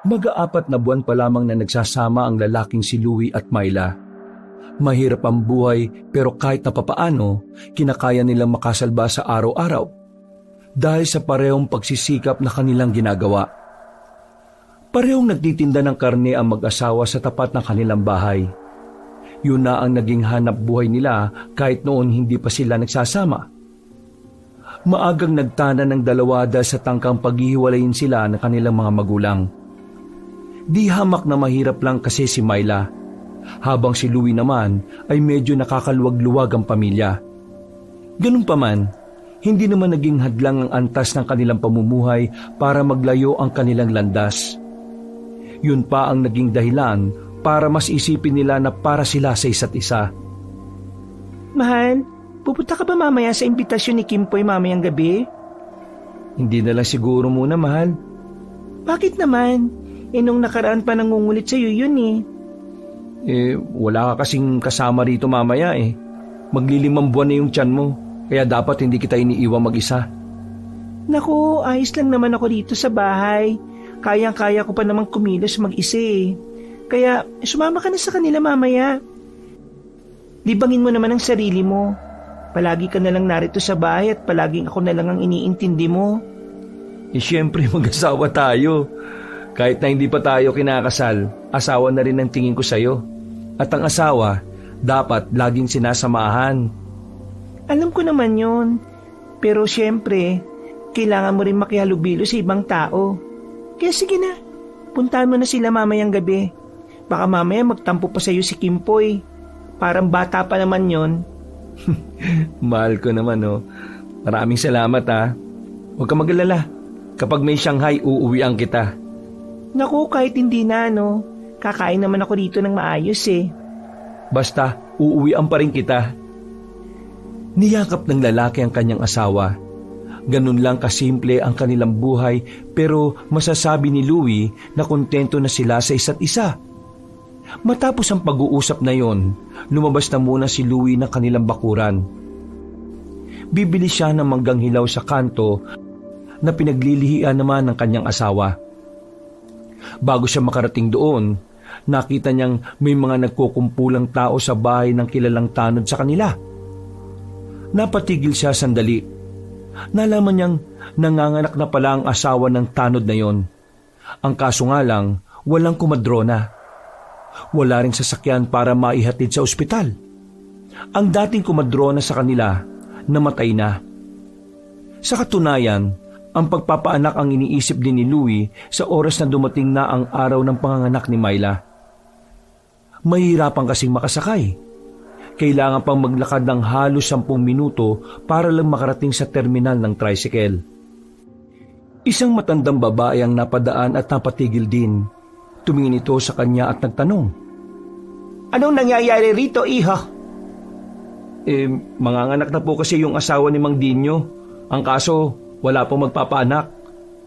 Mag-aapat na buwan pa lamang na nagsasama ang lalaking si Louie at Myla. Mahirap ang buhay pero kahit na papaano, kinakaya nilang makasalba sa araw-araw dahil sa parehong pagsisikap na kanilang ginagawa. Parehong nagtitinda ng karne ang mag-asawa sa tapat ng kanilang bahay. Yun na ang naging hanap buhay nila kahit noon hindi pa sila nagsasama. Maagang nagtana ng dalawa dahil sa tangkang paghihiwalayin sila ng kanilang mga magulang. Di hamak na mahirap lang kasi si Myla, habang si Louie naman ay medyo nakakaluwag-luwag ang pamilya. Ganun pa man, hindi naman naging hadlang ang antas ng kanilang pamumuhay para maglayo ang kanilang landas. Yun pa ang naging dahilan para mas isipin nila na para sila sa isa't isa. Mahal, pupunta ka ba mamaya sa imbitasyon ni Kimpoy mamayang gabi? Hindi na lang siguro muna, mahal. Bakit naman? Nung nakaraan pa nangungulit sa'yo yun Wala ka kasing kasama rito mamaya Maglilimang buwan na yung tiyan mo, kaya dapat hindi kita iniiwang mag-isa. Naku, ayos lang naman ako dito sa bahay. Kayang-kaya ko pa namang kumilos mag-isa Kaya sumama ka na sa kanila mamaya. Libangin mo naman ang sarili mo. Palagi ka na lang narito sa bahay at palaging ako na lang ang iniintindi mo. Siyempre mag-asawa tayo. Kahit na hindi pa tayo kinakasal, asawa na rin ang tingin ko sa'yo. At ang asawa, dapat laging sinasamahan. Alam ko naman yun. Pero siyempre, kailangan mo rin makihalubilo sa ibang tao. Kaya sige na, puntahan mo na sila mamayang gabi. Baka mamaya magtampo pa sa'yo si Kimpoy. Parang bata pa naman yon. Mahal ko naman Maraming salamat Huwag ka mag-alala. Kapag may Shanghai, uuwian kita. Naku, kahit hindi na kakain naman ako dito ng maayos Basta, uuwian pa rin kita. Niyakap ng lalaki ang kanyang asawa. Ganun lang kasimple ang kanilang buhay pero masasabi ni Louie na kontento na sila sa isa't isa. Matapos ang pag-uusap na yon, lumabas na muna si Louie ng kanilang bakuran. Bibili siya ng manggang hilaw sa kanto na pinaglilihian naman ng kanyang asawa. Bago siya makarating doon, nakita niyang may mga nagkukumpulang tao sa bahay ng kilalang tanod sa kanila. Napatigil siya sandali. Nalaman niyang nanganganak na pala ang asawa ng tanod na yon. Ang kaso nga lang, walang kumadrona. Wala ring sasakyan para maihatid sa ospital. Ang dating kumadrona sa kanila, namatay na. Sa katunayan, ang pagpapaanak ang iniisip din ni Louie sa oras na dumating na ang araw ng panganganak ni Myla. Mahirapan kasing makasakay. Kailangan pang maglakad ng halos 10 minuto para lang makarating sa terminal ng tricycle. Isang matandang babae ang napadaan at napatigil din. Tumingin ito sa kanya at nagtanong, "Anong nangyayari rito, iho?" Manganganak na po kasi yung asawa ni Mang Dinyo. Ang kaso, wala pong magpapaanak.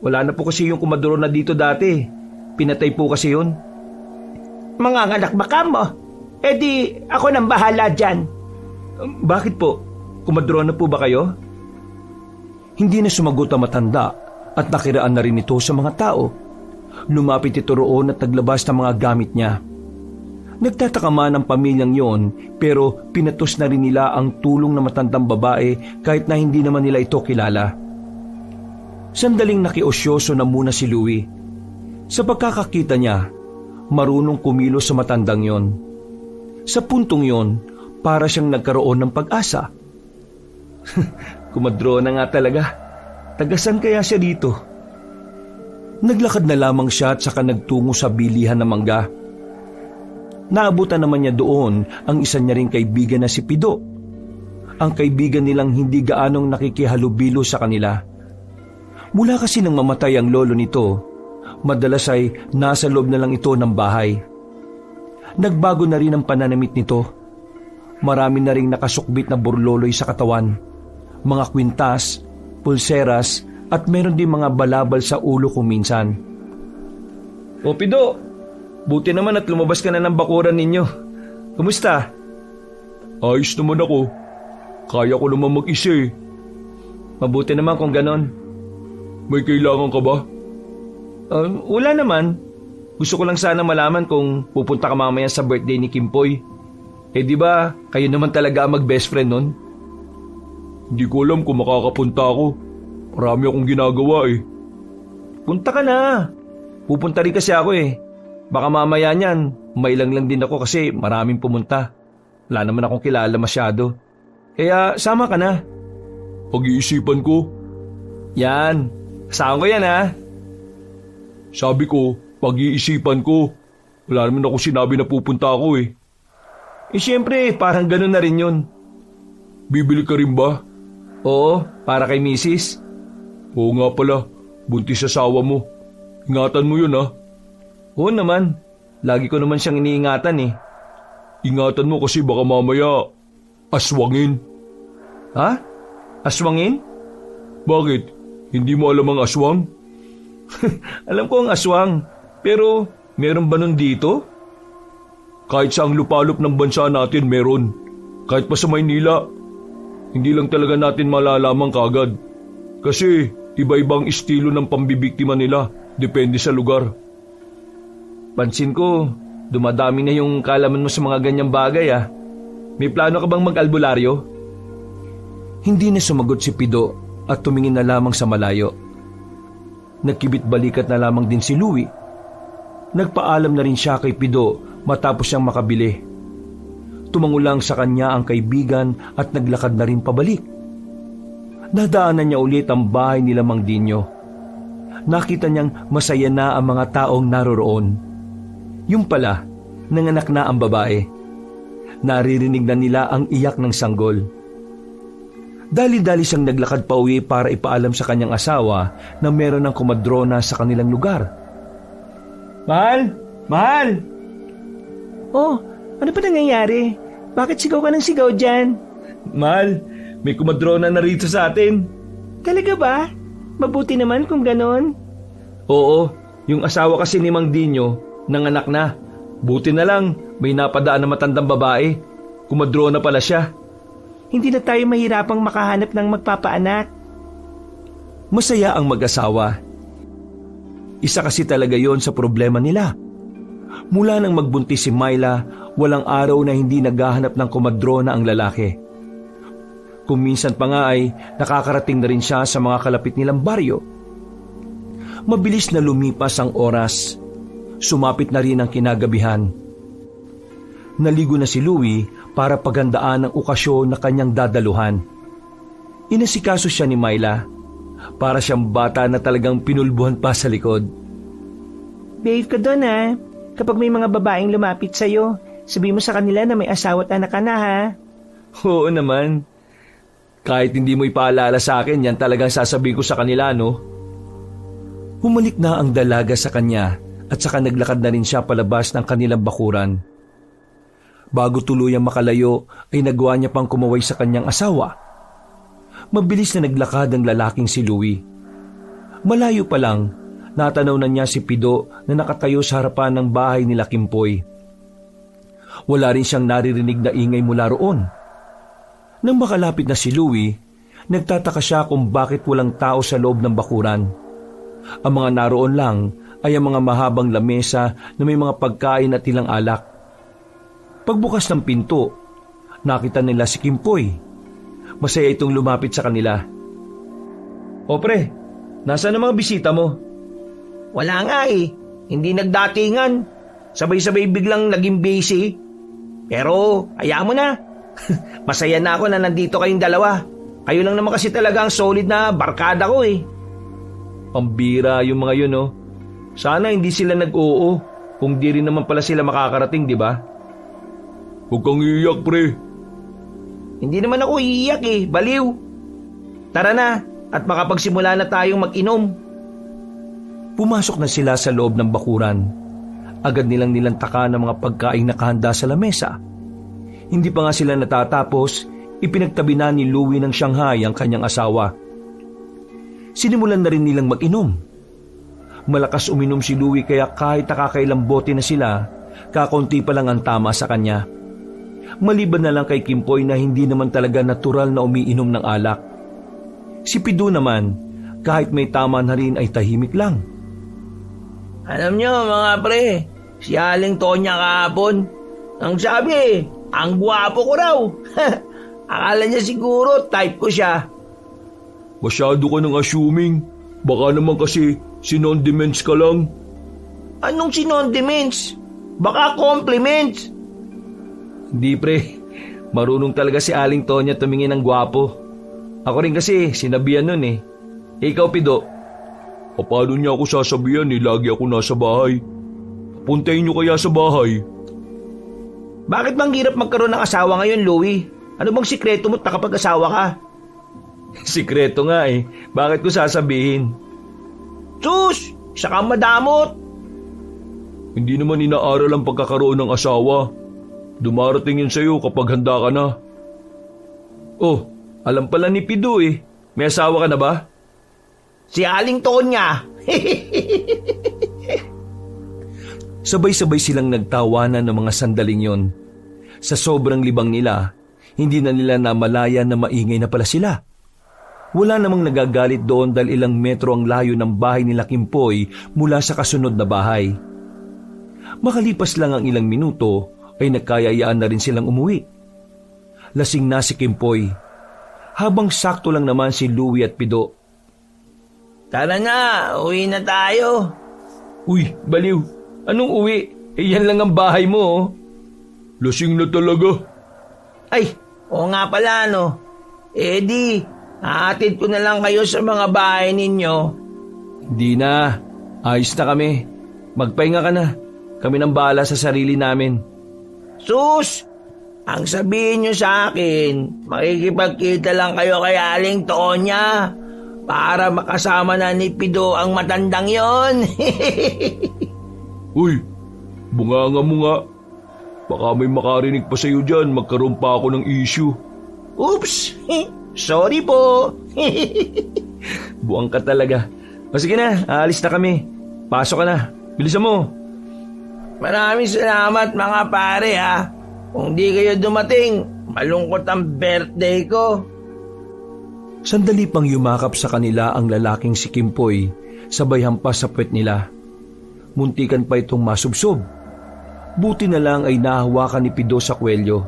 Wala na po kasi yung kumadro na dito dati. Pinatay po kasi yun. Manganganak ba ka mo? Di ako nang bahala dyan. Bakit po? Kumadro na po ba kayo? Hindi na sumagot ang matanda at nakiraan na rin ito sa mga tao. Lumapit ito roon at naglabas ng mga gamit niya. Nagtataka man ang pamilyang yon pero pinatos na rin nila ang tulong ng matandang babae kahit na hindi naman nila ito kilala. Sandaling nakiosyoso na muna si Louie. Sa pagkakakita niya, marunong kumilos sa matandang yon. Sa puntong yon, para siyang nagkaroon ng pag-asa. Kumadro na nga talaga. Tagasan kaya siya dito? Naglakad na lamang siya at saka nagtungo sa bilihan ng mangga. Naabutan naman niya doon ang isa niya ring kaibigan na si Pido. Ang kaibigan nilang hindi gaanong nakikihalubilo sa kanila. Mula kasi nang mamatay ang lolo nito, madalas ay nasa loob na lang ito ng bahay. Nagbago na rin ang pananamit nito. Marami na ring nakasukbit na burloloy sa katawan, mga kwintas, pulseras at meron din mga balabal sa ulo kung minsan. "O Pido, buti naman at lumabas ka na ng bakuran ninyo. Kumusta?" "Ayos naman ako. Kaya ko naman mag-isa eh." "Mabuti naman kung ganon." "May kailangan ka ba?" Wala naman. Gusto ko lang sana malaman kung pupunta ka mamaya sa birthday ni Kimpoy. Di ba, kayo naman talaga ang mag-best friend nun? Hindi ko alam kung makakapunta ako. Marami akong ginagawa eh. Punta ka na. Pupunta rin kasi ako eh. Baka mamaya niyan, mailang lang din ako kasi maraming pumunta. Wala naman akong kilala masyado. Kaya sama ka na. Pag-iisipan ko. Yan. Kasama ko yan ha. Sabi ko, pag-iisipan ko. Wala naman ako sinabi na pupunta ako eh. Siyempre, parang ganun na rin yun. Bibili ka rin ba? Oo, para kay misis. Oo nga pala, buntis asawa mo. Ingatan mo yun ha. Oo naman, lagi ko naman siyang iniingatan eh. Ingatan mo kasi baka mamaya aswangin. Ha? Aswangin? Bakit? Hindi mo alam ang aswang? Alam ko ang aswang, pero meron ba nun dito? Kahit sa ang lupalop ng bansa natin meron. Kahit pa sa Maynila. Hindi lang talaga natin malalaman kagad. Kasi iba-ibang estilo ng pambibiktima nila. Depende sa lugar. Pansin ko, dumadami na yung kalaman mo sa mga ganyang bagay ah. May plano ka bang mag-albularyo? Hindi na sumagot si Pido at tumingin na lamang sa malayo. Nagkibit-balikat na lamang din si Louie. Nagpaalam na rin siya kay Pido matapos siyang makabili. Tumangulang sa kanya ang kaibigan at naglakad na rin pabalik. Nadaanan niya ulit ang bahay nila Mang Dinyo. Nakita niyang masaya na ang mga taong naroroon. Yung pala, nanganak na ang babae. Naririnig na nila ang iyak ng sanggol. Dali-dali siyang naglakad pa uwi para ipaalam sa kanyang asawa na meron ng komadrona sa kanilang lugar. Mahal! Mahal! Oh, ano pa nangyayari? Bakit sigaw ka ng sigaw dyan? Mahal, may komadrona na rito sa atin. Talaga ba? Mabuti naman kung ganon. Oo, yung asawa kasi ni Mang Dinyo, nanganak na. Buti na lang, may napadaan na matandang babae. Komadrona pala siya. Hindi na tayo mahirapang makahanap ng magpapaanak. Masaya ang mag-asawa. Isa kasi talaga yon sa problema nila. Mula nang magbuntis si Myla, walang araw na hindi naghahanap ng komadrona ang lalaki. Kung minsan pa nga ay nakakarating na rin siya sa mga kalapit nilang baryo. Mabilis na lumipas ang oras. Sumapit na rin ang kinagabihan. Naligo na si Louie para paghandaan ang okasyon na kanyang dadaluhan. Inasikaso siya ni Myla para siyang bata na talagang pinulbuhan pa sa likod. Behave ka doon ha. Kapag may mga babaeng lumapit sa'yo, sabi mo sa kanila na may asawa at anak ka na ha. Oo naman. Kahit hindi mo ipaalala sa akin, yan talagang sasabihin ko sa kanila, no? Humalik na ang dalaga sa kanya at saka naglakad na rin siya palabas ng kanilang bakuran. Bago tuluyang makalayo ay nagawa niya pang kumaway sa kanyang asawa. Mabilis na naglakad ang lalaking si Louie. Malayo pa lang, natanaw na niya si Pido na nakatayo sa harapan ng bahay nila Kimpoy. Wala rin siyang naririnig na ingay mula roon. Nang makalapit na si Louie, nagtataka siya kung bakit walang tao sa loob ng bakuran. Ang mga naroon lang ay ang mga mahabang lamesa na may mga pagkain at ilang alak. Pagbukas ng pinto, nakita nila si Kimpoy. Masaya itong lumapit sa kanila. O pre, nasaan ang mga bisita mo? Wala nga eh. Hindi nagdatingan. Sabay-sabay biglang naging busy. Pero, hayaan mo na. Masaya na ako na nandito kayong dalawa. Kayo lang naman kasi talaga ang solid na barkada ko eh. Pambira yung mga yun, oh. Sana hindi sila nag-oo. Kung di rin naman pala sila makakarating, di ba? Huwag kang iiyak, pre. Hindi naman ako iiyak eh. Baliw. Tara na at makapagsimula na tayong mag-inom. Pumasok na sila sa loob ng bakuran. Agad nilang nilantaka ng mga pagkaing nakahanda sa lamesa. Hindi pa nga sila natatapos, ipinagtabi na ni Louie ng Shanghai ang kanyang asawa. Sinimulan na rin nilang mag-inom. Malakas uminom si Louie kaya kahit nakakailang bote na sila, kakunti pa lang ang tama sa kanya. Maliban na lang kay Kimpoy na hindi naman talaga natural na umiinom ng alak. Si Pido naman, kahit may tama na rin ay tahimik lang. Alam nyo mga pre, si Aling Tonya kahapon, ang sabi, ang gwapo ko raw. Akala niya siguro type ko siya. Masyado ka ng assuming. Baka naman kasi sinondiments ka lang. Anong sinondiments? Baka compliments. Hindi pre, marunong talaga si Aling Tonya tumingin ng gwapo. Ako rin kasi sinabihan nun eh. Ikaw Pido, paano niya ako sasabihan eh, lagi ako nasa bahay. Puntayin niyo kaya sa bahay. Bakit bang hirap magkaroon ng asawa ngayon, Louie? Ano bang sikreto mo't nakapag-asawa ka? Sikreto nga eh, bakit ko sasabihin? Sus! Isa kang madamot! Hindi naman inaaral ang pagkakaroon ng asawa. Dumarating yun sa'yo kapag handa ka na. Oh, alam pala ni Pido eh. May asawa ka na ba? Si Aling Tonya! Sabay-sabay silang nagtawanan ng mga sandaling yon. Sa sobrang libang nila, hindi na nila namalaya na maingay na pala sila. Wala namang nagagalit doon dahil ilang metro ang layo ng bahay nila Kimpoy mula sa kasunod na bahay. Makalipas lang ang ilang minuto ay nagkayayaan na rin silang umuwi. Lasing na si Kimpoy, habang sakto lang naman si Louie at Pido. Tara na, uwi na tayo. Uy, baliw! Anong uwi? Yan lang ang bahay mo oh. Lasing na talaga. Ay, oo nga pala no. Di, hahatid ko na lang kayo sa mga bahay ninyo. Hindi na. Ayos na kami. Magpahinga ka na. Kami nang bahala sa sarili namin. Sus! Ang sabihin nyo sa akin, makikipagkita lang kayo kay Aling Tonya para makasama na ni Pido ang matandang yon. Uy, bunganga mo nga. Baka may makarinig pa sa'yo dyan, magkaroon pa ako ng issue. Oops! Sorry po. Buang ka talaga. O sige na, aalis na kami. Pasok ka na. Bilisan mo. Maraming salamat mga pare ha. Kung di kayo dumating, malungkot ang birthday ko. Sandali pang yumakap sa kanila ang lalaking si Kimpoy, sabay hampas sa puwet nila. Muntikan pa itong masubsob. Buti na lang ay nahawakan ni Pido sa kwelyo.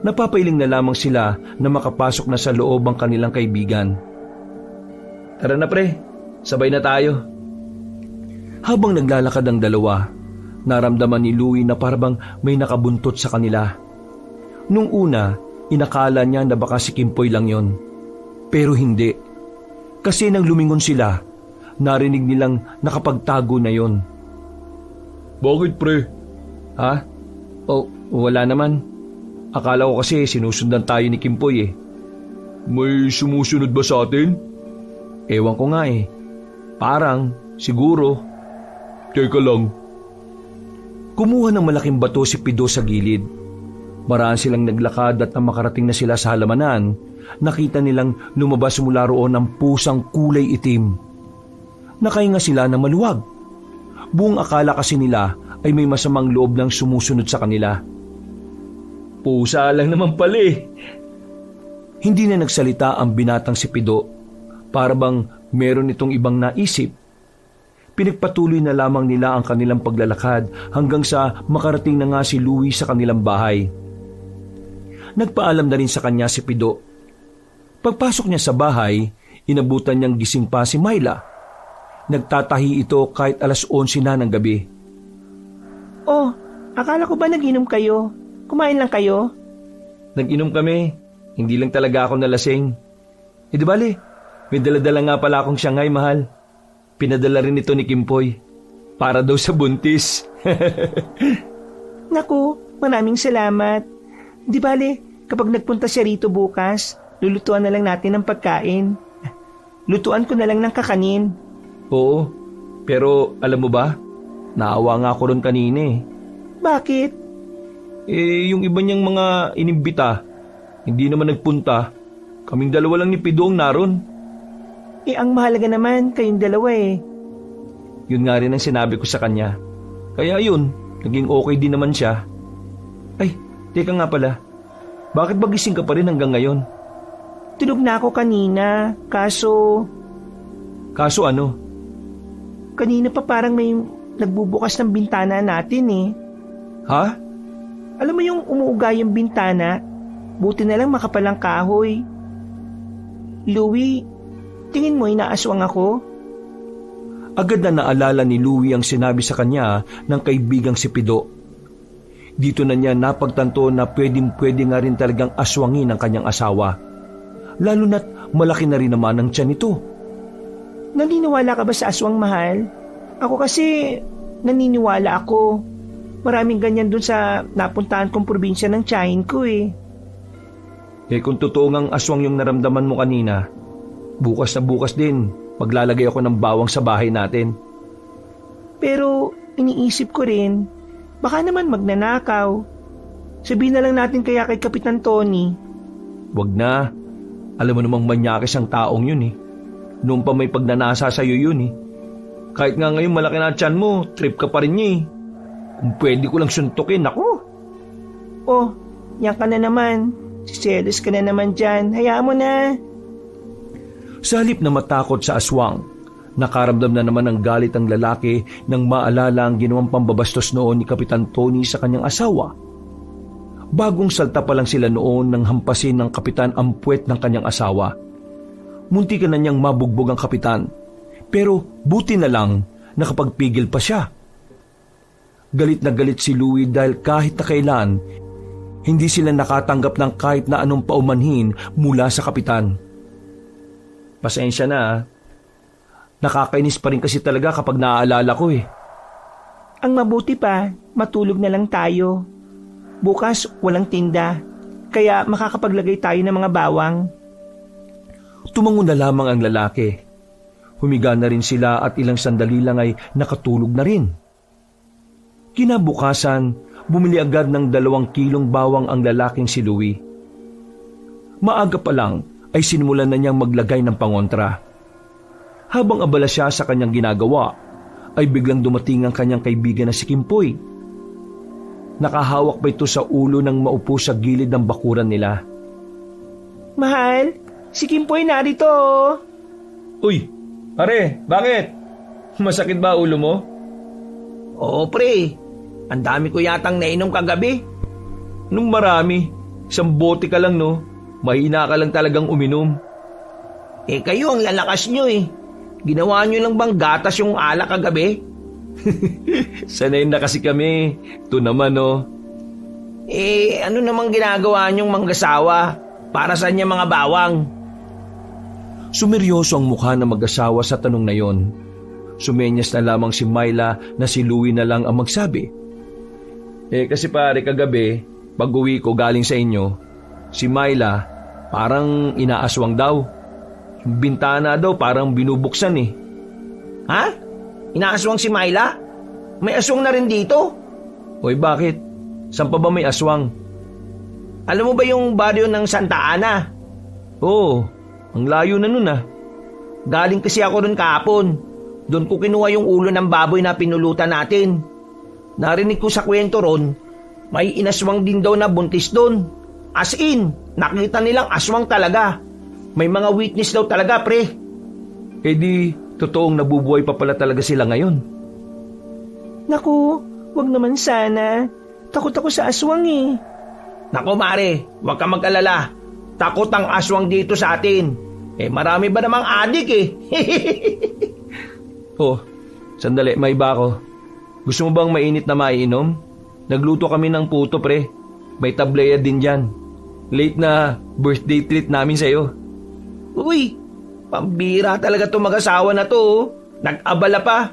Napapailing na lamang sila na makapasok na sa loob ang kanilang kaibigan. Tara na pre, sabay na tayo. Habang naglalakad ang dalawa, naramdaman ni Louie na parang may nakabuntot sa kanila. Nung una, inakala niya na baka si Kimpoy lang yon. Pero hindi. Kasi nang lumingon sila, narinig nilang nakapagtago na yon. Bakit pre? Ha? Oh, wala naman. Akala ko kasi sinusundan tayo ni Kimpoy eh. May sumusunod ba sa atin? Ewan ko nga eh. Parang, siguro. Teka lang. Kumuha ng malaking bato si Pido sa gilid. Maraan silang naglakad at nang makarating na sila sa halamanan, nakita nilang lumabas mula roon ang pusang kulay itim. Nakahinga sila na maluwag. Buong akala kasi nila ay may masamang loob ng sumusunod sa kanila. Pusa lang naman pala eh. Hindi na nagsalita ang binatang si Pido. Para bang meron itong ibang naisip. Pinagpatuloy na lamang nila ang kanilang paglalakad hanggang sa makarating na nga si Louie sa kanilang bahay. Nagpaalam na rin sa kanya si Pido. Pagpasok niya sa bahay, inabutan niyang gising pa si Myla. Nagtatahi ito kahit alas 11 na ng gabi. Oh, akala ko ba nag-inom kayo? Kumain lang kayo? Nag-inom kami. Hindi lang talaga ako nalasing. Di bale, may daladala nga pala akong Shanghai, mahal. Pinadala rin ito ni Kimpoy. Para daw sa buntis. Naku, maraming salamat. Di bale, kapag nagpunta siya rito bukas, lulutuan na lang natin ng pagkain. Lutuan ko na lang ng kakanin. Oo, pero alam mo ba, naawa nga ako ron kanina eh. Bakit? Yung iba niyang mga inimbita, hindi naman nagpunta. Kaming dalawa lang ni Pido ang naroon. Ang mahalaga naman, kayong dalawa eh. Yun nga rin ang sinabi ko sa kanya. Kaya yun, naging okay din naman siya. Ay, teka nga pala. Bakit ba gising ka pa rin hanggang ngayon? Tulog na ako kanina, kaso... Kaso ano? Kanina pa parang may nagbubukas ng bintana natin eh. Ha? Alam mo yung umuuga yung bintana? Buti na lang makapalang kahoy. Louie, tingin mo inaaswang ako? Agad na naalala ni Louie ang sinabi sa kanya ng kaibigang si Pido. Dito na niya napagtanto na pwedeng-pwede nga rin talagang aswangin ang kanyang asawa. Lalo na't malaki na rin naman ang tiyan nito. Naniniwala ka ba sa aswang, mahal? Ako kasi naniniwala ako. Maraming ganyan dun sa napuntahan kong probinsya ng tiyahin ko eh. Kung totoo ngang aswang yung naramdaman mo kanina, bukas na bukas din, maglalagay ako ng bawang sa bahay natin. Pero iniisip ko rin, baka naman magnanakaw. Sabihin na lang natin kaya kay Kapitan Tony. Wag na. Alam mo namang manyakis ang taong yun eh. Noon pa may pagnanasa sa'yo yun eh. Kahit nga ngayon malaki na tiyan mo, trip ka pa rin niya eh. Kung pwede ko lang suntukin, ako. Oh, yan ka na naman. Selos ka na naman dyan. Hayaan mo na. Sa halip na matakot sa aswang, nakaramdam na naman ng galit ang lalaki nang maalala ang ginawang pambabastos noon ni Kapitan Tony sa kanyang asawa. Bagong salta pa lang sila noon nang hampasin ng kapitan ang puwet ng kanyang asawa. Munti ka na niyang mabugbog ang kapitan, pero buti na lang nakapagpigil pa siya. Galit na galit si Louie dahil kahit na kailan, hindi sila nakatanggap ng kahit na anong paumanhin mula sa kapitan. Pasensya na. Nakakainis pa rin kasi talaga kapag naaalala ko eh. Ang mabuti pa, matulog na lang tayo. Bukas walang tinda, kaya makakapaglagay tayo ng mga bawang. Tumango na lamang ang lalaki. Humiga na rin sila at ilang sandali lang ay nakatulog na rin. Kinabukasan, bumili agad ng 2 kilong bawang ang lalaking si Louie. Maaga pa lang ay sinimulan na niyang maglagay ng pangontra. Habang abala siya sa kanyang ginagawa, ay biglang dumating ang kanyang kaibigan na si Kimpoy. Nakahawak pa ito sa ulo nang maupo sa gilid ng bakuran nila. Mahal, si Kimpoy narito. Uy, pare, bakit? Masakit ba ulo mo? Oo pre, ang dami ko yatang nainom kagabi. Nung marami, 1 bote ka lang no, mahina ka lang talagang uminom. Kayo ang lalakas nyo eh. Ginawa nyo lang bang gatas yung alak kagabi? Sanay na kasi kami. Ito naman no. Ano namang ginagawa nyong manggasawa? Para sa niya mga bawang? Sumeryoso ang mukha ng mag-asawa sa tanong na yon. Sumenyas na lamang si Myla na si Louie na lang ang magsabi. Kasi pare kagabi, pag uwi ko galing sa inyo, si Myla parang inaaswang daw. Yung bintana daw parang binubuksan eh. Ha? Inaaswang si Myla? May aswang na rin dito? Hoy bakit? Saan pa ba may aswang? Alam mo ba yung baryo ng Santa Ana? Oo, ang layo na nun ah. Galing kasi ako ron kahapon. Doon ko kinuha yung ulo ng baboy na pinulutan natin. Narinig ko sa kwento ron, may inaswang din daw na buntis doon. As in, nakita nilang aswang talaga. May mga witness daw talaga, pre. Di, totoong nabubuhay pa pala talaga sila ngayon. Naku, wag naman sana. Takot ako sa aswang eh. Naku mare, wag ka mag-alala. Takot ang aswang dito sa atin. Marami ba namang adik eh. Oh, sandali, may iba ako. Gusto mo bang mainit na maiinom? Nagluto kami ng puto pre. May tableya din dyan. Late na birthday treat namin sa'yo. Uy, pambira talaga itong mag-asawa na to. Nag-abala pa.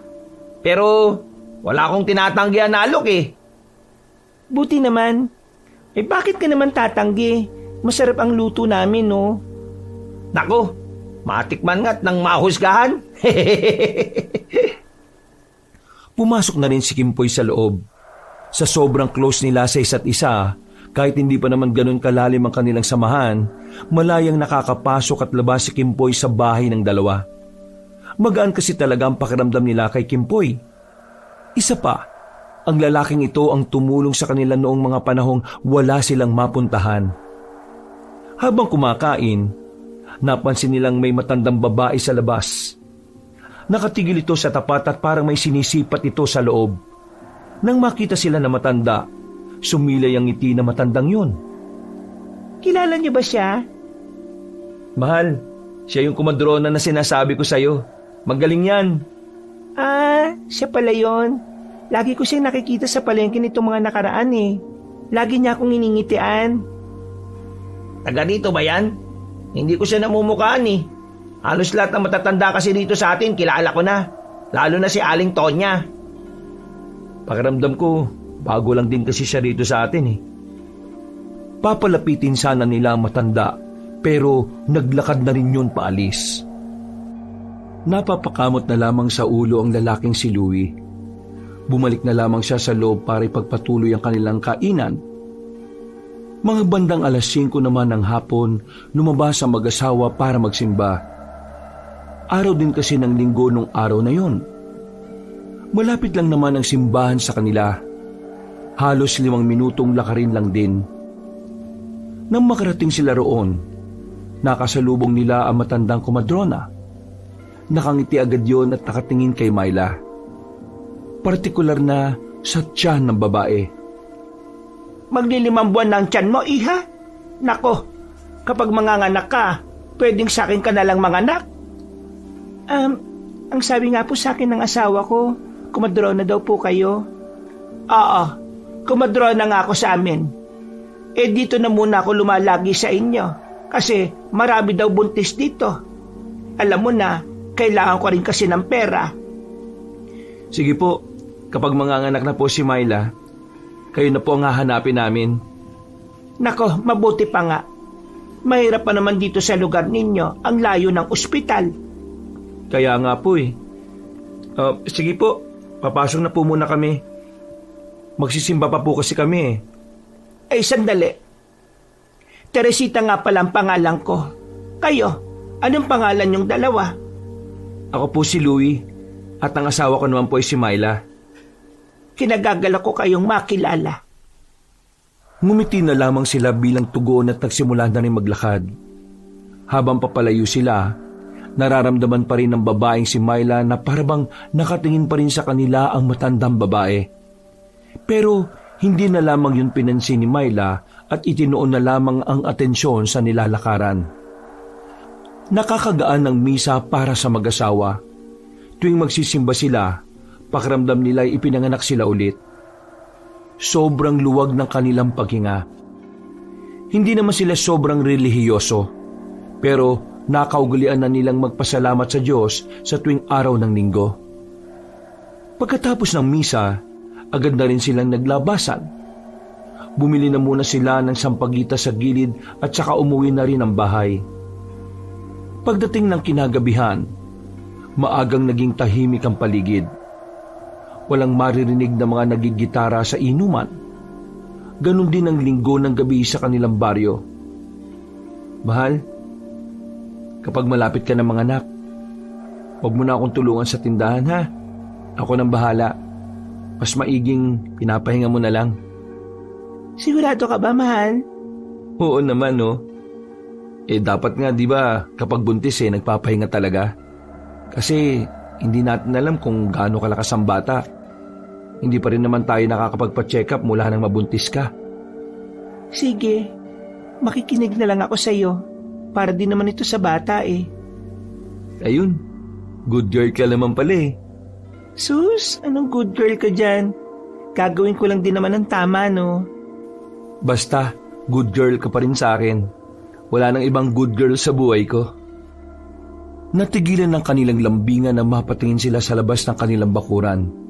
Pero wala akong tinatanggihan na alok eh. Buti naman. Bakit ka naman tatanggi? Masarap ang luto namin, no? Nako, matikman nga't ng mahusgahan. Pumasok na rin si Kimpoy sa loob. Sa sobrang close nila sa isa't isa, kahit hindi pa naman ganun kalalim ang kanilang samahan, malayang nakakapasok at labas si Kimpoy sa bahay ng dalawa. Magaan kasi talaga ang pakiramdam nila kay Kimpoy. Isa pa, ang lalaking ito ang tumulong sa kanila noong mga panahong wala silang mapuntahan. Habang kumakain, napansin nilang may matandang babae sa labas. Nakatigil ito sa tapat at parang may sinisipat ito sa loob. Nang makita sila na matanda, sumilay ang ngiti na matandang yun. Kilala niyo ba siya? Mahal, siya yung kumadrona na sinasabi ko sa'yo. Magaling yan. Siya pala yun. Lagi ko siyang nakikita sa palengke nitong mga nakaraan eh. Lagi niya akong iningitian. Taga dito ba yan? Hindi ko siya namumukhaan eh. Halos lahat ng matatanda kasi dito sa atin, kilala ko na. Lalo na si Aling Tonya. Pakiramdam ko, bago lang din kasi siya dito sa atin eh. Papalapitin sana nila ang matanda, pero naglakad na rin yun paalis. Napapakamot na lamang sa ulo ang lalaking si Louie. Bumalik na lamang siya sa loob para ipagpatuloy ang kanilang kainan. Mga bandang 5:00 naman ng hapon, lumabas ang mag-asawa para magsimba. Araw din kasi ng linggo nung araw na yon. Malapit lang naman ang simbahan sa kanila. Halos 5 minutong lakarin lang din. Nang makarating sila roon, nakasalubong nila ang matandang komadrona. Nakangiti agad yon at nakatingin kay Myla. Partikular na sa tiyan ng babae. Maglilimang buwan ng tiyan mo, iha? Nako, kapag manganganak ka, pwedeng sa akin ka na lang manganak. Ang sabi nga po sa akin ng asawa ko, kumadrona daw po kayo. Oo, kumadrona nga ako sa amin. Dito na muna ako lumalagi sa inyo kasi marami daw buntis dito. Alam mo na, kailangan ko rin kasi ng pera. Sige po, kapag manganganak na po si Myla, kayo na po ang hahanapin namin. Nako, mabuti pa nga. Mahirap pa naman dito sa lugar ninyo, ang layo ng ospital. Kaya nga po eh. Sige po, papasok na po muna kami. Magsisimba pa po kasi kami eh. Sandali. Teresita nga pala ang pangalan ko. Kayo, anong pangalan niyong dalawa? Ako po si Louie at ang asawa ko naman po ay si Myla. Kinagagalak ko kayong makilala. Ngumiti na lamang sila bilang tugon at nagsimula na rin maglakad. Habang papalayo sila, nararamdaman pa rin ng babaeng si Myla na parabang nakatingin pa rin sa kanila ang matandang babae. Pero hindi na lamang yun pinansin ni Myla at itinoon na lamang ang atensyon sa nilalakaran. Nakakagaan ng misa para sa mag-asawa. Tuwing magsisimba sila, pakiramdam nila ay ipinanganak sila ulit. Sobrang luwag ng kanilang paghinga. Hindi naman sila sobrang relihiyoso, pero nakaugalian na nilang magpasalamat sa Diyos sa tuwing araw ng linggo. Pagkatapos ng misa, agad na rin silang naglabasan. Bumili na muna sila ng sampagita sa gilid at saka umuwi na rin ang bahay. Pagdating ng kinagabihan, maagang naging tahimik ang paligid. Walang maririnig na mga nagigitara sa inuman. Ganon din ang linggo ng gabi sa kanilang baryo. Mahal, kapag malapit ka ng mga anak, huwag mo na akong tulungan sa tindahan ha. Ako nang bahala. Mas maiging pinapahinga mo na lang. Sigurado ka ba, mahal? Oo naman no. Dapat nga di ba kapag buntis nagpapahinga talaga. Kasi hindi natin alam kung gaano kalakas ang bata. Hindi pa rin naman tayo nakakapagpa-check up mula nang mabuntis ka. Sige, makikinig na lang ako sa iyo. Para din naman ito sa bata eh. Ayun, good girl ka naman pala eh. Sus, anong good girl ka dyan? Gagawin ko lang din naman ang tama, no? Basta, good girl ka pa rin sa akin. Wala nang ibang good girl sa buhay ko. Natigilan ng kanilang lambingan na mapatingin sila sa labas ng kanilang bakuran.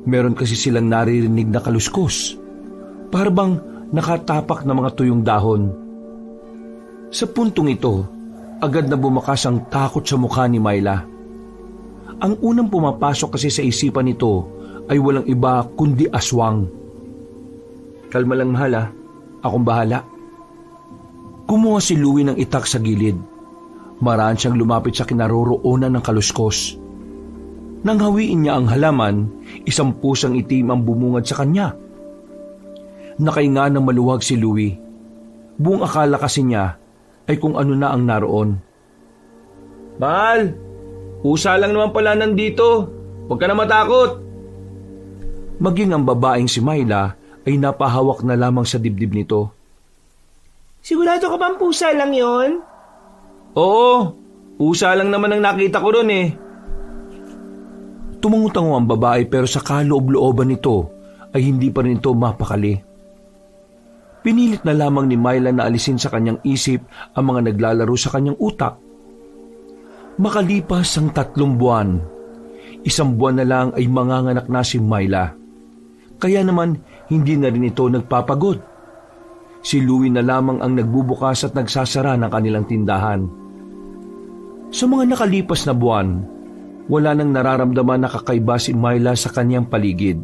Meron kasi silang naririnig na kaluskos. Parang nakatapak na mga tuyong dahon. Sa puntong ito, agad na bumakas ang takot sa mukha ni Myla. Ang unang pumapasok kasi sa isipan nito ay walang iba kundi aswang. Kalma lang mahal ha, akong bahala. Kumuha si Louie ng itak sa gilid. Maraan siyang lumapit sa kinaroroonan ng kaluskos. Nang hawiin niya ang halaman, isang pusang itim ang bumungad sa kanya. Nakainga ng maluwag si Louie. Buong akala kasi niya ay kung ano na ang naroon. Mahal! Usa lang naman pala nandito. Huwag ka na matakot. Maging ang babaeng si Myla ay napahawak na lamang sa dibdib nito. Sigurado ka bang pusa lang yon? Oo, usa lang naman ang nakita ko ron eh. Tumangutango ang babae pero sa kaloob-looban nito ay hindi pa rin ito mapakali. Pinilit na lamang ni Myla na alisin sa kanyang isip ang mga naglalaro sa kanyang utak. Makalipas ang 3 buwan, 1 buwan na lang ay manganganak na si Myla. Kaya naman hindi na rin ito nagpapagod. Si Louie na lamang ang nagbubukas at nagsasara ng kanilang tindahan. Sa mga nakalipas na buwan, wala nang nararamdaman na kakaiba si Myla sa kanyang paligid.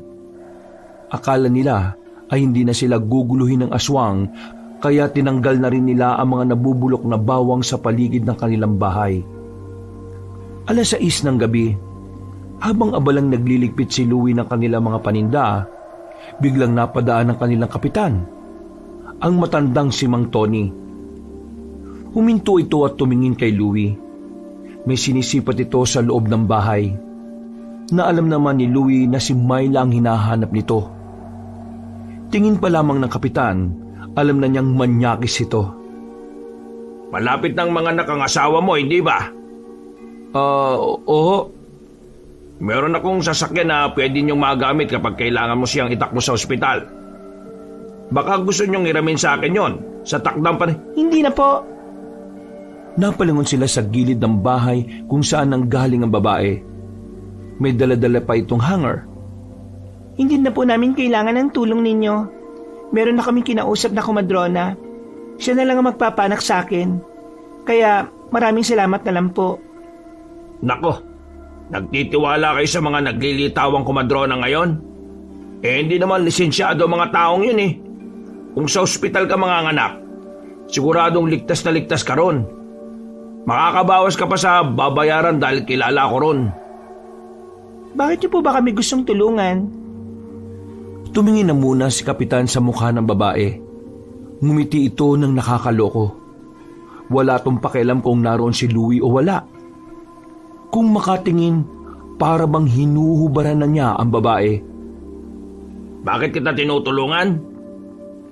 Akala nila ay hindi na sila guguluhin ng aswang, kaya tinanggal na rin nila ang mga nabubulok na bawang sa paligid ng kanilang bahay. 6:00 ng gabi, habang abalang nagliligpit si Louie ng kanilang mga paninda, biglang napadaan ng kanilang kapitan, ang matandang si Mang Tony. Huminto ito at tumingin kay Louie. May sinisipat ito sa loob ng bahay. Na alam naman ni Louie na si Myla ang hinahanap nito. Tingin pa lamang ng kapitan, alam na niyang manyakis ito. Malapit ng mga nakangasawa mo, hindi ba? Oo. Meron akong sasakyan na pwede niyong magamit kapag kailangan mo siyang itakbo sa ospital. Baka gusto niyong iramin sa akin yon sa takdang Hindi na po. Napalingon sila sa gilid ng bahay kung saan nanggaling ang babae. May dala-dala pa itong hanger. Hindi na po namin kailangan ng tulong ninyo. Meron na kaming kinausap na komadrona. Siya na lang ang magpapanak sa akin. Kaya maraming salamat na lang po. Nako, nagtitiwala kayo sa mga naglilitawang komadrona ngayon? Hindi naman lisensyado ang mga taong yun eh. Kung sa ospital ka manganganak, siguradong ligtas na ligtas ka ron. Makakabawas ka pa sa babayaran dahil kilala ko ron. Bakit niyo po ba kami gustong tulungan? Tumingin na muna si kapitan sa mukha ng babae. Ngumiti ito ng nakakaloko. Wala tong pakialam kung naroon si Louie o wala. Kung makatingin, para bang hinuhubaran na niya ang babae. Bakit kita tinutulungan?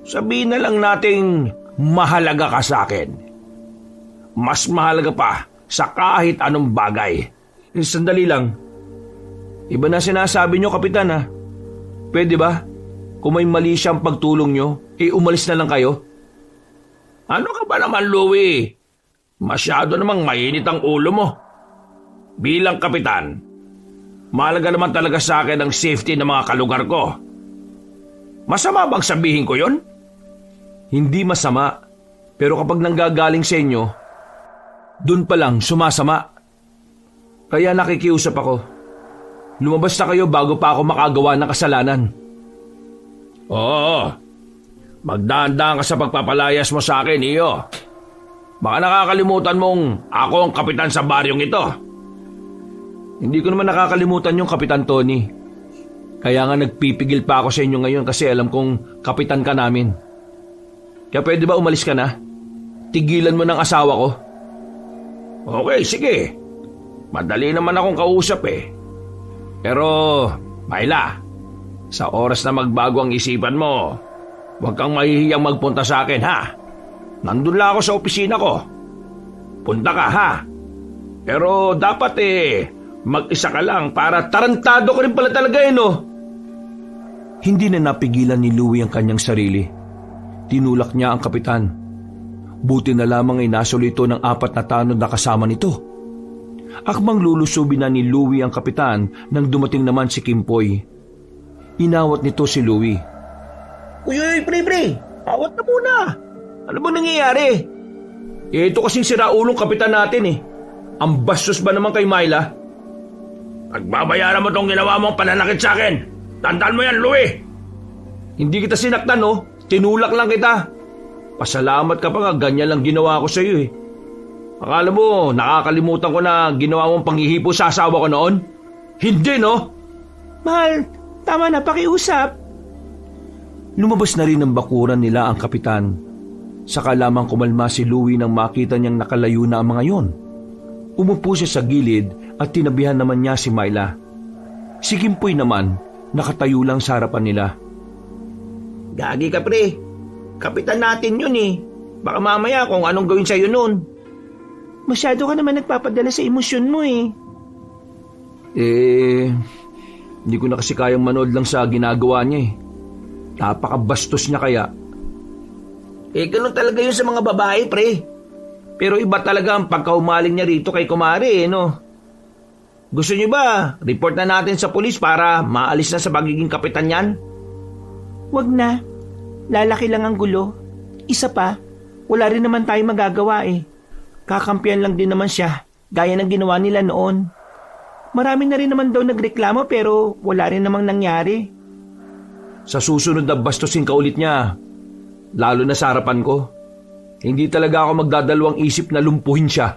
Sabihin na lang nating mahalaga ka sa akin. Mas mahalaga pa sa kahit anong bagay. Sandali lang. Iba na sinasabi niyo, kapitan ha. Pwede ba? Kung may mali siyang pagtulong niyo, umalis na lang kayo. Ano ka ba naman, Louie? Masyado namang mainit ang ulo mo. Bilang kapitan, mahalaga naman talaga sa akin ang safety ng mga kalugar ko. Masama bang sabihin ko yon? Hindi masama, pero kapag nanggagaling sa inyo, dun pa lang sumasama. Kaya nakikiusap ako. Lumabas na kayo bago pa ako makagawa ng kasalanan. Oo, magdahan-dahan ka sa pagpapalayas mo sa akin, iyo. Baka nakakalimutan mong ako ang kapitan sa baryong ito. Hindi ko naman nakakalimutan yung Kapitan Tony. Kaya nga nagpipigil pa ako sa inyo ngayon kasi alam kong kapitan ka namin. Kaya pwede ba umalis ka na? Tigilan mo ng asawa ko. Okay, sige. Madali naman akong kausap eh. Pero, Myla, sa oras na magbago ang isipan mo, huwag kang mahihiyang magpunta sa akin, ha? Nandun lang ako sa opisina ko. Punta ka, ha? Pero dapat mag-isa ka lang para tarantado ko rin pala talaga no? Hindi na napigilan ni Louie ang kanyang sarili. Tinulak niya ang kapitan. Buti na lamang ay nasuli ito ng 4 na tanod na kasama nito. Akmang lulusubin na ni Louie ang kapitan nang dumating naman si Kimpoy. Inawat nito si Louie. Uy, pre, awat na muna. Ano ba nangyayari? Ito kasing siraulong kapitan natin eh. Ang bastos ba naman kay Myla? Pagbabayaran mo tong ginawa mong pananakit sa akin. Tandaan mo yan, Louie. Hindi kita sinaktan, no? Tinulak lang kita. Pasalamat ka pa nga, ganyan lang ginawa ko sa iyo eh. Akala mo, nakakalimutan ko na ginawa mong panghihipo sa asawa ko noon? Hindi, no? Mahal, tama na, pakiusap. Lumabas na rin ng bakuran nila ang kapitan. Saka lamang kumalma si Louie nang makita niyang nakalayo na ang mga yon. Umupo siya sa gilid at tinabihan naman niya si Myla. Si Kimpoy naman, nakatayo lang sa harapan nila. Gagi ka pre, kapitan natin yun eh. Baka mamaya kung anong gawin sa'yo nun. Masyado ka naman nagpapadala sa emosyon mo eh. Hindi ko na kasi kayang manood lang sa ginagawa niya eh. Napakabastos niya kaya. Ganun talaga yun sa mga babae pre. Pero iba talaga ang pagkaumaling niya rito kay kumare no. Gusto niyo ba, report na natin sa pulis para maalis na sa pagiging kapitan yan? Wag na. Lalaki lang ang gulo. Isa pa, wala rin naman tayo magagawa eh. Kakampiyan lang din naman siya, gaya ng ginawa nila noon. Marami na rin naman daw nagreklamo pero wala rin namang nangyari. Sa susunod na bastusin ka ulit niya, lalo na sa harapan ko, hindi talaga ako magdadalawang isip na lumpuhin siya.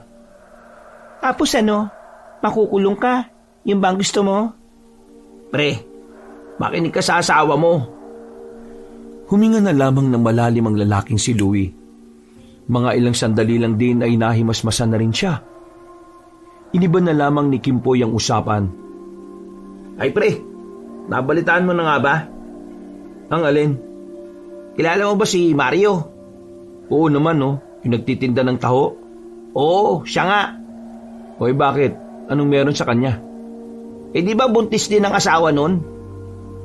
Tapos ano? Makukulong ka? Yung ba ang gusto mo? Pre, makinig ka sa asawa mo. Huminga na lamang ng malalim ang lalaking si Louie. Mga ilang sandali lang din ay nahimasmasan na rin siya. Iniba na lamang ni Kimpoy ang usapan. Ay pre, nabalitaan mo na nga ba? Ang alin? Kilala mo ba si Mario? Oo naman yung nagtitinda ng taho. Oo, siya nga. Hoy bakit? Anong meron sa kanya? Di ba buntis din ang asawa nun?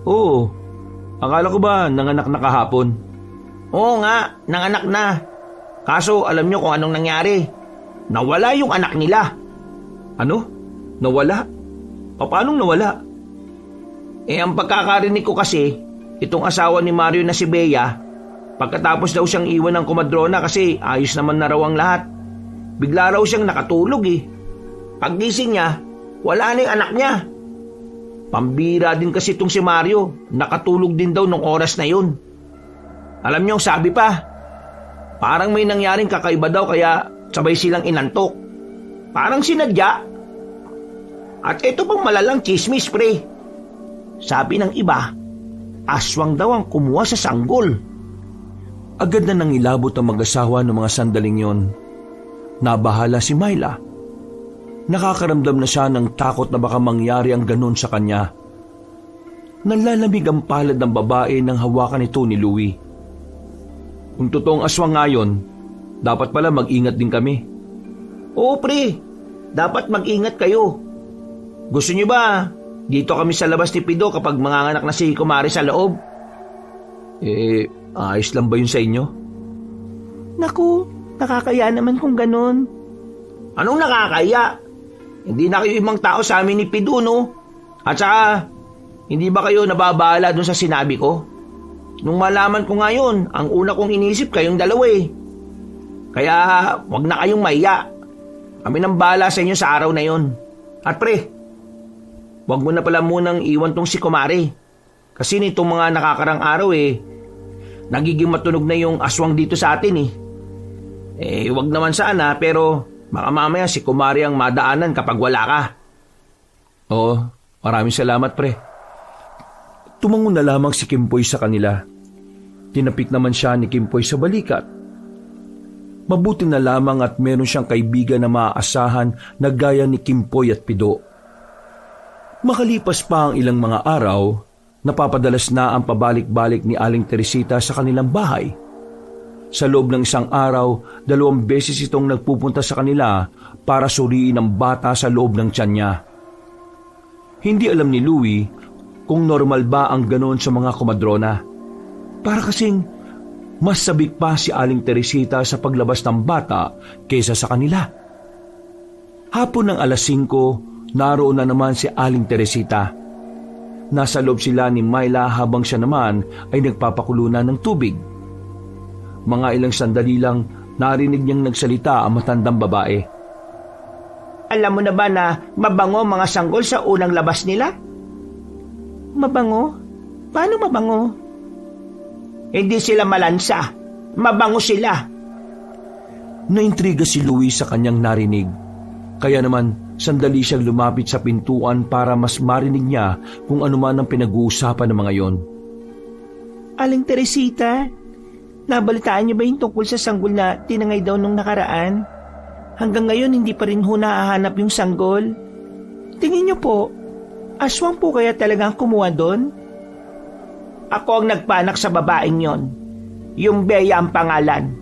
Oo. Akala ko ba nanganak na kahapon? Oo nga, nanganak na. Kaso alam nyo kung anong nangyari. Nawala yung anak nila. Ano? Nawala? Paanong nawala? Ang pagkakarinig ko kasi, itong asawa ni Mario na si Bea, pagkatapos daw siyang iwan ng komadrona kasi ayos naman na raw ang lahat. Bigla raw siyang nakatulog eh. Paggising niya, wala na yung anak niya. Pambira din kasi itong si Mario, nakatulog din daw nung oras na yun. Alam niyo, sabi pa, parang may nangyaring kakaiba daw kaya sabay silang inantok. Parang sinadya. At ito pang malalang chismis, pre. Sabi ng iba, aswang daw ang kumuha sa sanggol. Agad na nangilabot ang mag-asawa ng mga sandaling yon. Nabahala si Myla. Nakakaramdam na siya ng takot na baka mangyari ang ganon sa kanya. Nanlalamig ang palad ng babae nang hawakan ito ni Louie. Kung totoong aswang nga yun, dapat pala mag-ingat din kami. Oo pre, dapat mag-ingat kayo. Gusto niyo ba, dito kami sa labas ni Pido kapag manganganak na si Kumari sa loob? Ayos lang ba yun sa inyo? Naku, nakakaya naman kung ganon. Anong nakakaya? Hindi na kayo ibang tao sa amin ni Pido, no? At saka, hindi ba kayo nababahala dun sa sinabi ko? Nung malaman ko ngayon, ang una kong inisip kayong dalawa eh. Kaya, wag na kayong mahiya. Kami nang bahala sa inyo sa araw na yon. At pre, wag mo na pala munang iwan tong si Kumari. Kasi nitong mga nakakarang araw nagiging matunog na yung aswang dito sa atin eh. Wag naman sana pero baka mamaya si Kumari ang madaanan kapag wala ka. Oo, maraming salamat pre. Tumango na lamang si Kimpoy sa kanila. Tinapik naman siya ni Kimpoy sa balikat. Mabuti na lamang at meron siyang kaibigan na maaasahan na gaya ni Kimpoy at Pido. Makalipas pa ang ilang mga araw, napapadalas na ang pabalik-balik ni Aling Teresita sa kanilang bahay. Sa loob ng isang araw, 2 beses itong nagpupunta sa kanila para suriin ang bata sa loob ng tiyan niya. Hindi alam ni Louie kung normal ba ang ganon sa mga komadrona. Para kasing mas sabik pa si Aling Teresita sa paglabas ng bata kaysa sa kanila. Hapon ng 5:00, naroon na naman si Aling Teresita. Nasa loob sila ni Myla habang siya naman ay nagpapakulunan ng tubig. Mga ilang sandali lang narinig niyang nagsalita ang matandang babae. Alam mo na ba na mabango mga sanggol sa unang labas nila? Mabango? Paano mabango? Hindi sila malansa. Mabango sila. Naintriga si Louie sa kanyang narinig. Kaya naman, sandali siyang lumapit sa pintuan para mas marinig niya kung ano man ang pinag-uusapan ng mga yon. Aling Teresita, nabalitaan niyo ba yung tungkol sa sanggol na tinangay daw nung nakaraan? Hanggang ngayon hindi pa rin ho nahahanap yung sanggol. Tingin niyo po, aswang po kaya talagang kumuha doon? Ako ang nagpanak sa babaeng yon. Yung Bea ang pangalan.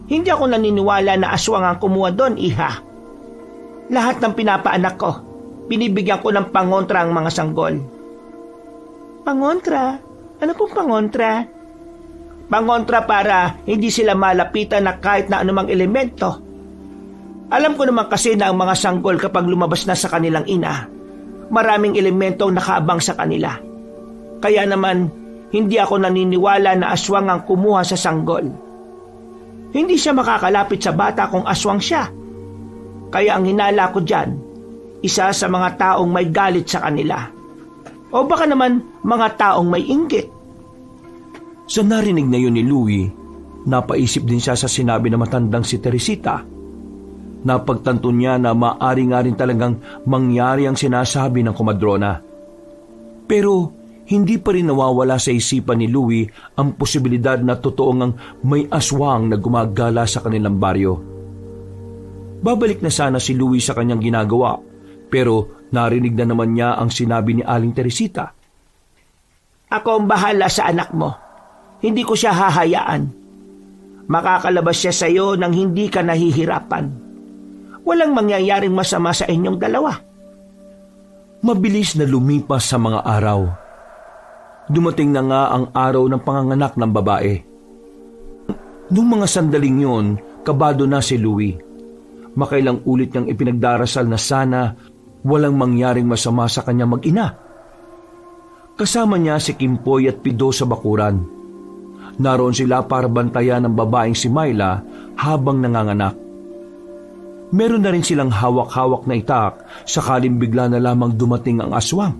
Hindi ako naniniwala na aswang ang kumuha doon, iha. Lahat ng pinapaanak ko, binibigyan ko ng pangontra ang mga sanggol. Pangontra? Ano pong pangontra? Pangontra para hindi sila malapitan na kahit na anumang elemento. Alam ko naman kasi na ang mga sanggol kapag lumabas na sa kanilang ina, maraming elemento ang nakaabang sa kanila. Kaya naman, hindi ako naniniwala na aswang ang kumuha sa sanggol. Hindi siya makakalapit sa bata kung aswang siya. Kaya ang hinala ko dyan, isa sa mga taong may galit sa kanila. O baka naman mga taong may inggit. Sa narinig na yun ni Louie, napaisip din siya sa sinabi ng matandang si Teresita. Napagtanto niya na maaari nga rin talagang mangyari ang sinasabi ng komadrona. Pero hindi pa rin nawawala sa isipan ni Louie ang posibilidad na totoong ang may aswang na gumagala sa kanilang baryo. Babalik na sana si Louie sa kanyang ginagawa, pero narinig na naman niya ang sinabi ni Aling Teresita. Ako ang bahala sa anak mo. Hindi ko siya hahayaan. Makakalabas siya sa iyo nang hindi ka nahihirapan. Walang mangyayaring masama sa inyong dalawa. Mabilis na lumipas sa mga araw. Dumating na nga ang araw ng panganganak ng babae. Nung mga sandaling yon, kabado na si Louie. Makailang ulit niyang ipinagdarasal na sana walang mangyaring masama sa kanya mag-ina. Kasama niya si Kimpoy at Pido sa bakuran. Naroon sila para bantayan ng babaeng si Myla habang nanganganak. Meron na rin silang hawak-hawak na itak sakaling bigla na lamang dumating ang aswang.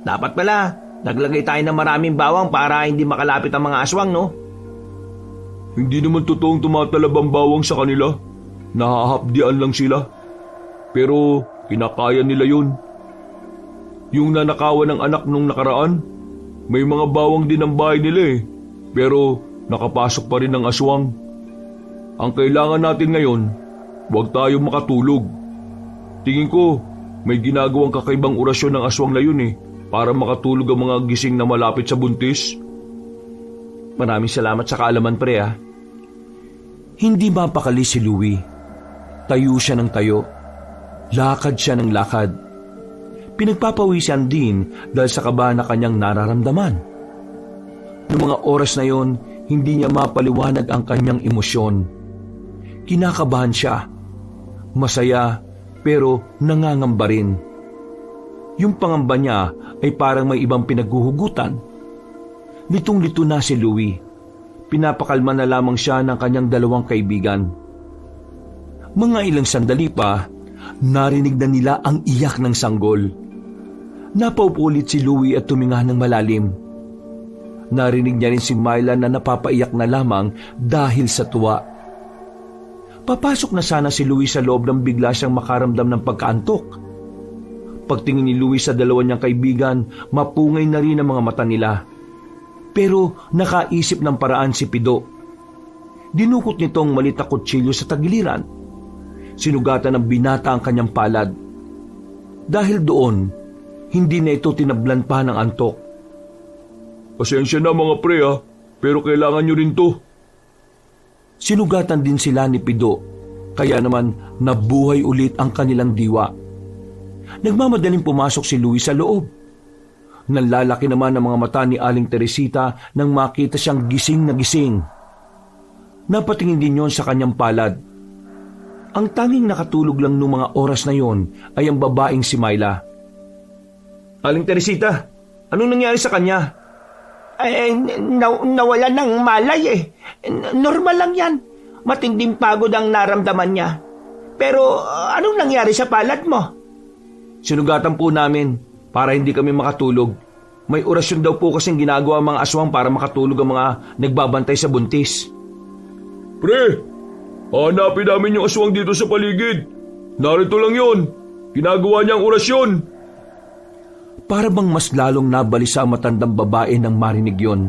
Dapat pala, naglagay tayo ng maraming bawang para hindi makalapit ang mga aswang, no? Hindi naman totoong tumatalab ang bawang sa kanila. Nahahapdian lang sila. Pero kinakaya nila yun. Yung nanakawan ng anak nung nakaraan, may mga bawang din ang bahay nila eh. Pero nakapasok pa rin ang aswang. Ang kailangan natin ngayon, huwag tayo makatulog. Tingin ko, may ginagawang kakaibang orasyon ng aswang na yun eh, para makatulog ang mga gising na malapit sa buntis. Maraming salamat sa kaalaman, pre, ha? Hindi mapakali si Louie. Tayo siya ng tayo. Lakad siya ng lakad. Pinagpapawisan din dahil sa kaba na kanyang nararamdaman. Noong mga oras na yon, hindi niya mapaliwanag ang kanyang emosyon. Kinakabahan siya. Masaya, pero nangangamba rin. Yung pangamba niya ay parang may ibang pinaghuhugutan. Litong-lito na si Louie. Pinapakalma na lamang siya ng kanyang dalawang kaibigan. Mga ilang sandali pa, narinig na nila ang iyak ng sanggol. Napaupulit si Louie at tuminga ng malalim. Narinig niya rin si Myla na napapaiyak na lamang dahil sa tuwa. Papasok na sana si Louie sa loob nang bigla siyang makaramdam ng pagkaantok. Pagtingin ni Louie sa dalawa niyang kaibigan, mapungay na rin ang mga mata nila. Pero nakaisip ng paraan si Pido. Dinukot nitong malit na kutsilyo sa tagiliran. Sinugatan ng binata ang kanyang palad. Dahil doon, hindi na ito tinablan pa ng antok. Pasensya na mga pre ha, pero kailangan nyo rin to. Sinugatan din sila ni Pido, kaya naman nabuhay ulit ang kanilang diwa. Nagmamadaling pumasok si Louie sa loob. Nanlalaki naman ang mga mata ni Aling Teresita nang makita siyang gising na gising. Napatingin din yon sa kanyang palad. Ang tanging nakatulog lang noong mga oras na yon ay ang babaeng si Myla. Aling Teresita, anong nangyari sa kanya? Nawala ng malay eh. Normal lang yan. Matinding pagod ang naramdaman niya. Pero anong nangyari sa palad mo? Sinugatan po namin para hindi kami makatulog. May orasyon daw po kasing ginagawa ang mga aswang para makatulog ang mga nagbabantay sa buntis. Pre, hanapin namin yung aswang dito sa paligid. Narito lang yon. Ginagawa niya ang orasyon. Para bang mas lalong nabalisa ang matandang babae nang marinig yon.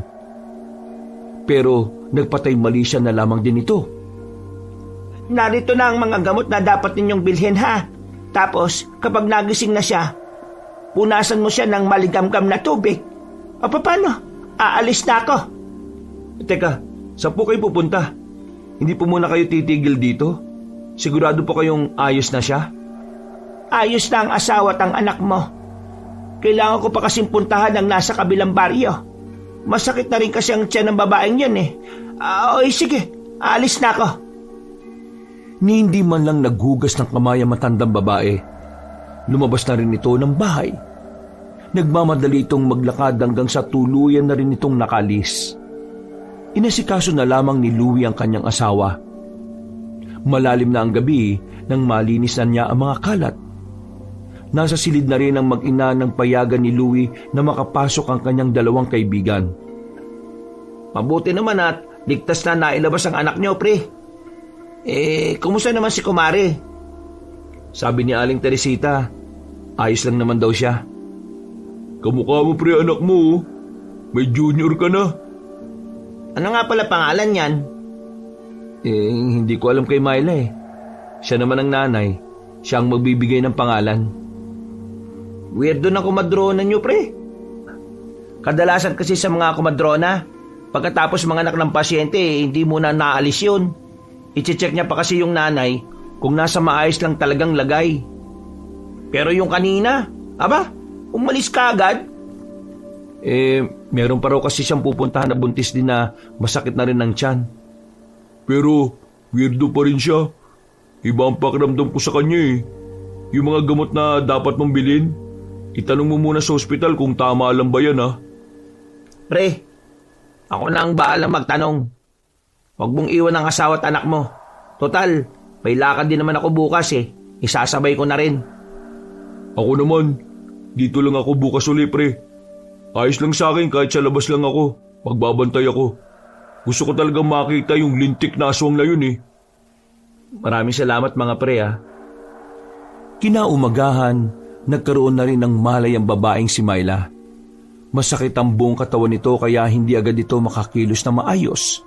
Pero nagpatay mali siya na lamang din ito. Narito na ang mga gamot na dapat ninyong bilhin ha. Tapos, kapag nagising na siya, punasan mo siya ng maligamgam na tubig. O paano? Aalis na ako. Teka, saan po kayo pupunta? Hindi po muna kayo titigil dito? Sigurado po kayong ayos na siya? Ayos na ang asawa at ang anak mo. Kailangan ko pa kasing puntahan ang nasa kabilang baryo. Masakit na rin kasi ang tiyan ng babaeng yun eh. Sige, aalis na ako. Ni hindi man lang naghugas ng kamay ang matandang babae. Lumabas na rin ito ng bahay. Nagmamadali itong maglakad hanggang sa tuluyan na rin itong nakalis. Inasikaso na lamang ni Louie ang kanyang asawa. Malalim na ang gabi nang malinis na niya ang mga kalat. Nasa silid na rin ang mag-ina ng payagan ni Louie na makapasok ang kanyang dalawang kaibigan. Mabuti naman at ligtas na nailabas ang anak niyo, pre. Kumusta naman si Kumare? Sabi ni Aling Teresita, ayos lang naman daw siya. Kamukha mo pre anak mo, may junior ka na. Ano nga pala pangalan niyan? Hindi ko alam kay Myla eh. Siya naman ang nanay, siya ang magbibigay ng pangalan. Weirdo na kumadrona niyo, pre. Kadalasan kasi sa mga kumadrona, pagkatapos mga anak ng pasyente, hindi muna naalis yun. I-check niya pa kasi yung nanay kung nasa maayos lang talagang lagay. Pero yung kanina, umalis ka agad? Meron pa raw kasi siyang pupuntahan na buntis din na masakit na rin ng tiyan. Pero, weirdo pa rin siya. Iba ang pakiramdam ko sa kanya eh. Yung mga gamot na dapat mong bilhin, itanong mo muna sa ospital kung tama lang ba yan ha. Pre, ako na ang bahalang magtanong. Huwag mong iwan ang asawa at anak mo. Total, may lakad din naman ako bukas eh. Isasabay ko na rin. Ako naman, dito lang ako bukas uli pre. Ayos lang sa akin kahit sa labas lang ako. Magbabantay ako. Gusto ko talagang makita yung lintik na aswang na yun eh. Maraming salamat mga pre ha. Kinaumagahan, nagkaroon na rin ng malay ang babaeng si Myla. Masakit ang buong katawan nito kaya hindi agad ito makakilos na maayos.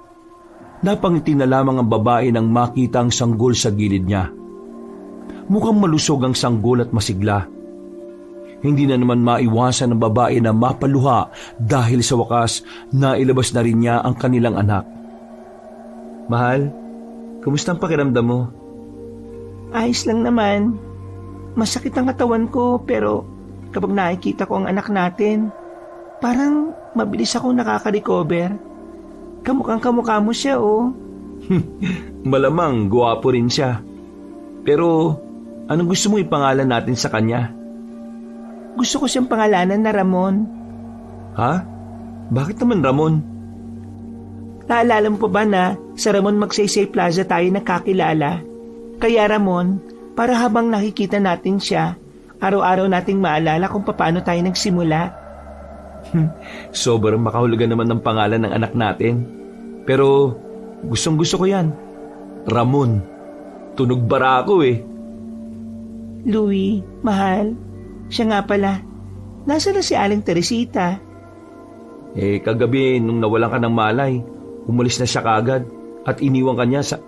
Napangiti na lamang ang babae nang makita ang sanggol sa gilid niya. Mukhang malusog ang sanggol at masigla. Hindi na naman maiwasan ng babae na mapaluha dahil sa wakas nailabas na rin niya ang kanilang anak. Mahal, kumusta ang pakiramdam mo? Ayos lang naman. Masakit ang katawan ko pero kapag nakikita ko ang anak natin, parang mabilis akong nakaka-recover. Kamukhang-kamukha mo siya oh. Malamang guwapo rin siya. Pero anong gusto mo ipangalan natin sa kanya? Gusto ko siyang pangalanan na Ramon. Ha? Bakit naman Ramon? Naalala mo pa ba na sa Ramon Magsaysay Plaza tayo nagkakilala? Kaya Ramon, para habang nakikita natin siya, araw-araw nating maalala kung paano tayo nagsimula. Sobrang makahulugan naman ng pangalan ng anak natin. Pero gustong gusto ko yan. Ramon. Tunog bara ako eh. Louie, mahal. Siya nga pala. Nasaan na si Aling Teresita? Kagabi nung nawalan ka ng malay, umalis na siya kaagad at iniwan kanya sa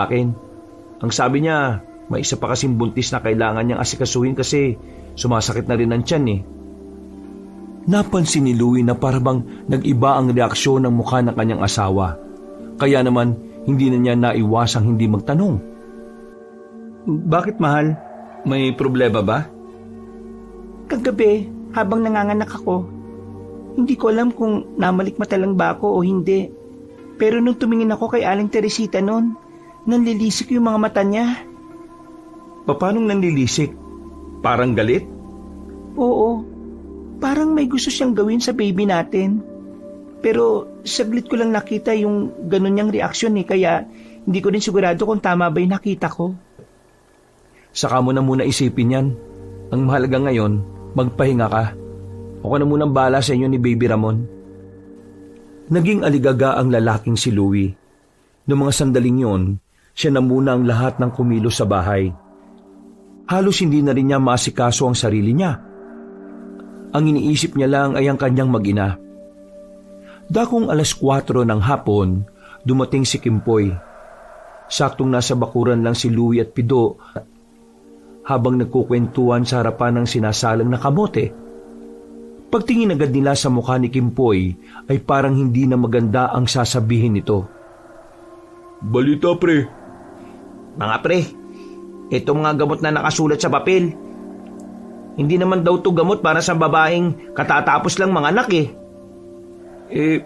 akin. Ang sabi niya, may isa pa kasing buntis na kailangan niyang asikasuhin kasi sumasakit na rin ang tiyan eh. Napansin ni Louie na parabang nag-iba ang reaksyon ng mukha ng kanyang asawa. Kaya naman hindi na niya naiwasang hindi magtanong. Bakit mahal? May problema ba? Kagabi, habang nanganganak ako, hindi ko alam kung namalikmata lang ba ako o hindi. Pero nung tumingin ako kay Aling Teresita noon, nanlilisik yung mga mata niya. Paanong nanlilisik? Parang galit? Oo, parang may gusto siyang gawin sa baby natin. Pero saglit ko lang nakita yung ganun niyang reaksyon kaya hindi ko rin sigurado kung tama ba yung nakita ko. Saka mo na muna isipin yan. Ang mahalaga ngayon, magpahinga ka. Ako na munang bahala sa inyo ni Baby Ramon. Naging aligaga ang lalaking si Louie. Noong mga sandaling yon, siya na muna ang lahat ng kumilos sa bahay. Halos hindi na rin niya maasikaso ang sarili niya. Ang iniisip niya lang ay ang kanyang mag-ina. Dakong 4:00 ng hapon, dumating si Kimpoy. Saktong nasa bakuran lang si Louie at Pido habang nagkukwentuhan sa harapan ng sinasalang na kamote. Pagtingin agad nila sa mukha ni Kimpoy ay parang hindi na maganda ang sasabihin nito. Balita pre. Mga pre, itong mga gamot na nakasulat sa papel, hindi naman daw to gamot para sa babaeng katatapos lang mga anak eh.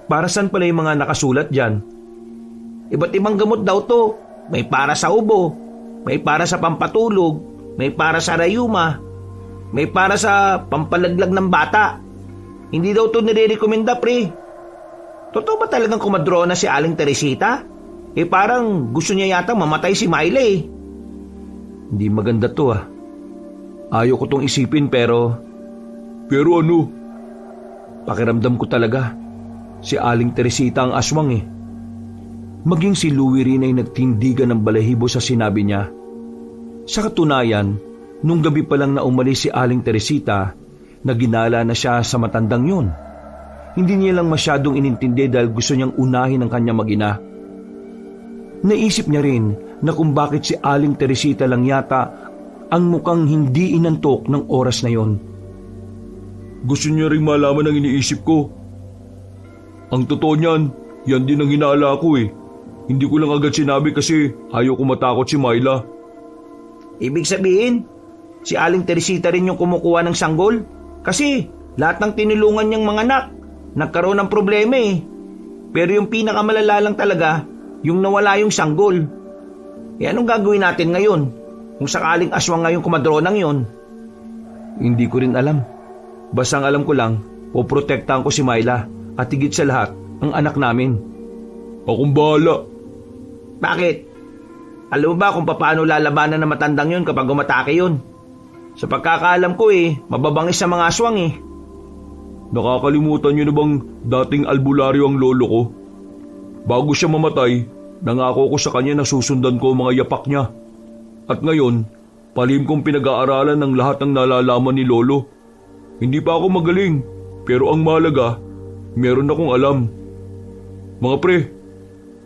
Para saan pala yung mga nakasulat dyan? Iba't ibang gamot daw to. May para sa ubo, may para sa pampatulog, may para sa rayuma, may para sa pampalaglag ng bata. Hindi daw to nire-recommenda pre. Totoo ba talagang kumadrona si Aling Teresita? Parang gusto niya yata mamatay si Myla eh. Hindi maganda to ah. Ayaw ko tong isipin pero... Pero ano? Pakiramdam ko talaga. Si Aling Teresita ang aswang eh. Maging si Louie rin ay nagtindigan ng balahibo sa sinabi niya. Sa katunayan, nung gabi pa lang na umalis si Aling Teresita, naginala na siya sa matandang yun. Hindi niya lang masyadong inintindi dahil gusto niyang unahin ang kanyang mag-ina. Naisip niya rin na kung bakit si Aling Teresita lang yata ang mukhang hindi inantok ng oras na yon. Gusto niya rin malaman ang iniisip ko. Ang totoo niyan, yan din ang hinala ko eh. Hindi ko lang agad sinabi kasi ayaw ko matakot si Myla. Ibig sabihin, si Aling Teresita rin yung kumukuha ng sanggol? Kasi lahat ng tinulungan niyang mga anak, nagkaroon ng problema eh. Pero yung pinakamalala lang talaga, yung nawala yung sanggol. Anong gagawin natin ngayon? Kung sakaling aswang nga yung kumadronang yon? Hindi ko rin alam. Basta ang alam ko lang, poprotektahan ko si Myla at higit sa lahat, ang anak namin. Akong bahala. Bakit? Alam mo ba kung paano lalabanan ng matandang yun kapag umatake yun? Sa pagkakaalam ko mababangis sa mga aswang eh. Nakakalimutan niyo na bang dating albularyo ang lolo ko? Bago siya mamatay, nangako ko sa kanya na susundan ko ang mga yapak niya. At ngayon, palihim kong pinag-aaralan ng lahat ng nalalaman ni lolo. Hindi pa ako magaling, pero ang mahalaga, meron akong alam. Mga pre,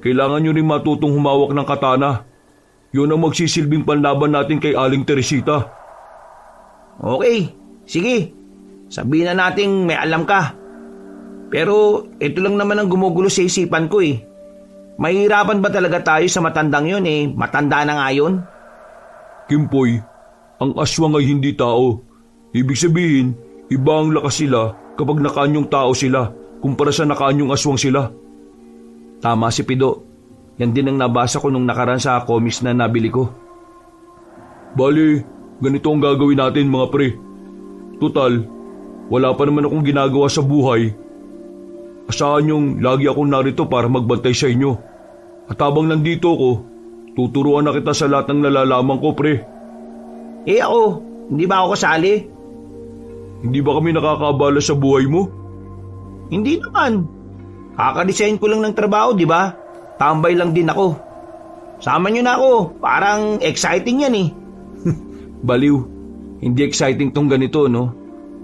kailangan nyo rin matutong humawak ng katana. Yun ang magsisilbing panlaban natin kay Aling Teresita. Okay, sige. Sabihin na nating may alam ka. Pero ito lang naman ang gumugulo sa isipan ko eh. Mahirapan ba talaga tayo sa matandang yun eh? Matanda na nga yun? Kimpoy, ang aswang ay hindi tao. Ibig sabihin, iba ang lakas sila kapag nakaanyong tao sila kumpara sa nakaanyong aswang sila. Tama si Pido. Yan din ang nabasa ko nung nakaraan sa comics na nabili ko. Bali, ganito ang gagawin natin mga pre. Tutal, wala pa naman akong ginagawa sa buhay. Asahan niyong lagi akong narito para magbantay sa inyo. At habang nandito ko, tuturuan na kita sa lahat ng nalalaman ko pre. Ako, hindi ba ako kasali? Hindi ba kami nakakaabala sa buhay mo? Hindi naman. Kakadesign ko lang ng trabaho, di ba? Tambay lang din ako. Sama niyo na ako. Parang exciting yan eh. Baliw. Hindi exciting tong ganito, no?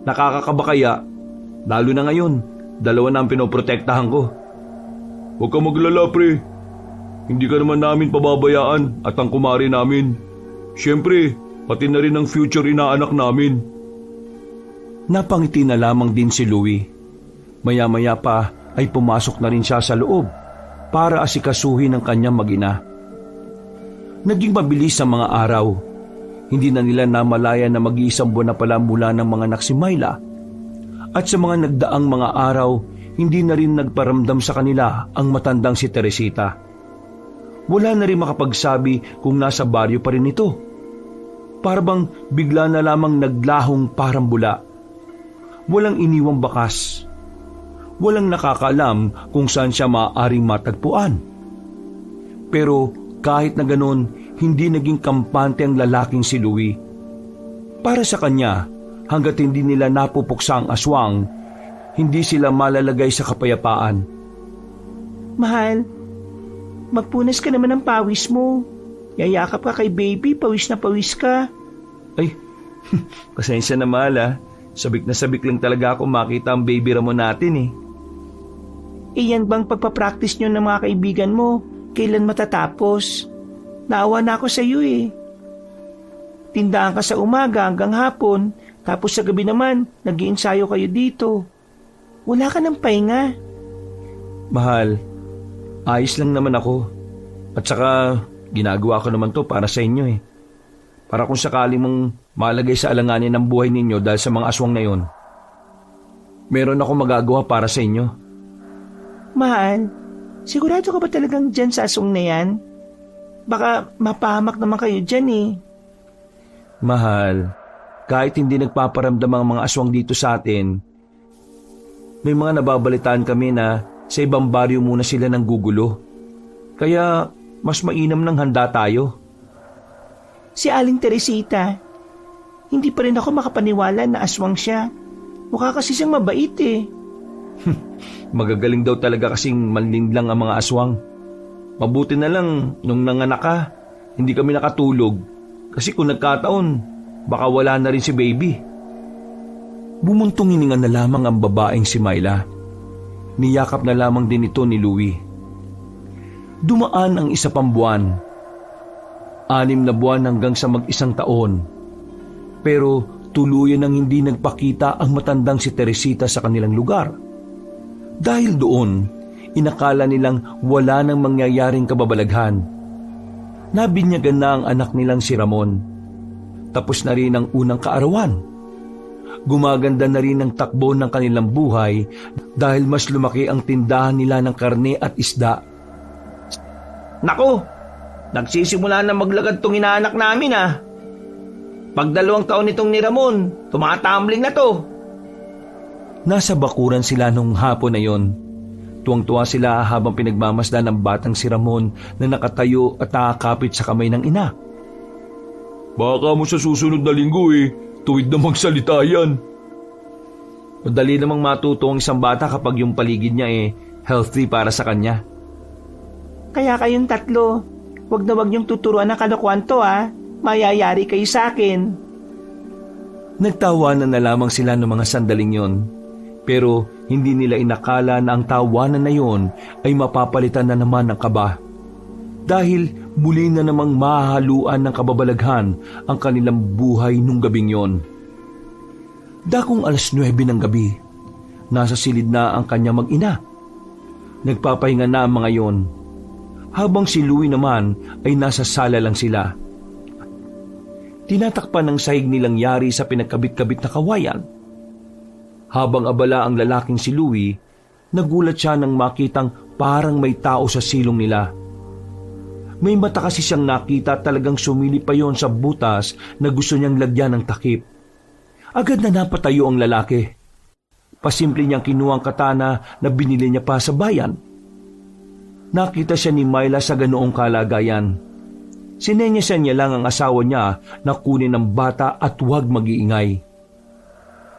Nakakakaba kaya. Lalo na ngayon. 2 na ang pinoprotektahan ko. Huwag ka maglala, pre. Hindi ka naman namin pababayaan at ang kumari namin. Siyempre, pati na rin ang future inaanak namin. Napangiti na lamang din si Louie. Maya-maya pa ay pumasok na rin siya sa loob para asikasuhin ang kanyang mag-ina. Naging mabilis ang mga araw. Hindi na nila namalaya na mag-iisang buwan na pala mula ng mga anak si Myla. At sa mga nagdaang mga araw, hindi na rin nagparamdam sa kanila ang matandang si Teresita. Wala na rin makapagsabi kung nasa baryo pa rin ito. Para bang bigla na lamang naglahong parang bula. Walang iniwang bakas. Walang nakakaalam kung saan siya maaaring matagpuan. Pero kahit na ganon, hindi naging kampante ang lalaking si Louie. Para sa kanya, hanggat hindi nila napupuksa ang aswang, hindi sila malalagay sa kapayapaan. Mahal, magpunas ka naman ng pawis mo. Yayakap ka kay baby, pawis na pawis ka. Ay, pasensya na mahal ah. Sabik na sabik lang talaga ako makita ang baby Ramon natin eh. Yan bang pagpapractice nyo ng mga kaibigan mo? Kailan matatapos? Naawa na ako sa iyo eh. tindahan ka sa umaga hanggang hapon, tapos sa gabi naman, nag-iensayo kayo dito. Wala ka ng pahinga. Mahal, ayos lang naman ako. At saka, ginagawa ko naman to para sa inyo eh. Para kung sakali mong malagay sa alanganin ng buhay ninyo dahil sa mga aswang na yon, meron ako magagawa para sa inyo. Mahal, sigurado ka ba talagang dyan sa aswang na yan? Baka mapahamak naman kayo dyan eh. Mahal, kahit hindi nagpaparamdam ang mga aswang dito sa atin, may mga nababalitaan kami na sa ibang baryo muna sila nang gugulo. Kaya mas mainam ng handa tayo. Si Aling Teresita, hindi pa rin ako makapaniwala na aswang siya. Mukha kasi siyang mabait eh. Magagaling daw talaga kasing manlindlang ang mga aswang. Mabuti na lang nung nanganak ka, hindi kami nakatulog. Kasi kung nagkataon, baka wala na rin si baby. Bumuntong hininga na lamang ang babaeng si Myla. Niyakap na lamang din ito ni Louie. Dumaan ang isa pang buwan. 6 na buwan hanggang sa mag-1 taon. Pero tuluyan nang hindi nagpakita ang matandang si Teresita sa kanilang lugar. Dahil doon, inakala nilang wala nang mangyayaring kababalaghan. Nabinyagan na ang anak nilang si Ramon. Tapos na rin ang unang kaarawan. Gumaganda na rin ang takbo ng kanilang buhay dahil mas lumaki ang tindahan nila ng karne at isda. Nako, nagsisimula na maglagad tong inaanak namin ah. Pag 2 taon nitong ni Ramon, tumatambling na to. Nasa bakuran sila nung hapon na yon. Tuwang-tuwa sila habang pinagmamasdan ng batang si Ramon na nakatayo at nakakapit sa kamay ng ina. Baka mo sa susunod na linggo tuwid na magsalita yan. Madali namang matuto ang isang bata kapag yung paligid niya healthy para sa kanya. Kaya kayong 3, wag na wag niyong tuturuan ng kalokohan to ah. Mayayari kayo sa akin. Nagtawanan na lamang sila ng mga sandaling yon. Pero hindi nila inakala na ang tawanan na yon ay mapapalitan na naman ng kaba. Dahil muli na namang mahahaluan ng kababalaghan ang kanilang buhay nung gabing yon. Dakong 9:00 ng gabi, nasa silid na ang kanya mag-ina. Nagpapahinga na ang mga yon. Habang si Louie naman ay nasa sala lang sila. Tinatakpan ng sahig nilang yari sa pinagkabit-kabit na kawayan. Habang abala ang lalaking si Louie, nagulat siya nang makitang parang may tao sa silong nila. May mata kasi siyang nakita, talagang sumilip pa yon sa butas na gusto niyang lagyan ng takip. Agad na napatayo ang lalaki. Pasimple niyang kinuha ang katana na binili niya pa sa bayan. Nakita siya ni Myla sa ganoong kalagayan. Sinenyasan niya lang ang asawa niya na kunin ang bata at huwag mag-iingay.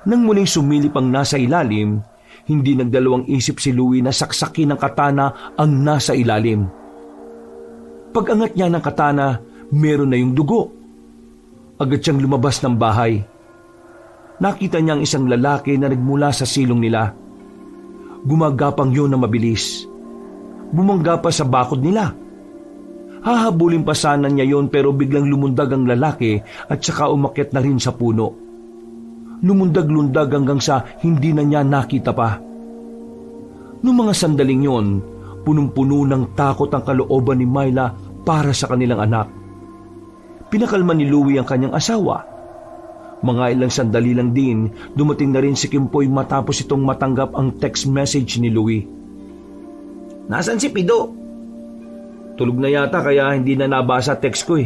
Nang muling sumilip ang nasa ilalim, hindi nagdalawang isip si Louie na saksakin ng katana ang nasa ilalim. Pag-angat niya ng katana, meron na yung dugo. Agad siyang lumabas ng bahay. Nakita niya ang isang lalaki na nagmula sa silong nila. Gumagapang yun na mabilis. Bumangga pa sa bakod nila. Hahabulin pa sana niya yon pero biglang lumundag ang lalaki at saka umakyat na rin sa puno. Lumundag-lundag hanggang sa hindi na niya nakita pa. Noong mga sandaling yon, punong-puno ng takot ang kalooban ni Myla para sa kanilang anak. Pinakalma ni Louie ang kanyang asawa. Mga ilang sandali lang din, dumating na rin si Kimpoy matapos itong matanggap ang text message ni Louie. Nasaan si Pido? Tulog na yata kaya hindi na nabasa text ko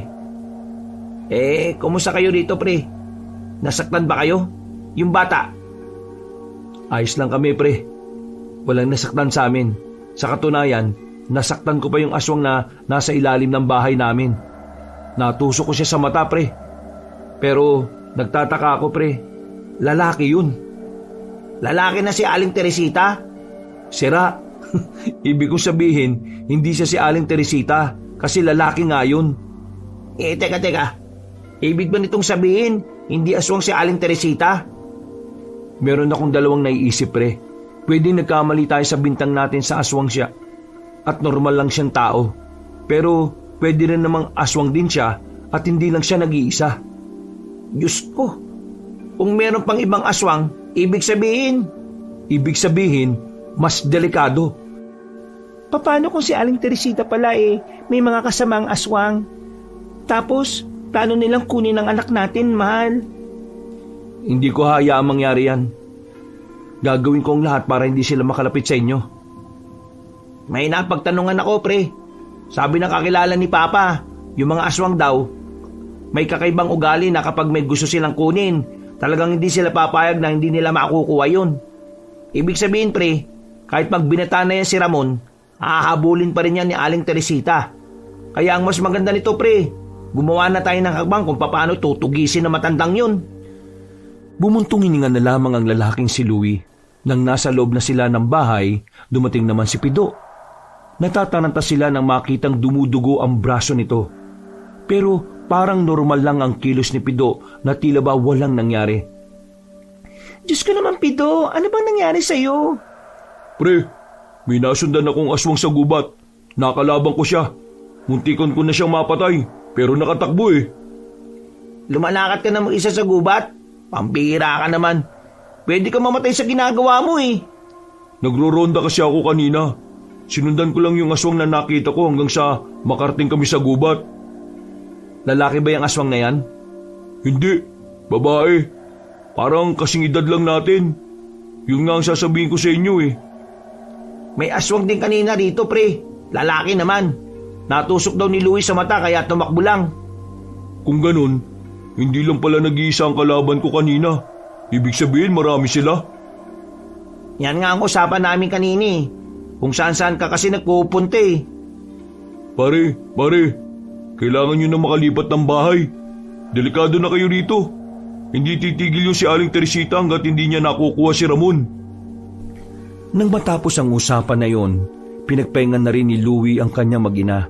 Kumusta kayo rito pre? Nasaktan ba kayo? Yung bata? Ayos lang kami pre. Walang nasaktan sa amin. Sa katunayan, nasaktan ko pa yung aswang na nasa ilalim ng bahay namin. Natusok ko siya sa mata pre. Pero nagtataka ako pre. Lalaki yun. Lalaki na si Aling Teresita? Sira. Ibig kong sabihin, hindi siya si Aling Teresita kasi lalaki nga yun. Teka. Ibig ba nitong sabihin, hindi aswang si Aling Teresita? Meron akong 2 naiisip pre. Pwede nagkamali tayo sa bintang natin sa aswang siya. At normal lang siyang tao. Pero pwede rin namang aswang din siya at hindi lang siya nag-iisa. Diyos ko, kung meron pang ibang aswang, ibig sabihin, Ibig sabihin, mas delikado. Paano kung si Aling Teresita pala may mga kasamang aswang? Tapos, plano nilang kunin ang anak natin, mahal. Hindi ko hayaang mangyari yan. Gagawin ko ang lahat para hindi sila makalapit sa inyo. may napagtanungan ako, pre. Sabi ng kakilala ni Papa, yung mga aswang daw, may kakaibang ugali na kapag may gusto silang kunin, talagang hindi sila papayag na hindi nila makukuha yun. Ibig sabihin, pre, kahit pag binata na yan si Ramon, hahabulin pa rin yan ni Aling Teresita. Kaya ang mas maganda nito, pre, gumawa na tayo ng hakbang kung paano tutugisin na matandang yun. Bumuntong hininga na lamang ang lalaking si Louie. Nang nasa loob na sila ng bahay, dumating naman si Pido. Natataranta sila nang makitang dumudugo ang braso nito. Pero parang normal lang ang kilos ni Pido na tila ba walang nangyari. Diyos ko naman, Pido, ano bang nangyari sa'yo? Pre, may nasundan akong aswang sa gubat. Nakalabang ko siya. Muntikan ko na siyang mapatay, pero nakatakbo eh. Lumalakad ka na mag-isa sa gubat? Pampira ka naman. Pwede ka mamatay sa ginagawa mo eh. Nagro-ronda kasi ako kanina. Sinundan ko lang yung aswang na nakita ko hanggang sa makarating kami sa gubat. Lalaki ba yung aswang na yan? Hindi, babae. Parang kasing edad lang natin. Yun nga ang sasabihin ko sa inyo eh. May aswang din kanina rito, pre. Lalaki naman. Natusok daw ni Louie sa mata kaya tumakbo lang. Kung ganun, hindi lang pala nag-iisa ang kalaban ko kanina. Ibig sabihin marami sila. Yan nga ang usapan namin kanina eh. Kung saan-saan ka kasi nagpupunta eh. Pare, kailangan nyo na makalipat ng bahay. Delikado na kayo rito. Hindi titigil yung si Aling Teresita hanggat hindi niya nakukuha si Ramon. Nang matapos ang usapan na yon, pinagpahingan na rin ni Louie ang kanyang mag-ina.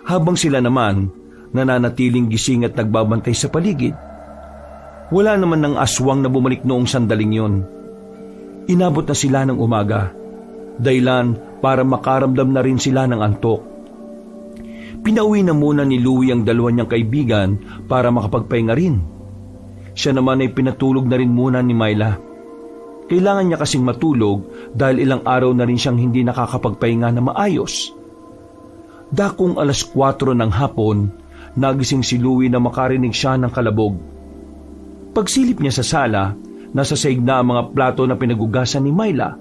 Habang sila naman, nananatiling gising at nagbabantay sa paligid. Wala naman ng aswang na bumalik noong sandaling yon. Inabot na sila ng umaga. Dahilan para makaramdam na rin sila ng antok. Pinauwi na muna ni Louie ang dalawa niyang kaibigan para makapagpahinga rin. Siya naman ay pinatulog na rin muna ni Myla. Kailangan niya kasing matulog dahil ilang araw na rin siyang hindi nakakapagpahinga na maayos. Dakong 4:00 ng hapon, nagising si Louie na makarinig siya ng kalabog. Pagsilip niya sa sala, nasa saig na ang mga plato na pinagugasan ni Myla.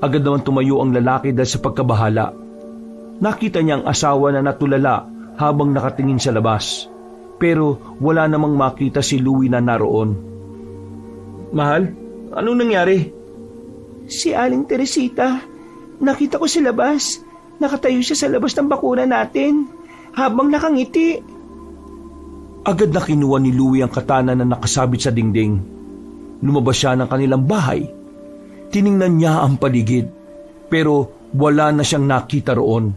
Agad naman tumayo ang lalaki dahil sa pagkabahala. Nakita niya ang asawa na natulala habang nakatingin sa labas. Pero wala namang makita si Louie na naroon. Mahal, anong nangyari? Si Aling Teresita, nakita ko sa labas. Nakatayo siya sa labas ng bakura natin habang nakangiti. Agad na kinuha ni Louie ang katana na nakasabit sa dingding. Lumabas siya ng kanilang bahay. Tiningnan niya ang paligid, pero wala na siyang nakita roon.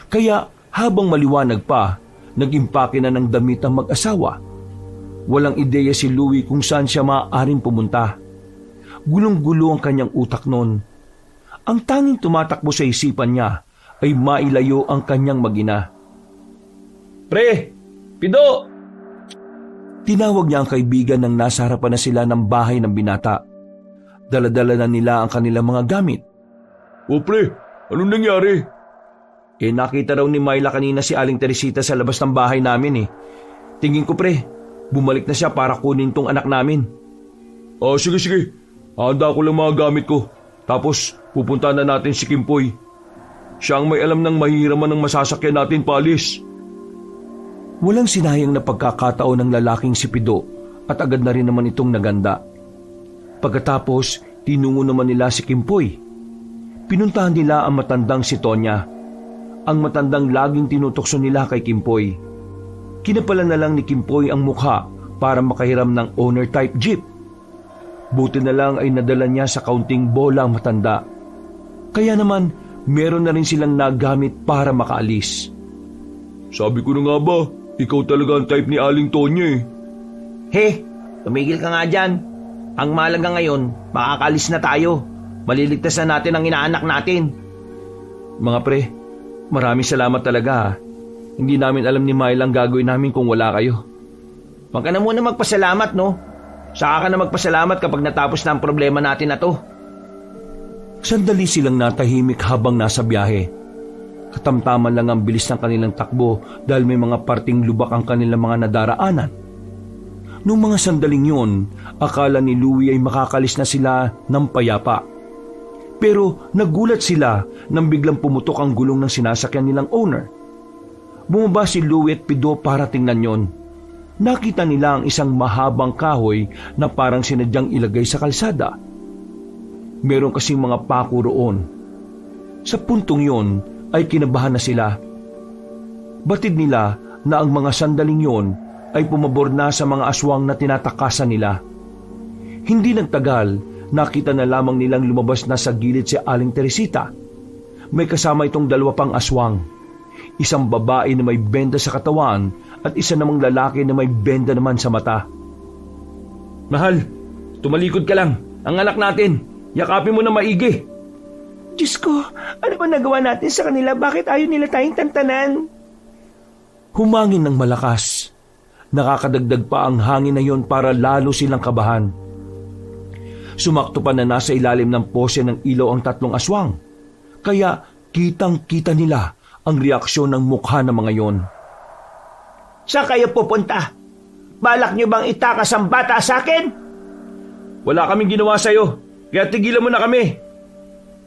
Kaya habang maliwanag pa, nag-impake na ng damit ang mag-asawa. Walang ideya si Louie kung saan siya maaaring pumunta. Gulong-gulo ang kanyang utak noon. Ang tanging tumatakbo sa isipan niya ay mailayo ang kanyang mag-ina. Pre! Pido! Tinawag niya ang kaibigan nang nasa harapan na sila ng bahay ng binata. Dala-dala na nila ang kanilang mga gamit. O pre, anong nangyari? Nakita raw ni Myla kanina si Aling Teresita sa labas ng bahay namin eh. Tingin ko pre, bumalik na siya para kunin tong anak namin. Sige. Handa ko lang mga gamit ko. Tapos pupunta na natin si Kimpoy. Siya ang may alam ng mahihiraman ng masasakyan natin paalis. Walang sinayang na pagkakataon ng lalaking si Pido at agad na rin naman itong naganda. Pagkatapos, tinungo naman nila si Kimpoy. Pinuntahan nila ang matandang si Tonya. Ang matandang laging tinutokso nila kay Kimpoy. Kinapalan na lang ni Kimpoy ang mukha para makahiram ng owner-type jeep. Buti na lang ay nadala niya sa kaunting bola ang matanda. Kaya naman, meron na rin silang nagamit para makaalis. Sabi ko na nga ba, ikaw talaga ang type ni Aling Tonya eh. Tumigil ka nga dyan. Ang mahalaga ngayon, makakalis na tayo. Maliligtas na natin ang inaanak natin. Mga pre, maraming salamat talaga ha. Hindi namin alam ni Myla ang gagawin namin kung wala kayo. Huwag ka na muna magpasalamat, no? Saka ka na magpasalamat kapag natapos na ang problema natin na to. Sandali silang natahimik habang nasa biyahe. Katamtaman lang ang bilis ng kanilang takbo dahil may mga parting lubak ang kanilang mga nadaraanan. Noong mga sandaling yun, akala ni Louie ay makakalis na sila ng payapa. Pero nagulat sila nang biglang pumutok ang gulong ng sinasakyan nilang owner. Bumaba si Louie at Pido para tingnan yon. Nakita nila ang isang mahabang kahoy na parang sinadyang ilagay sa kalsada. Meron kasing mga pako roon. Sa puntong yon ay kinabahan na sila. Batid nila na ang mga sandaling yon ay pumabor na sa mga aswang na tinatakasan nila. Hindi nagtagal, nakita na lamang nilang lumabas na sa gilid si Aling Teresita. May kasama itong 2 pang aswang. Isang babae na may benda sa katawan at isa namang lalaki na may benda naman sa mata. Mahal, tumalikod ka lang. Ang anak natin, yakapin mo na maigi. Diyos ko, ano ba nagawa natin sa kanila? Bakit ayaw nila tayong tantanan? Humangin ng malakas. Nakakadagdag pa ang hangin na yon para lalo silang kabahan. Sumakto pa na nasa ilalim ng pose ng ilaw ang 3 aswang. Kaya kitang-kita nila ang reaksyon ng mukha ng mga yon. Saan kayo pupunta? Balak niyo bang itakas ang bata sa akin? Wala kaming ginawa sa'yo, kaya tigilan mo na kami.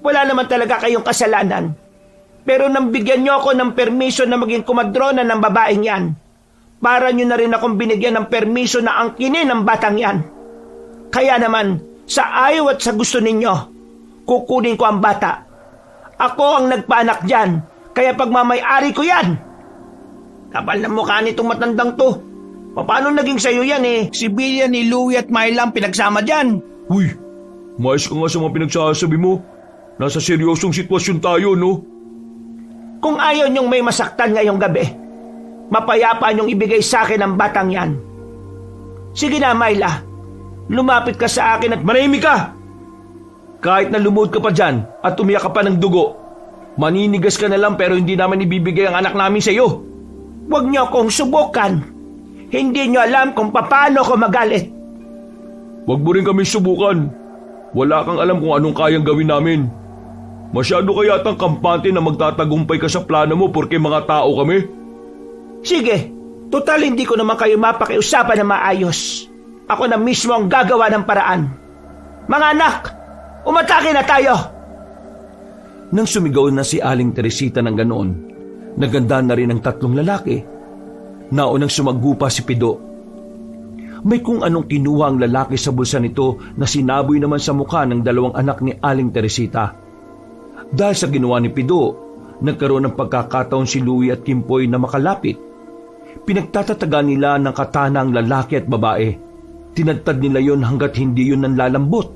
Wala naman talaga kayong kasalanan. Pero nang bigyan niyo ako ng permiso na maging kumadrona ng babaeng yan, para niyo na rin akong binigyan ng permiso na angkinin ang batang yan. Kaya naman, sa ayaw at sa gusto ninyo, kukunin ko ang bata. Ako ang nagpaanak dyan, kaya pagmamay-ari ko yan. Kapal na mukha nitong matandang to. Paano naging sayo yan eh? Si Bilya ni Louie at Myla ang pinagsama dyan. Uy, maayos ka nga sa mga pinagsasabi mo. Nasa seryosong sitwasyon tayo, no? Kung ayaw niyong may masaktan ngayong gabi, mapayapa niyong ibigay sa akin ang batang yan. Sige na, Myla. Lumapit ka sa akin at manahimik ka! Kahit na lumuhod ka pa dyan at umiyak ka pa ng dugo, maninigas ka na lang pero hindi naman ibibigay ang anak namin sa iyo. Huwag niyo akong subukan. Hindi niyo alam kung paano ako magalit. Huwag mo rin kami subukan. Wala kang alam kung anong kayang gawin namin. Masyado ka yatang kampante na magtatagumpay ka sa plano mo porque mga tao kami. Sige, total hindi ko naman kayo mapakiusapan na maayos. Ako na mismo ang gagawa ng paraan. Mga anak, umatake na tayo! Nang sumigaw na si Aling Teresita ng ganoon, naganda na rin ang 3 lalaki. Naunang sumagupa si Pido. May kung anong kinuha ang lalaki sa bulsa nito na sinaboy naman sa mukha ng 2 anak ni Aling Teresita. Dahil sa ginawa ni Pido, nagkaroon ng pagkakataon si Louie at Kimpoy na makalapit. Pinagtatataga nila ng katana ang lalaki at babae. Tinadtad nila yon hanggat hindi yun nanlalambot.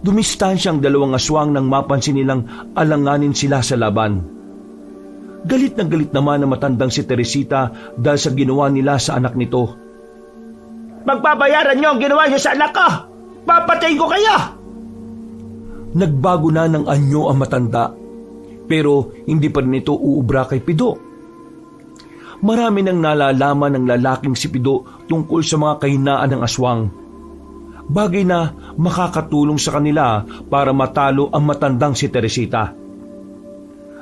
Dumistansya ang 2 aswang nang mapansin nilang alanganin sila sa laban. Galit na galit naman ang matandang si Teresita dahil sa ginawa nila sa anak nito. Magbabayaran niyo ang ginawa niyo sa anak ko! Papatayin ko kayo! Nagbago na ng anyo ang matanda, pero hindi pa rin ito uubra kay Pido. Marami nang nalalaman ng lalaking si Pido tungkol sa mga kahinaan ng aswang. Bagay na makakatulong sa kanila para matalo ang matandang si Teresita.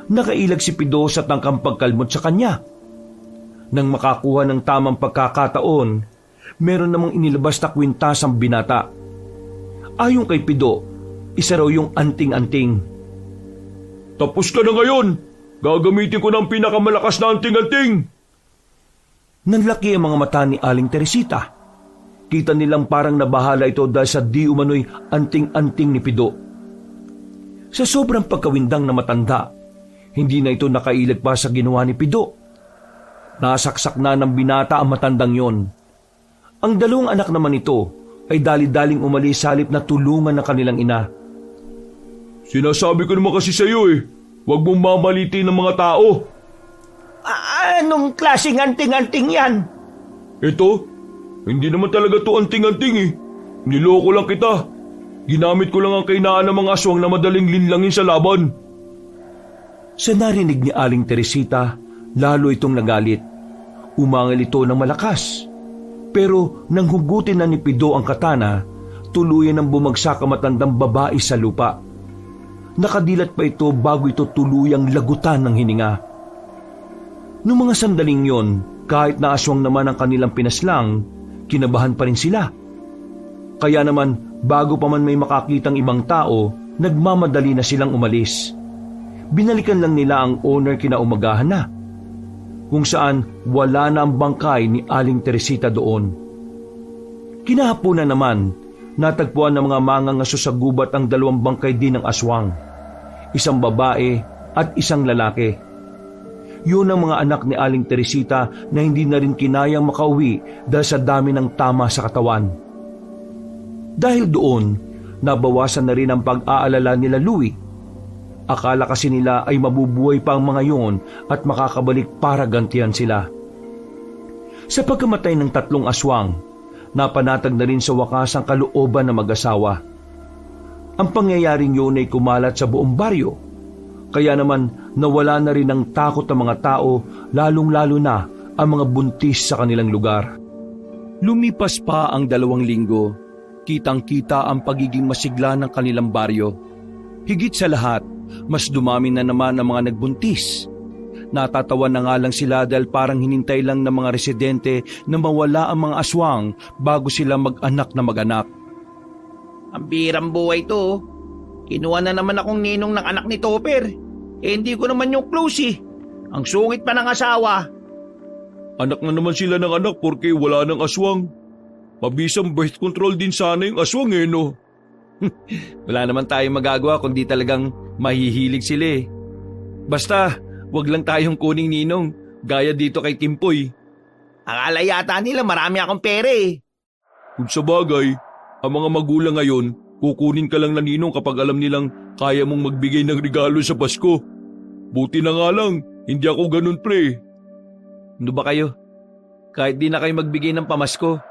Nakailag si Pido sa tangkang pagkalmot sa kanya. Nang makakuha ng tamang pagkakataon, meron namang inilabas na kwintas ang binata. Ayon kay Pido, isa raw yung anting-anting. Tapos ka na ngayon! Gagamitin ko ng pinakamalakas na anting-anting! Nanlaki ang mga mata ni Aling Teresita. Kita nilang parang nabahala ito dahil sa di umano'y anting-anting ni Pido. Sa sobrang pagkawindang na matanda, hindi na ito nakailag pa sa ginawa ni Pido. Nasaksak na ng binata ang matandang yon. Ang 2 anak naman ito ay dali-daling umalis sa halip na tulungan ng kanilang ina. Sinasabi ko naman kasi sa iyo huwag mong mamalitin ng mga tao. Anong klaseng anting-anting yan? Ito, hindi naman talaga to anting-anting Niloko lang kita. Ginamit ko lang ang kainaan ng mga aswang na madaling linlangin sa laban. Sa narinig ni Aling Teresita, lalo itong nagalit. Umangal ito ng malakas. Pero nang hugutin na ni Pido ang katana, tuluyan ang bumagsak ang matandang babae sa lupa. Nakadilat pa ito bago ito tuluyang lagutan ng hininga. Noong mga sandaling yon, kahit na aswang naman ang kanilang pinaslang, kinabahan pa rin sila. Kaya naman, bago pa man may makakitang ibang tao, nagmamadali na silang umalis. Binalikan lang nila ang owner kinaumagahan na, kung saan wala na ang bangkay ni Aling Teresita doon. Kinahaponan naman, natagpuan ng mga mangangaso sa gubat ang 2 bangkay din ng aswang, isang babae at isang lalaki. Yun ang mga anak ni Aling Teresita na hindi na rin kinayang makauwi dahil sa dami ng tama sa katawan. Dahil doon, nabawasan na rin ang pag-aalala nila Louie. Akala kasi nila ay mabubuhay pa ang mga yon at makakabalik para gantihan sila. Sa pagkamatay ng 3 aswang, napanatag na rin sa wakas ang kalooban ng mag-asawa. Ang pangyayaring yun ay kumalat sa buong baryo, kaya naman nawala na rin ng takot ng mga tao, lalong-lalo na ang mga buntis sa kanilang lugar. Lumipas pa ang 2 linggo, kitang-kita ang pagiging masigla ng kanilang baryo. Higit sa lahat, mas dumami na naman ang mga nagbuntis. Natatawa na nga lang sila dahil parang hinintay lang ng mga residente na mawala ang mga aswang bago sila mag-anak na mag-anak. Ang birang buhay to. Kinuha na naman akong ninong ng anak ni Topper. Hindi ko naman yung close eh. Ang sungit pa ng asawa. Anak na naman sila ng anak porque wala ng aswang. Mabisang birth control din sana yung aswang no? Wala naman tayong magagawa kundi talagang mahihilig sila eh. Basta, wag lang tayong kuning ninong, gaya dito kay Timpoy. Akala yata nila marami akong pera eh. Kung sa bagay, ang mga magulang ngayon, kukunin ka lang na ninong kapag alam nilang kaya mong magbigay ng regalo sa Pasko. Buti na nga lang, hindi ako ganun pre. Ano ba kayo? Kahit di na kayo magbigay ng pamasko,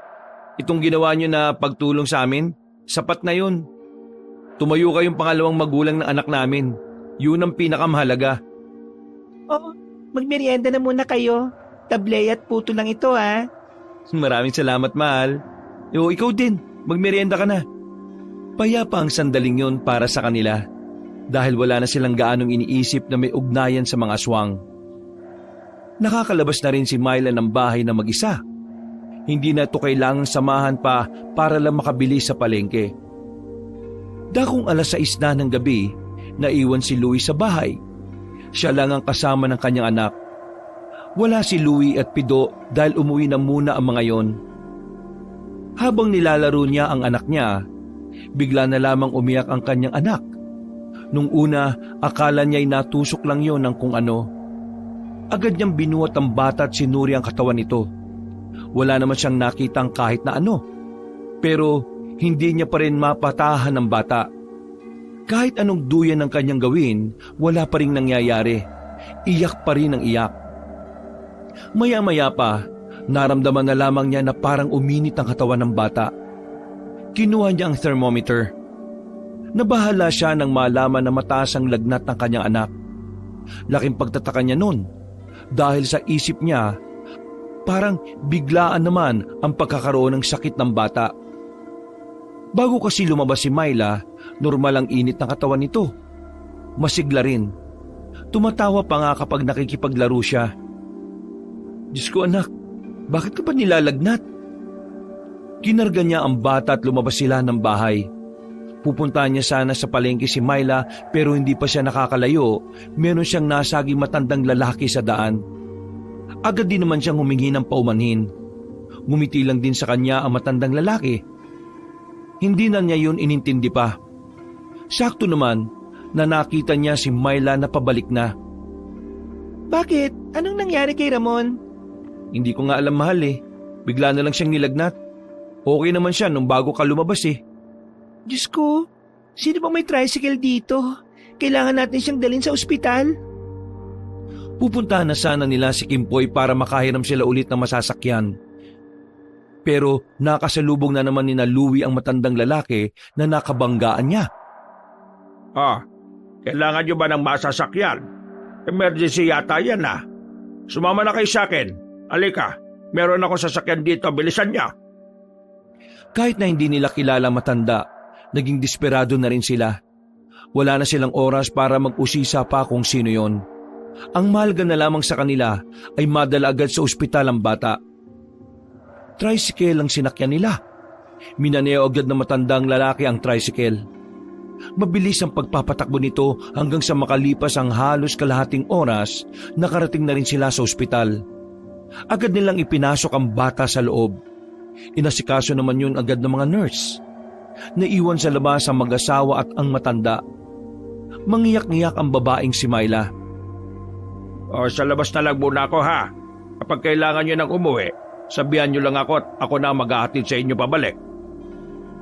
itong ginawa nyo na pagtulong sa amin, sapat na yun. Tumayo kayong pangalawang magulang ng anak namin. Yun ang pinakamahalaga. Oh, magmerienda na muna kayo. Tablay at puto lang ito ha. Maraming salamat, mahal. Ikaw din, magmerienda ka na. Payapa ang sandaling yun para sa kanila dahil wala na silang gaanong iniisip na may ugnayan sa mga aswang. Nakakalabas na rin si Myla ng bahay na mag-isa. Hindi na ito kailangang samahan pa para lang makabili sa palengke. Dakong 6:00 na ng gabi, naiwan si Louie sa bahay. Siya lang ang kasama ng kanyang anak. Wala si Louie at Pido dahil umuwi na muna ang mga yon. Habang nilalaro niya ang anak niya, bigla na lamang umiyak ang kanyang anak. Nung una, akala niya'y natusok lang yon ng kung ano. Agad niyang binuhat ang bata at sinuri ang katawan nito. Wala naman siyang nakitang kahit na ano. Pero hindi niya pa rin mapatahan ng bata. Kahit anong duyan ng kanyang gawin, wala pa rin nangyayari. Iyak pa rin ang iyak. Maya-maya pa, naramdaman na lamang niya na parang uminit ang katawan ng bata. Kinuha niya ang thermometer. Nabahala siya nang malaman na mataas ang lagnat ng kanyang anak. Laking pagtataka niya noon dahil sa isip niya, parang biglaan naman ang pagkakaroon ng sakit ng bata. Bago kasi lumabas si Myla, normal ang init ng katawan nito. Masigla rin. Tumatawa pa nga kapag nakikipaglaro siya. Diyos ko anak, bakit ka pa nilalagnat? Kinarga niya ang bata at lumabas sila ng bahay. Pupuntahan niya sana sa palengke si Myla pero hindi pa siya nakakalayo. Meron siyang nasaging matandang lalaki sa daan. Agad din naman siyang humingi ng paumanhin. Ngumiti lang din sa kanya ang matandang lalaki. Hindi na niya yun inintindi pa. Sakto naman na nakita niya si Myla na pabalik na. Bakit? Anong nangyari kay Ramon? Hindi ko nga alam mahal eh. Bigla na lang siyang nilagnat. Okay naman siya nung bago ka lumabas eh. Diyos ko, sino bang may tricycle dito? Kailangan natin siyang dalhin sa ospital. Pupuntahan na sana nila si Kimpoy para makahiram sila ulit ng masasakyan. Pero nakasalubong na naman ni Louie ang matandang lalaki na nakabanggaan niya. Kailangan nyo ba ng masasakyan? Emergency yata yan Sumama na kayo sa akin. Alika, Meron ako sasakyan dito, bilisan niya. Kahit na hindi nila kilala matanda, naging desperado na rin sila. Wala na silang oras para mag-usisa pa kung sino yon. Ang mahalaga na lamang sa kanila ay madala agad sa ospital ang bata. Tricycle ang sinakyan nila. Minaneo agad na matandang lalaki ang tricycle. Mabilis ang pagpapatakbo nito hanggang sa makalipas ang halos kalahating oras, nakarating na rin sila sa ospital. Agad nilang ipinasok ang bata sa loob. Inasikaso naman yun agad ng mga nurse. Naiwan sa labas ang mag-asawa at ang matanda. Mangiyak-ngiyak ang babaeng si Myla. Sa labas na lang muna ako ha. Kapag kailangan nyo ng umuwi, sabihan nyo lang ako at ako na maghahatid sa inyo pabalik.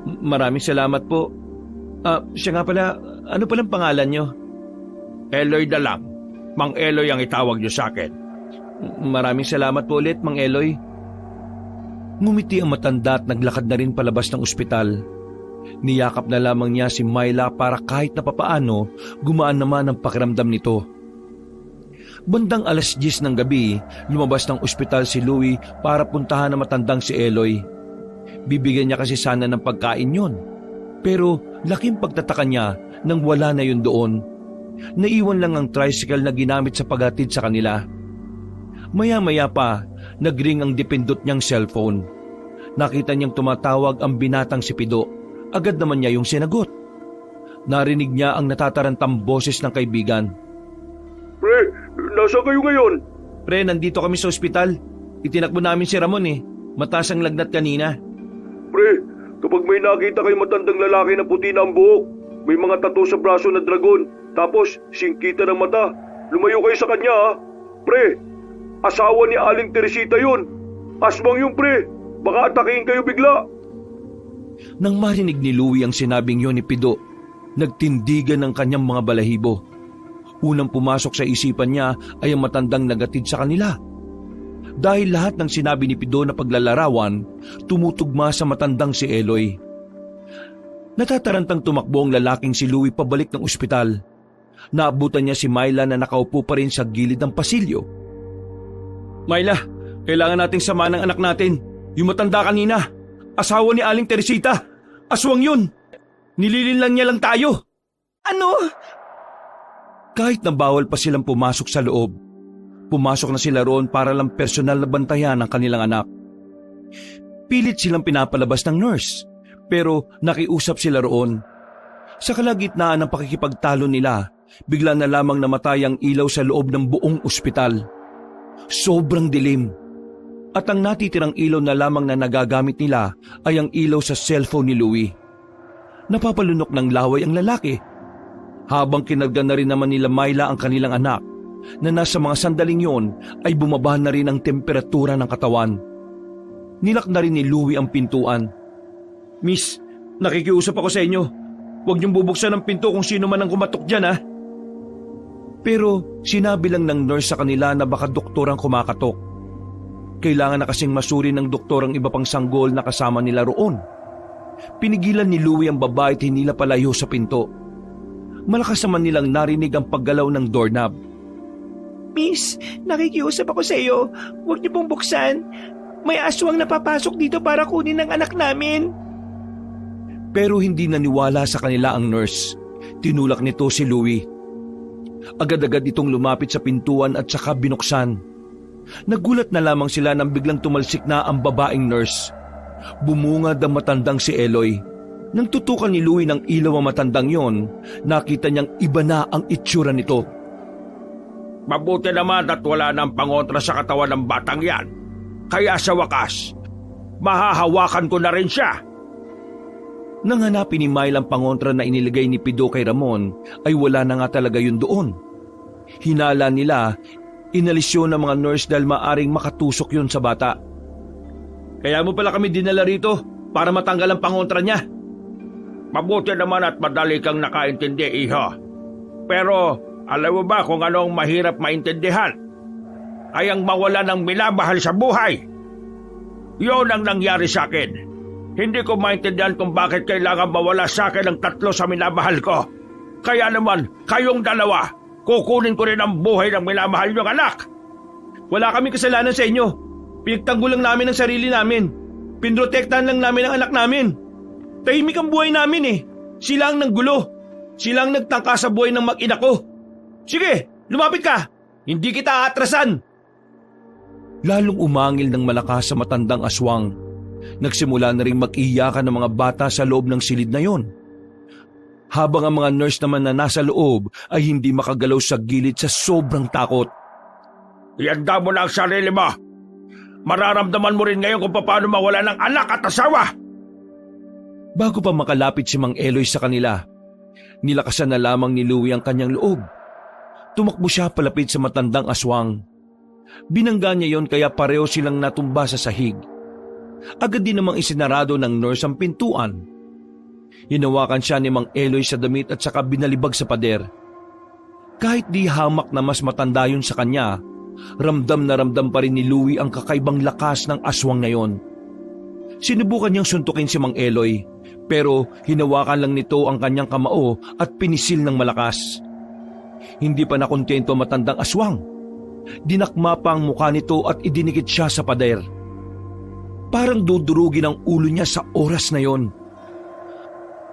Maraming salamat po. Siya nga pala, ano palang pangalan nyo? Eloy na lang. Mang Eloy ang itawag nyo sa akin. Maraming salamat po ulit, Mang Eloy. Ngumiti ang matanda at naglakad na rin palabas ng ospital. Niyakap na lamang niya si Myla para kahit na papaano gumaan naman ang pakiramdam nito. Bandang 10:00 ng gabi, lumabas ng ospital si Louie para puntahan ang matandang si Eloy. Bibigyan niya kasi sana ng pagkain yon. Pero laking pagtataka niya nang wala na yun doon. Naiwan lang ang tricycle na ginamit sa paghatid sa kanila. Maya-maya pa, nagring ang dipindot niyang cellphone. Nakita niyang tumatawag ang binatang si Pido. Agad naman niya yung sinagot. Narinig niya ang natatarantang boses ng kaibigan. Pre, nasa kayo ngayon? Pre, nandito kami sa ospital. Itinakbo namin si Ramon eh. Mataas ang lagnat kanina. Pre, kapag may nakita kayo matandang lalaki na puti na ang buhok, may mga tattoo sa braso na dragon, tapos singkita ng mata, lumayo kayo sa kanya ha. Pre, asawa ni Aling Teresita yun. Aswang yung pre, baka atakihin kayo bigla. Nang marinig ni Louie ang sinabing yun ni Pido, nagtindigan ng kanyang mga balahibo. Unang pumasok sa isipan niya ay ang matandang nagatid sa kanila. Dahil lahat ng sinabi ni Pido na paglalarawan, tumutugma sa matandang si Eloy. Natatarantang tumakbo ang lalaking si Louie pabalik ng ospital. Naabutan niya si Myla na nakaupo pa rin sa gilid ng pasilyo. Myla, kailangan nating samahan ng anak natin. Yung matanda kanina. Asawa ni Aling Teresita. Aswang yun. Nililinlang niya lang tayo. Ano? Kahit na bawal pa silang pumasok sa loob, pumasok na sila roon para lang personal na bantayan ang kanilang anak. Pilit silang pinapalabas ng nurse, pero nakiusap sila roon. Sa kalagitnaan ng pakikipagtalo nila, bigla na lamang namatay ang ilaw sa loob ng buong ospital. Sobrang dilim. At ang natitirang ilaw na lamang na nagagamit nila ay ang ilaw sa cellphone ni Louie. Napapalunok ng laway ang lalaki. Habang kinarga na rin naman nila Myla ang kanilang anak, na nasa mga sandaling yon ay bumaba na rin ang temperatura ng katawan. Nilak na rin ni Louie ang pintuan. Miss, nakikiusap ako sa inyo. Huwag niyong bubuksan ang pinto kung sino man ang kumatok dyan ha. Pero sinabi lang ng nurse sa kanila na baka doktor ang kumakatok. Kailangan na kasing masuri ng doktor ang iba pang sanggol na kasama nila roon. Pinigilan ni Louie ang babae at hinila palayo sa pinto. Malakas naman nilang narinig ang paggalaw ng doorknob. Miss, nakikiusap ako sa iyo. Huwag niyo pong buksan. May aswang napapasok dito para kunin ang anak namin. Pero hindi naniwala sa kanila ang nurse. Tinulak nito si Louie. Agad-agad itong lumapit sa pintuan at saka binuksan. Nagulat na lamang sila nang biglang tumalsik na ang babaeng nurse. Bumungad ang matandang si Eloy. Nang tutukan ni Louie ng ilaw ang matandang yon, nakita niyang iba na ang itsura nito. Mabuti naman at wala nang pangontra sa katawan ng batang yan. Kaya sa wakas, mahahawakan ko na rin siya. Nang hanapin ni Myla ang pangontra na iniligay ni Pido kay Ramon, ay wala na nga talaga yun doon. Hinala nila, inalis yun ng mga nurse dahil maaring makatusok yun sa bata. Kaya mo pala kami dinala rito para matanggal ang pangontra niya. Mabuti naman at madali kang nakaintindi, iho. Pero alam mo ba kung anong mahirap maintindihan? Ay ang mawala ng minamahal sa buhay. Yun ang nangyari sa akin. Hindi ko maintindihan kung bakit kailangan mawala sa akin ang 3 sa minamahal ko. Kaya naman, kayong dalawa, kukunin ko rin ang buhay ng minamahal niyong anak. Wala kaming kasalanan sa inyo. Pinagtanggol lang namin ang sarili namin. Pinrotektahan lang namin ang anak namin. Tahimik ang buhay namin eh. Sila ang nanggulo. Sila ang nagtangka sa buhay ng mag-ina ko. Sige, lumapit ka. Hindi kita aatrasan. Lalong umangil ng malakas sa matandang aswang. Nagsimula na rin mag-iyakan ng mga bata sa loob ng silid na yon. Habang ang mga nurse naman na nasa loob ay hindi makagalaw sa gilid sa sobrang takot. Ihanda mo na ang sarili mo. Mararamdaman mo rin ngayon kung paano mawala ng anak at asawa. Bago pa makalapit si Mang Eloy sa kanila, nilakasan na lamang ni Louie ang kanyang loob. Tumakbo siya palapit sa matandang aswang. Binangga niya yon kaya pareho silang natumba sa sahig. Agad din namang isinarado ng nurse ang pintuan. Hinawakan siya ni Mang Eloy sa damit at saka binalibag sa pader. Kahit di hamak na mas matanda yun sa kanya, ramdam na ramdam pa rin ni Louie ang kakaibang lakas ng aswang na yon. Sinubukan niyang suntukin si Mang Eloy, pero hinawakan lang nito ang kanyang kamao at pinisil ng malakas. Hindi pa nakontento matandang aswang. Dinakma pa ang mukha nito at idinikit siya sa pader. Parang dudurugin ang ulo niya sa oras na yon.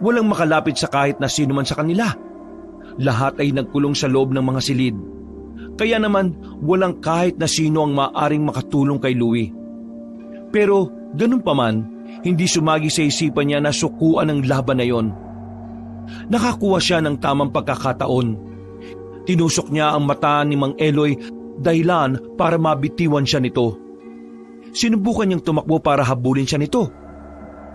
Walang makalapit sa kahit na sino man sa kanila. Lahat ay nagkulong sa loob ng mga silid. Kaya naman walang kahit na sino ang maaring makatulong kay Louie. Pero ganun pa man, hindi sumagi sa isipan niya na sukuan ang laban na yon. Nakakuha siya ng tamang pagkakataon. Tinusok niya ang mata ni Mang Eloy dahilan para mabitiwan siya nito. Sinubukan niyang tumakbo para habulin siya nito.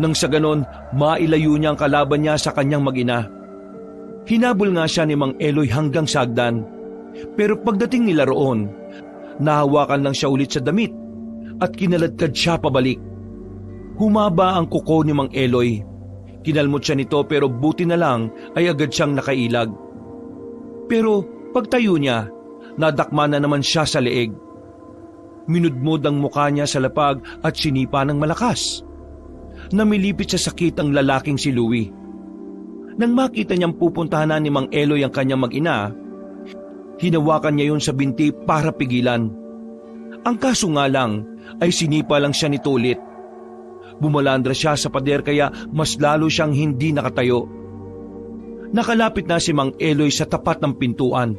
Nang sa ganon, mailayo niya ang kalaban niya sa kanyang mag-ina. Hinabol nga siya ni Mang Eloy hanggang sa hagdan. Pero pagdating nila roon, nahawakan lang siya ulit sa damit at kinaladkad siya pabalik. Humaba ang kuko ni Mang Eloy. Kinalmot siya nito pero buti na lang ay agad siyang nakailag. Pero pagtayo niya, nadakma na naman siya sa leeg. Minudmod ang mukha niya sa lapag at sinipa ng malakas. Namilipit sa sakit ang lalaking si Louie. Nang makita niyang pupuntahan na ni Mang Eloy ang kanyang mag-ina, hinawakan niya yun sa binti para pigilan. Ang kaso nga lang ay sinipa lang siya nito ulit. Bumalandra siya sa pader kaya mas lalo siyang hindi nakatayo. Nakalapit na si Mang Eloy sa tapat ng pintuan.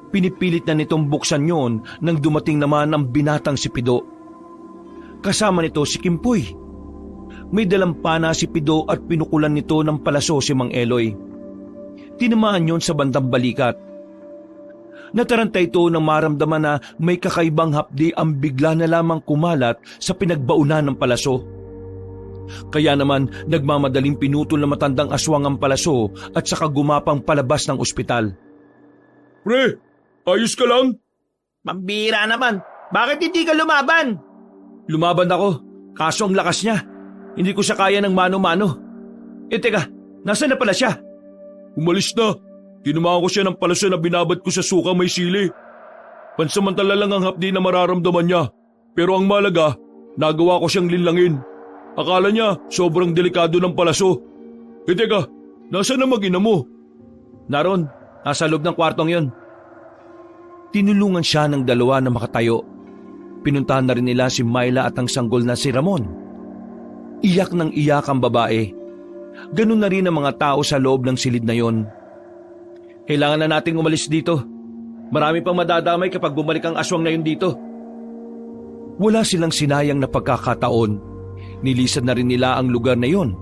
Pinipilit na nitong buksan yon nang dumating naman ang binatang si Pido. Kasama nito si Kimpoy. May dalang pana si Pido at pinukulan nito ng palaso si Mang Eloy. Tinamaan yon sa bandang balikat. Nataranta ito nang maramdaman na may kakaibang hapdi ang bigla na lamang kumalat sa pinagbaunan ng palaso. Kaya naman nagmamadaling pinutol na matandang aswang ang palaso at saka gumapang palabas ng ospital. Pre, ayos ka lang? Pambira naman. Bakit hindi ka lumaban? Lumaban ako, kaso ang lakas niya. Hindi ko siya kaya ng mano-mano. Teka, nasaan na pala siya? Umalis na. Tinamaan ko siya ng palaso na binabad ko sa suka may sili. Pansamantala lang ang hapdi na mararamdaman niya. Pero ang malaga, nagawa ko siyang linlangin. Akala niya sobrang delikado ng palaso. Teka, nasaan na mag-ina mo? Naroon, nasa loob ng kwartong yon. Tinulungan siya ng dalawa na makatayo. Pinuntahan na rin nila si Myla at ang sanggol na si Ramon. Iyak ng iyak ang babae. Ganun na rin ang mga tao sa loob ng silid na yon. Kailangan na nating umalis dito. Marami pang madadamay kapag bumalik ang aswang na yun dito. Wala silang sinayang na pagkakataon. Nilisan na rin nila ang lugar na yon.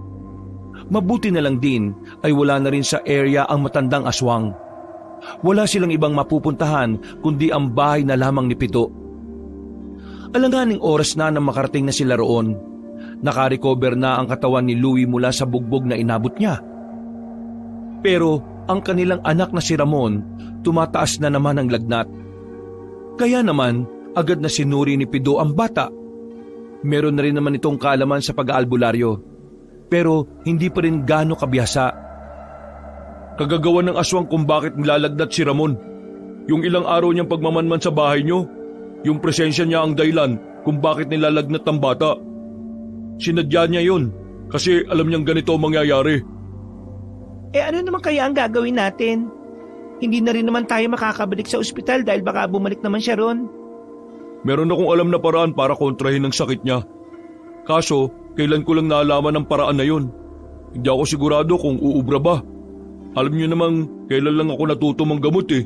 Mabuti na lang din ay wala na rin sa area ang matandang aswang. Wala silang ibang mapupuntahan kundi ang bahay na lamang ni Pito. Alanganing oras na nang makarating na sila roon. Nakarecover na ang katawan ni Louie mula sa bugbog na inabot niya. Pero ang kanilang anak na si Ramon, tumataas na naman ang lagnat. Kaya naman, agad na sinuri ni Pido ang bata. Meron na rin naman itong kaalaman sa pag-aalbularyo. Pero hindi pa rin gaano kabihasa. Kagagawa ng aswang kung bakit nilalagnat si Ramon. Yung ilang araw niyang pagmamanman sa bahay niyo, yung presensya niya ang dahilan kung bakit nilalagnat ang bata. Sinadya niya yun kasi alam niyang ganito ang mangyayari. Ano naman kaya ang gagawin natin? Hindi na rin naman tayo makakabalik sa ospital dahil baka bumalik naman siya ron. Meron akong alam na paraan para kontrahin ang sakit niya. Kaso, kailan ko lang naalaman ang paraan na yun. Hindi ako sigurado kung uubra ba. Alam niyo namang kailan lang ako natuto manggamot eh.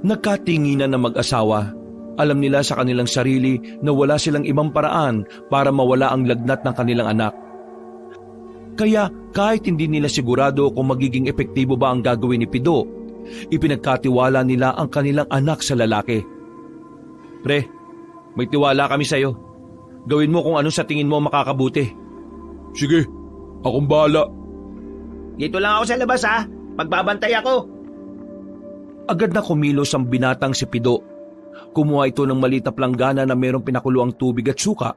Nagkatinginan na mag-asawa. Alam nila sa kanilang sarili na wala silang ibang paraan para mawala ang lagnat ng kanilang anak. Kaya kahit hindi nila sigurado kung magiging epektibo ba ang gagawin ni Pido, ipinagkatiwala nila ang kanilang anak sa lalaki. Pre, may tiwala kami sa'yo. Gawin mo kung ano sa tingin mo makakabuti. Sige, akong bahala. Dito lang ako sa labas ha. Magbabantay ako. Agad na kumilos ang binatang si Pido. Kumuha ito ng maliit na planggana na mayroong pinakuluang tubig at suka.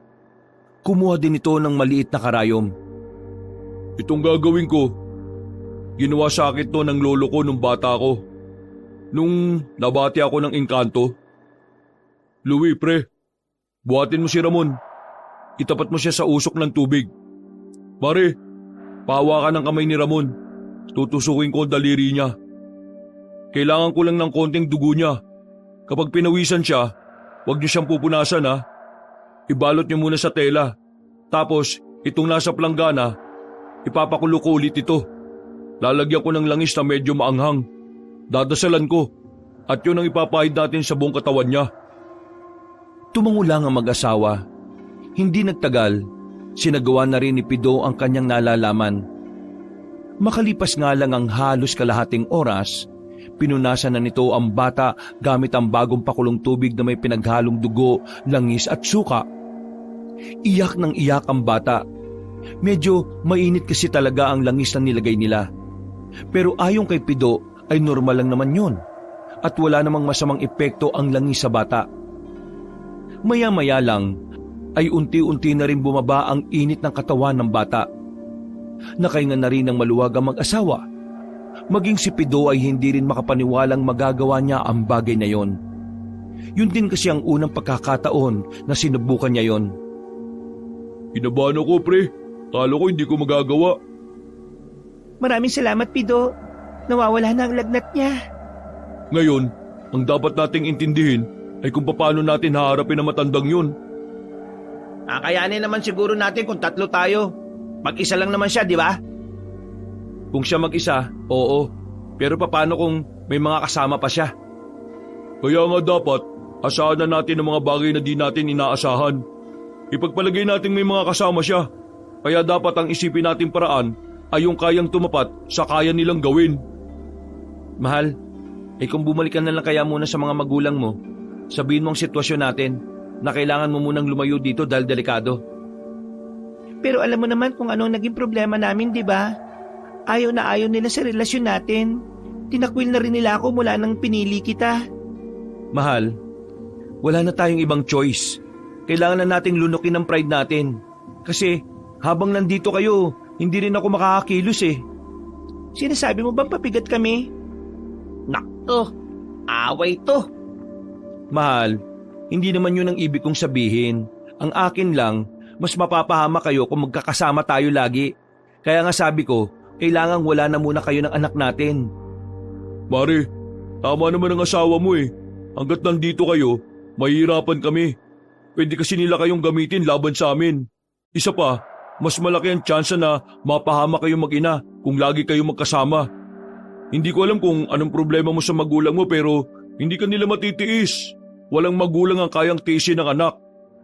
Kumuha din ito ng maliit na karayom. Itong gagawin ko, ginawa sa akin to ng lolo ko nung bata ko. Nung nabati ako ng engkanto. Louie, pre, buhatin mo si Ramon. Itapat mo siya sa usok ng tubig. Pare, pahawa ka ng kamay ni Ramon. Tutusukin ko ang daliri niya. Kailangan ko lang ng konting dugo niya. Kapag pinawisan siya, huwag niyo siyang pupunasan ha. Ibalot niyo muna sa tela. Tapos, itong nasa planggana, ipapakulo ko ulit ito. Lalagyan ko ng langis na medyo maanghang. Dadasalan ko. At yun ang ipapahid natin sa buong katawan niya. Tumangulang ang mag-asawa. Hindi nagtagal, sinagawa na rin ni Pido ang kanyang nalalaman. Makalipas nga lang ang halos kalahating oras, pinunasan na nito ang bata gamit ang bagong pakulong tubig na may pinaghalong dugo, langis at suka. Iyak ng iyak ang bata. Medyo mainit kasi talaga ang langis na nilagay nila. Pero ayon kay Pido ay normal lang naman yun at wala namang masamang epekto ang langis sa bata. Maya-maya lang ay unti-unti na rin bumaba ang init ng katawan ng bata. Nakahinga na rin ng maluwag ang mag-asawa. Maging si Pido ay hindi rin makapaniwalang magagawa niya ang bagay na yon. Yun din kasi ang unang pagkakataon na sinubukan niya yon. Kinabahan ako, pre. Kala ko hindi ko magagawa. Maraming salamat, Pido. Nawawala na ang lagnat niya. Ngayon, ang dapat nating intindihin ay kung paano natin haharapin ang matandang yun. Kakayanin naman siguro natin kung tatlo tayo. Mag-isa lang naman siya, di ba? Kung siya mag-isa, oo. Pero paano kung may mga kasama pa siya? Kaya nga dapat, asahan na natin ang mga bagay na di natin inaasahan. Ipagpalagay natin may mga kasama siya. Kaya dapat ang isipin natin paraan ay yung kayang tumapat sa kaya nilang gawin. Mahal, kung bumalikan na lang kaya muna sa mga magulang mo, sabihin mo ang sitwasyon natin na kailangan mo munang lumayo dito dahil delikado. Pero alam mo naman kung anong naging problema namin, di ba? Ayaw na ayaw nila sa relasyon natin. Tinakwil na rin nila ako mula nang pinili kita. Mahal, wala na tayong ibang choice. Kailangan na nating lunukin ang pride natin. Kasi habang nandito kayo, hindi rin ako makakakilos eh. Sinasabi mo bang pabigat kami? Nakto, away to. Mahal, hindi naman yun ang ibig kong sabihin. Ang akin lang, mas mapapahama kayo kung magkakasama tayo lagi. Kaya nga sabi ko, kailangan wala na muna kayo ng anak natin. Pare, tama naman ang asawa mo eh. Hanggat nandito kayo, mahihirapan kami. Pwede kasi nila kayong gamitin laban sa amin. Isa pa, mas malaki ang tsansa na mapahama kayong mag-ina kung lagi kayong magkasama. Hindi ko alam kung anong problema mo sa magulang mo pero hindi ka nila matitiis. Walang magulang ang kayang tiisin ng anak.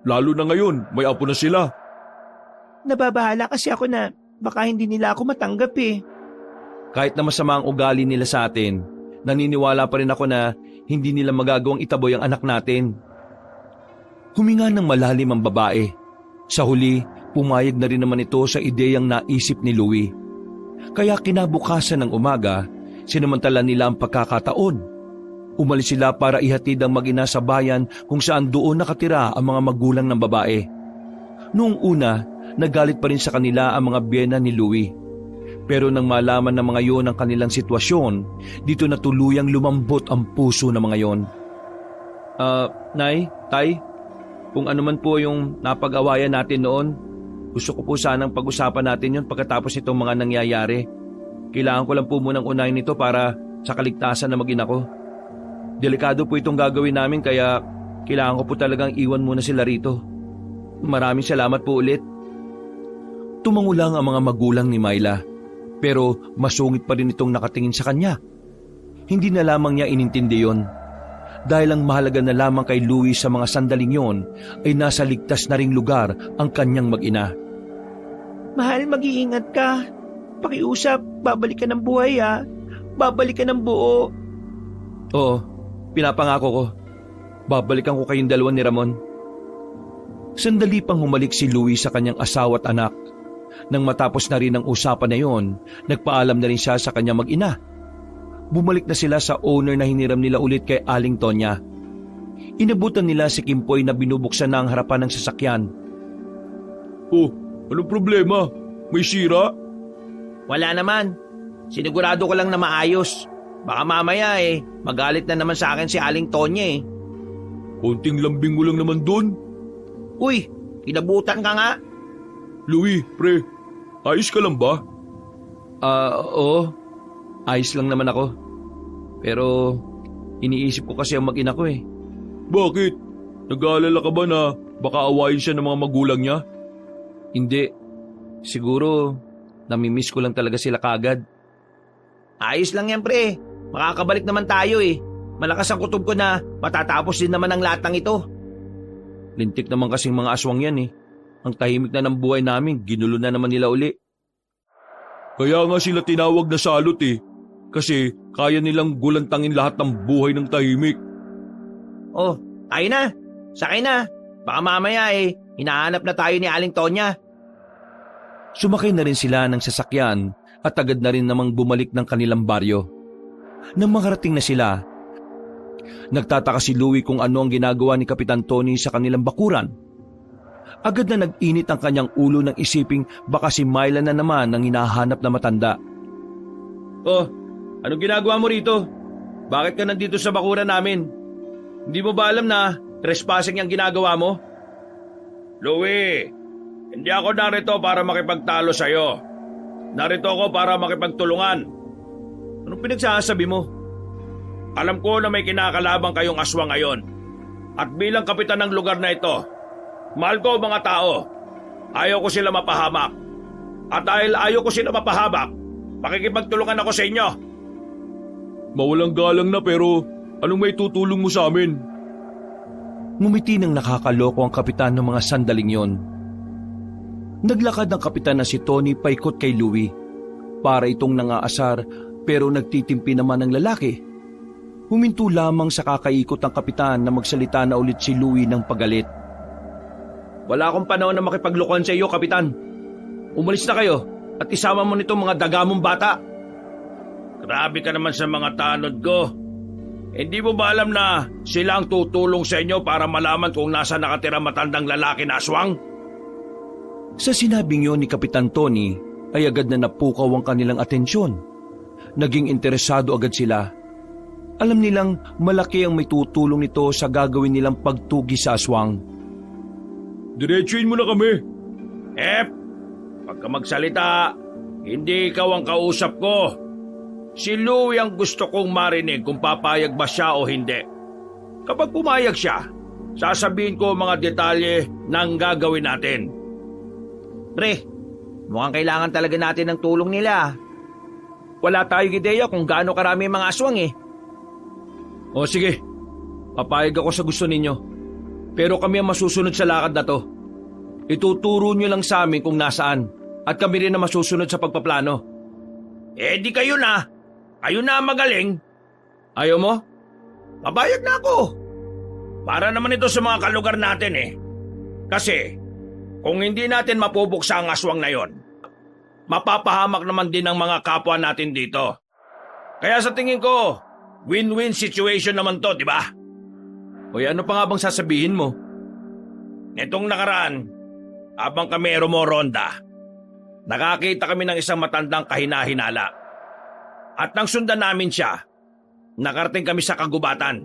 Lalo na ngayon, may apo na sila. Nababahala kasi ako na baka hindi nila ako matanggap eh. Kahit na masama ang ugali nila sa atin, naniniwala pa rin ako na hindi nila magagawang itaboy ang anak natin. Huminga ng malalim ang babae. Sa huli, pumayag na rin naman ito sa ideyang naisip ni Louie. Kaya kinabukasan ng umaga, sinamantala nila ang pagkakataon. Umalis sila para ihatid ang mag-ina sa bayan kung saan doon nakatira ang mga magulang ng babae. Noong una, nagalit pa rin sa kanila ang mga biyena ni Louie. Pero nang malaman ng mga yon ang kanilang sitwasyon, dito na tuluyang lumambot ang puso ng mga yon. Nay, Tay, kung ano man po yung napag-awayan natin noon, gusto ko po sanang pag-usapan natin yon pagkatapos itong mga nangyayari. Kailangan ko lang po munang unahin ito para sa kaligtasan na mag-ina ko. Delikado po itong gagawin namin kaya Kailangan ko po talagang iwan muna sila rito. Maraming salamat po ulit. Tumango lang ang mga magulang ni Myla, pero masungit pa rin itong nakatingin sa kanya. Hindi na lamang niya inintindi yon. Dahil ang mahalaga na lamang kay Louie sa mga sandaling yon ay nasa ligtas na ring lugar ang kanyang mag-ina. Mahal, mag-iingat ka. Pakiusap, babalik ka ng buhay ha. Babalik ka ng buo. Oo, pinapangako ko. Babalikan ko kayong dalawa ni Ramon. Sandali pang humalik si Louie sa kanyang asawa at anak. Nang matapos na rin ang usapan na yon, nagpaalam na rin siya sa kanyang mag-ina. Bumalik na sila sa owner na hiniram nila ulit kay Aling Tonya. Inabutan nila si Kimpoy na binubuksan na ang harapan ng sasakyan. Oh, anong problema? May sira? Wala naman. Sinigurado ko lang na maayos. Baka mamaya magalit na naman sa akin si Aling Tonya eh. Konting lambing mo lang naman dun. Uy, kinabutan ka nga. Louie, pre, ayos ka lang ba? Oo. Ayos lang naman ako. Pero iniisip ko kasi ang mag-ina ko eh. Bakit? Nag-aalala ka ba na baka awayin siya ng mga magulang niya? Hindi. Siguro namimiss ko lang talaga sila kagad. Ayos lang yan pre. Makakabalik naman tayo eh. Malakas ang kutob ko na matatapos din naman ang latang ito. Lintik naman kasing mga aswang yan eh. Ang tahimik na ng buhay namin, ginulo na naman nila uli. Kaya nga sila tinawag na salot eh. Kasi kaya nilang gulantangin lahat ng buhay ng tahimik. Oh, tayo na. Sakay na. Baka mamaya hinahanap na tayo ni Aling Tonya. Sumakay na rin sila ng sasakyan at agad na rin namang bumalik ng kanilang baryo. Nang makarating na sila, nagtataka si Louie kung ano ang ginagawa ni Kapitan Tony sa kanilang bakuran. Agad na nag-init ang kanyang ulo nang isiping baka si Myla na naman ang hinahanap na matanda. Oh, anong ginagawa mo rito? Bakit ka nandito sa bakuran namin? Hindi mo ba alam na trespassing ang ginagawa mo? Louie, hindi ako narito para makipagtalo sa'yo. Narito ako para makipagtulungan. Anong pinagsasabi mo? Alam ko na may kinakalabang kayong aswang ngayon. At bilang kapitan ng lugar na ito, mahal ko ang mga tao. Ayaw ko sila mapahamak. At dahil ayaw ko sila mapahamak, makikipagtulungan ako sa inyo. Mawalang galang na pero anong may tutulong mo sa amin? Ngumiti ng nakakaloko ang kapitan ng mga sandaling yon. Naglakad ang kapitan na si Tony paikot kay Louie. Para itong nangaasar pero nagtitimpi naman ng lalaki. Huminto lamang sa kakaikot ang kapitan na magsalita na ulit si Louie ng pagalit. Wala akong panahon na makipaglokohan sa iyo, Kapitan. Umalis na kayo at isama mo nitong mga dagamong bata. Grabe ka naman sa mga tanod ko. Hindi mo ba alam na sila ang tutulong sa inyo para malaman kung nasa nakatira matandang lalaki na aswang? Sa sinabing yon ni Kapitan Tony ay agad na napukaw ang kanilang atensyon. Naging interesado agad sila. Alam nilang malaki ang may tutulong nito sa gagawin nilang pagtugi sa aswang. Diretsuin mo na kami. Pagka magsalita, hindi ikaw ang kausap ko. Si Louie ang gusto kong marinig kung papayag ba siya o hindi. Kapag pumayag siya, sasabihin ko mga detalye ng gagawin natin. Pre, mukhang kailangan talaga natin ng tulong nila. Wala tayong ideya kung gaano karami ang mga aswang eh. O sige, papayag ako sa gusto ninyo. Pero kami ang masusunod sa lakad na to. Ituturo nyo lang sa amin kung nasaan at kami rin ang masusunod sa pagpaplano. Di kayo na. Kayo na magaling. Ayaw mo? Papayag na ako. Para naman ito sa mga kalugar natin eh. Kasi kung hindi natin mapubuksa ang aswang na yon, mapapahamak naman din ang mga kapwa natin dito. Kaya sa tingin ko, win-win situation naman to, di ba? Hoy, ano pa nga bang sasabihin mo? Nitong nakaraan, habang kami rumoronda, nakakita kami ng isang matandang kahina-hinala. At nang sundan namin siya, nakarating kami sa kagubatan.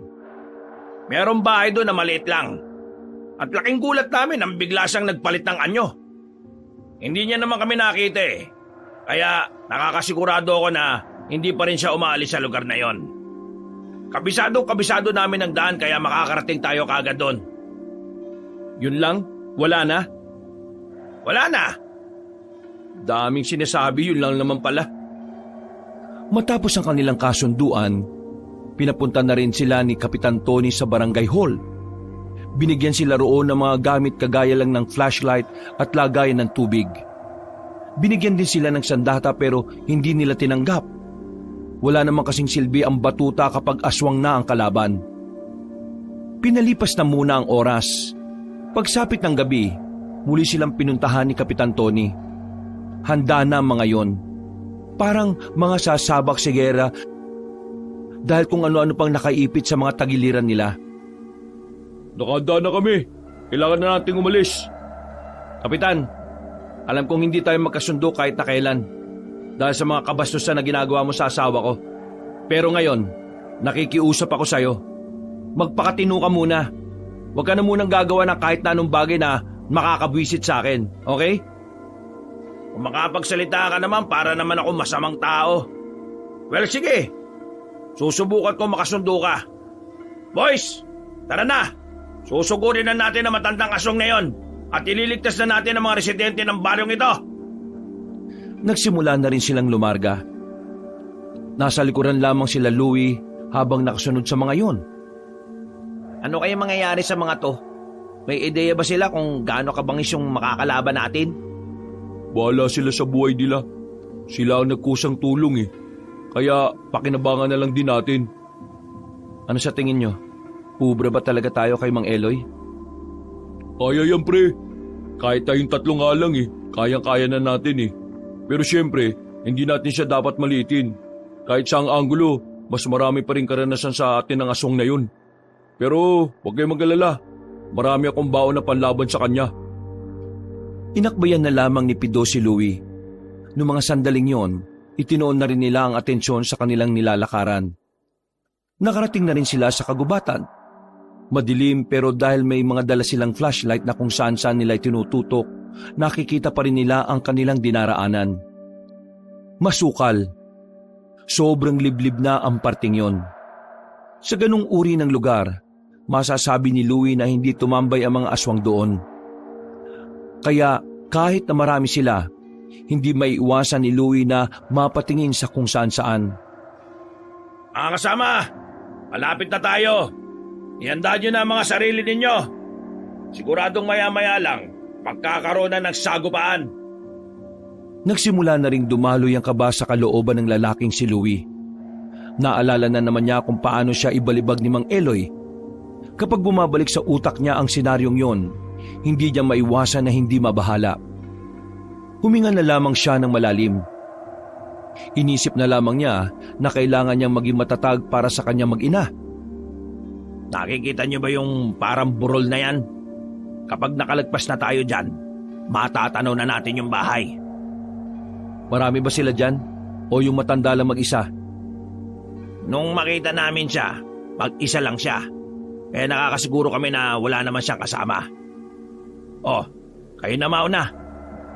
Merong bahay doon na maliit lang. At laking gulat namin nang bigla siyang nagpalit ng anyo. Hindi niya naman kami nakita eh. Kaya nakakasigurado ako na hindi pa rin siya umaalis sa lugar na yon. Kabisado namin ang daan kaya makakarating tayo kaagad doon. Yun lang? Wala na? Wala na. Daming sinasabi, yun lang naman pala. Matapos ang kanilang kasunduan, pinapunta na rin sila ni Kapitan Tony sa barangay hall. Binigyan sila roon ng mga gamit kagaya lang ng flashlight at lagayan ng tubig. Binigyan din sila ng sandata pero hindi nila tinanggap. Wala namang kasing silbi ang batuta kapag aswang na ang kalaban. Pinalipas na muna ang oras. Pagsapit ng gabi, muli silang pinuntahan ni Kapitan Tony. Handa na ang mga yon. Parang mga sasabak sa gera dahil kung ano-ano pang nakaipit sa mga tagiliran nila. Nakahanda na kami. Kailangan na nating umalis. Kapitan, alam kong hindi tayo magkasundo kahit na kailan dahil sa mga kabastusan na ginagawa mo sa asawa ko. Pero ngayon, nakikiusap ako sa'yo. Magpakatino ka muna. Huwag ka na munang gagawa ng kahit na anong bagay na makakabwisit sa akin, okay? Kung makapagsalita ka naman para naman ako masamang tao. Well, sige. Susubukan ko makasundo ka. Boys, tara na. Susugurin na natin ang matandang aswang na yon at ililigtas na natin ang mga residente ng baryong ito. Nagsimula na rin silang lumarga. Nasa likuran lamang sila Louie habang nakasunod sa mga yon. Ano kaya mangyayari sa mga to? May ideya ba sila kung gaano kabangis yung makakalaban natin? Bahala sila sa buhay nila. Sila ang nagkusang tulong eh. Kaya pakinabangan na lang din natin. Ano sa tingin nyo? Ubra ba talaga tayo kay Mang Eloy? Kaya yan pre. Kahit tayong tatlo nga lang eh. Kayang-kaya na natin eh. Pero syempre, hindi natin siya dapat maliitin. Kahit sa ang anggulo, mas marami pa rin karanasan sa atin ang aswang na yun. Pero huwag kayong mag-alala. Marami akong baon na panlaban sa kanya. Inakbayan na lamang ni Pido si Louie. Noong mga sandaling yon, itinoon na rin nila ang atensyon sa kanilang nilalakaran. Nakarating na rin sila sa kagubatan. Madilim pero dahil may mga dala silang flashlight na kung saan-saan nila tinututok, nakikita pa rin nila ang kanilang dinaraanan. Masukal. Sobrang liblib na ang parting yon. Sa ganung uri ng lugar, masasabi ni Louie na hindi tumambay ang mga aswang doon. Kaya kahit na marami sila, hindi maiiwasan ni Louie na mapatingin sa kung saan-saan. Mga kasama, malapit na tayo. Ihanda nyo na ang mga sarili ninyo. Siguradong maya-maya lang, magkakaroon na ng sagupaan. Nagsimula na ring dumaloy ang kaba sa kalooban ng lalaking si Louie. Naalala na naman niya kung paano siya ibalibag ni Mang Eloy. Kapag bumabalik sa utak niya ang senaryong yon, hindi niya maiwasan na hindi mabahala. Huminga na lamang siya ng malalim. Inisip na lamang niya na kailangan niyang maging matatag para sa kanyang mag-ina. Nakikita niyo ba yung parang burol na yan? Kapag nakalagpas na tayo dyan, matatanaw na natin yung bahay. Marami ba sila dyan? O yung matanda lang mag-isa? Nung makita namin siya, mag-isa lang siya. Kaya nakakasiguro kami na wala naman siyang kasama. Oh, kayo na mauna.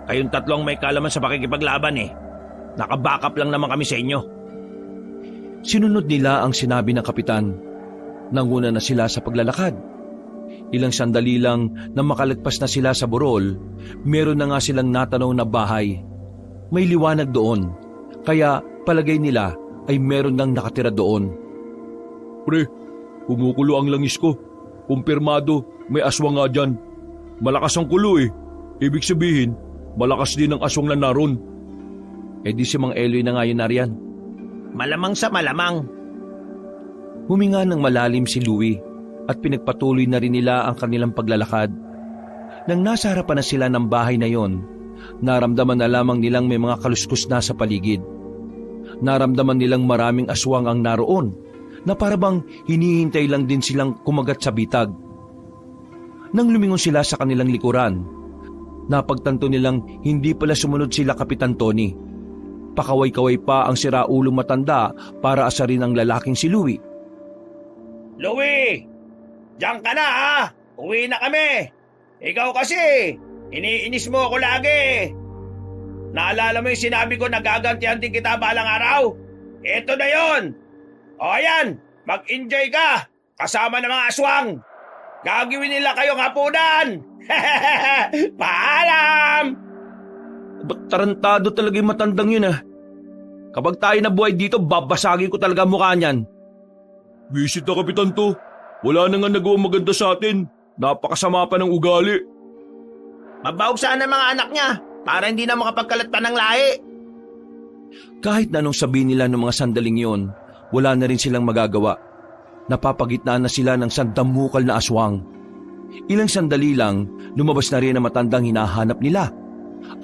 Kayong tatlong may kalaman sa pakikipaglaban eh. Nakabackup lang naman kami sa inyo. Sinunod nila ang sinabi ng kapitan. Nanguna na sila sa paglalakad. Ilang sandali lang na makalagpas na sila sa burol, meron na nga silang natanaw na bahay. May liwanag doon, kaya palagay nila ay meron nang nakatira doon. Pre, kumukulo ang langis ko. Kumpirmado, may aswang nga dyan. Malakas ang kulo eh. Ibig sabihin, malakas din ang aswang na naroon. Eh di si Mang Eloy na nga yun nariyan. Malamang sa malamang. Huminga ng malalim si Louie at pinagpatuloy na rin nila ang kanilang paglalakad. Nang nasa harapan na sila ng bahay na yon, naramdaman na lamang nilang may mga kaluskus na sa paligid. Naramdaman nilang maraming aswang ang naroon na parabang hinihintay lang din silang kumagat sa bitag. Nang lumingon sila sa kanilang likuran, napagtanto nilang hindi pala sumunod sila Kapitan Tony. Pakaway-kaway pa ang siraulong matanda para asarin ang lalaking si Louie. Louie! Diyan ka na ha! Uwi na kami! Ikaw kasi, iniinis mo ako lagi! Naalala mo yung sinabi ko na gagantihan din kita balang araw? Ito na yon! O ayan, Mag-enjoy ka kasama ng mga aswang. Gagawin nila kayong hapunan. Paalam! Ba't tarantado talaga yung matandang yun ah. Kapag tayo nabuhay dito, babasagin ko talaga ang mukha niyan. Visit na Kapitan to. Wala na nga nagawang maganda sa atin. Napakasama pa ng ugali. Mabawag sana mga anak niya para hindi na makapagkalat pa ng lahi. Kahit na anong sabihin nila ng mga sandaling yon, wala na rin silang magagawa. Napapagitnaan na sila ng sandamukal na aswang. Ilang sandali lang, lumabas na rin ang matandang hinahanap nila.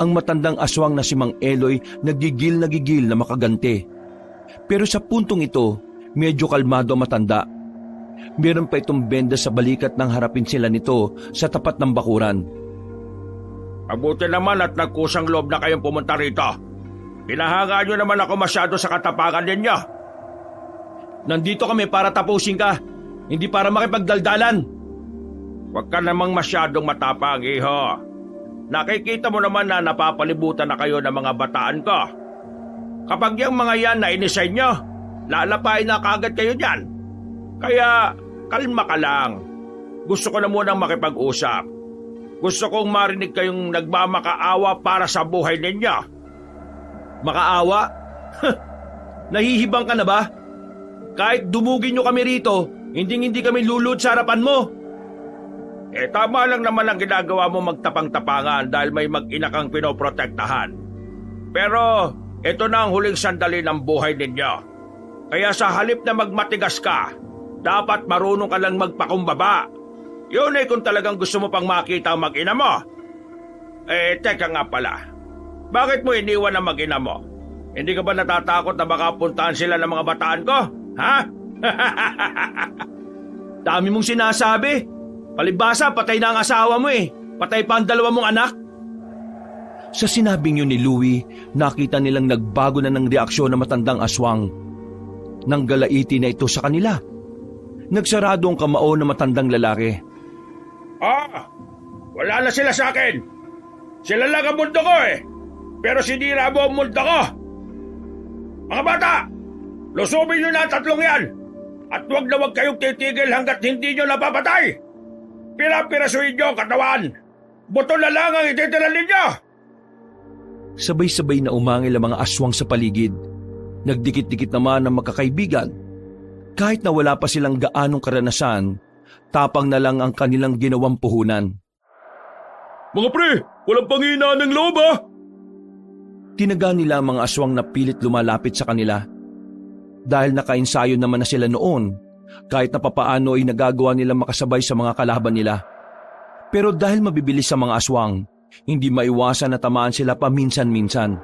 Ang matandang aswang na si Mang Eloy nagigil na makaganti. Pero sa puntong ito, medyo kalmado ang matanda. Meron pa itong benda sa balikat nang harapin sila nito sa tapat ng bakuran. Mabuti naman at nagkusang loob na kayong pumunta rito. Pinahanga nyo naman ako masyado sa katapangan ninyo. Nandito kami para tapusin ka, hindi para makipagdaldalan. Huwag ka namang masyadong matapang, iho. Nakikita mo naman na napapalibutan na kayo ng mga bataan ko. Kapag yung mga yan nainisay nyo, lalapain na kagad kayo dyan. Kaya, kalma ka lang. Gusto ko na munang makipag-usap. Gusto kong marinig kayong nagmamakaawa para sa buhay ninyo. Makaawa? Nahihibang ka na ba? Kahit dumugin nyo kami rito, hindi kami lulod sa harapan mo. Tama lang naman ang ginagawa mo magtapang-tapangan dahil may mag-ina kang pinoprotektahan. Pero, ito na ang huling sandali ng buhay ninyo. Kaya sa halip na magmatigas ka, dapat marunong ka lang magpakumbaba. Yun ay kung talagang gusto mo pang makita ang mag-ina mo. Teka nga pala. Bakit mo iniwan ang mag-ina mo? Hindi ka ba natatakot na baka puntahan sila ng mga bataan ko? Ha? Dami mong sinasabi. Palibhasa, patay na ang asawa mo eh. Patay pa ang dalawa mong anak. Sa sinabing yun ni Louie, nakita nilang nagbago na ng reaksyon ng matandang aswang. Nanggalaiti na ito sa kanila. Nagsarado ang kamao ng matandang lalaki. Wala na sila sa akin. Sila lang ang mundo ko eh. Pero sinira mo ang mundo ko. Mga bata, lusubin nyo na ang tatlong yan. At huwag na huwag kayong titigil hanggat hindi nyo napapatay. Pirapirasuhin nyo ang katawan. Buto na lang ang ititira ninyo. Sabay-sabay na umangil ang mga aswang sa paligid. Nagdikit-dikit naman ang magkakaibigan. Kahit na wala pa silang gaanong karanasan, tapang na lang ang kanilang ginawang puhunan. Mga pre, walang panghinaan ng loob ah! Tinaga nila ang mga aswang na pilit lumalapit sa kanila. Dahil nakainsayo naman na sila noon, kahit na papaano ay nagagawa nilang makasabay sa mga kalaban nila. Pero dahil mabibilis sa mga aswang, hindi maiwasan na tamaan sila paminsan-minsan.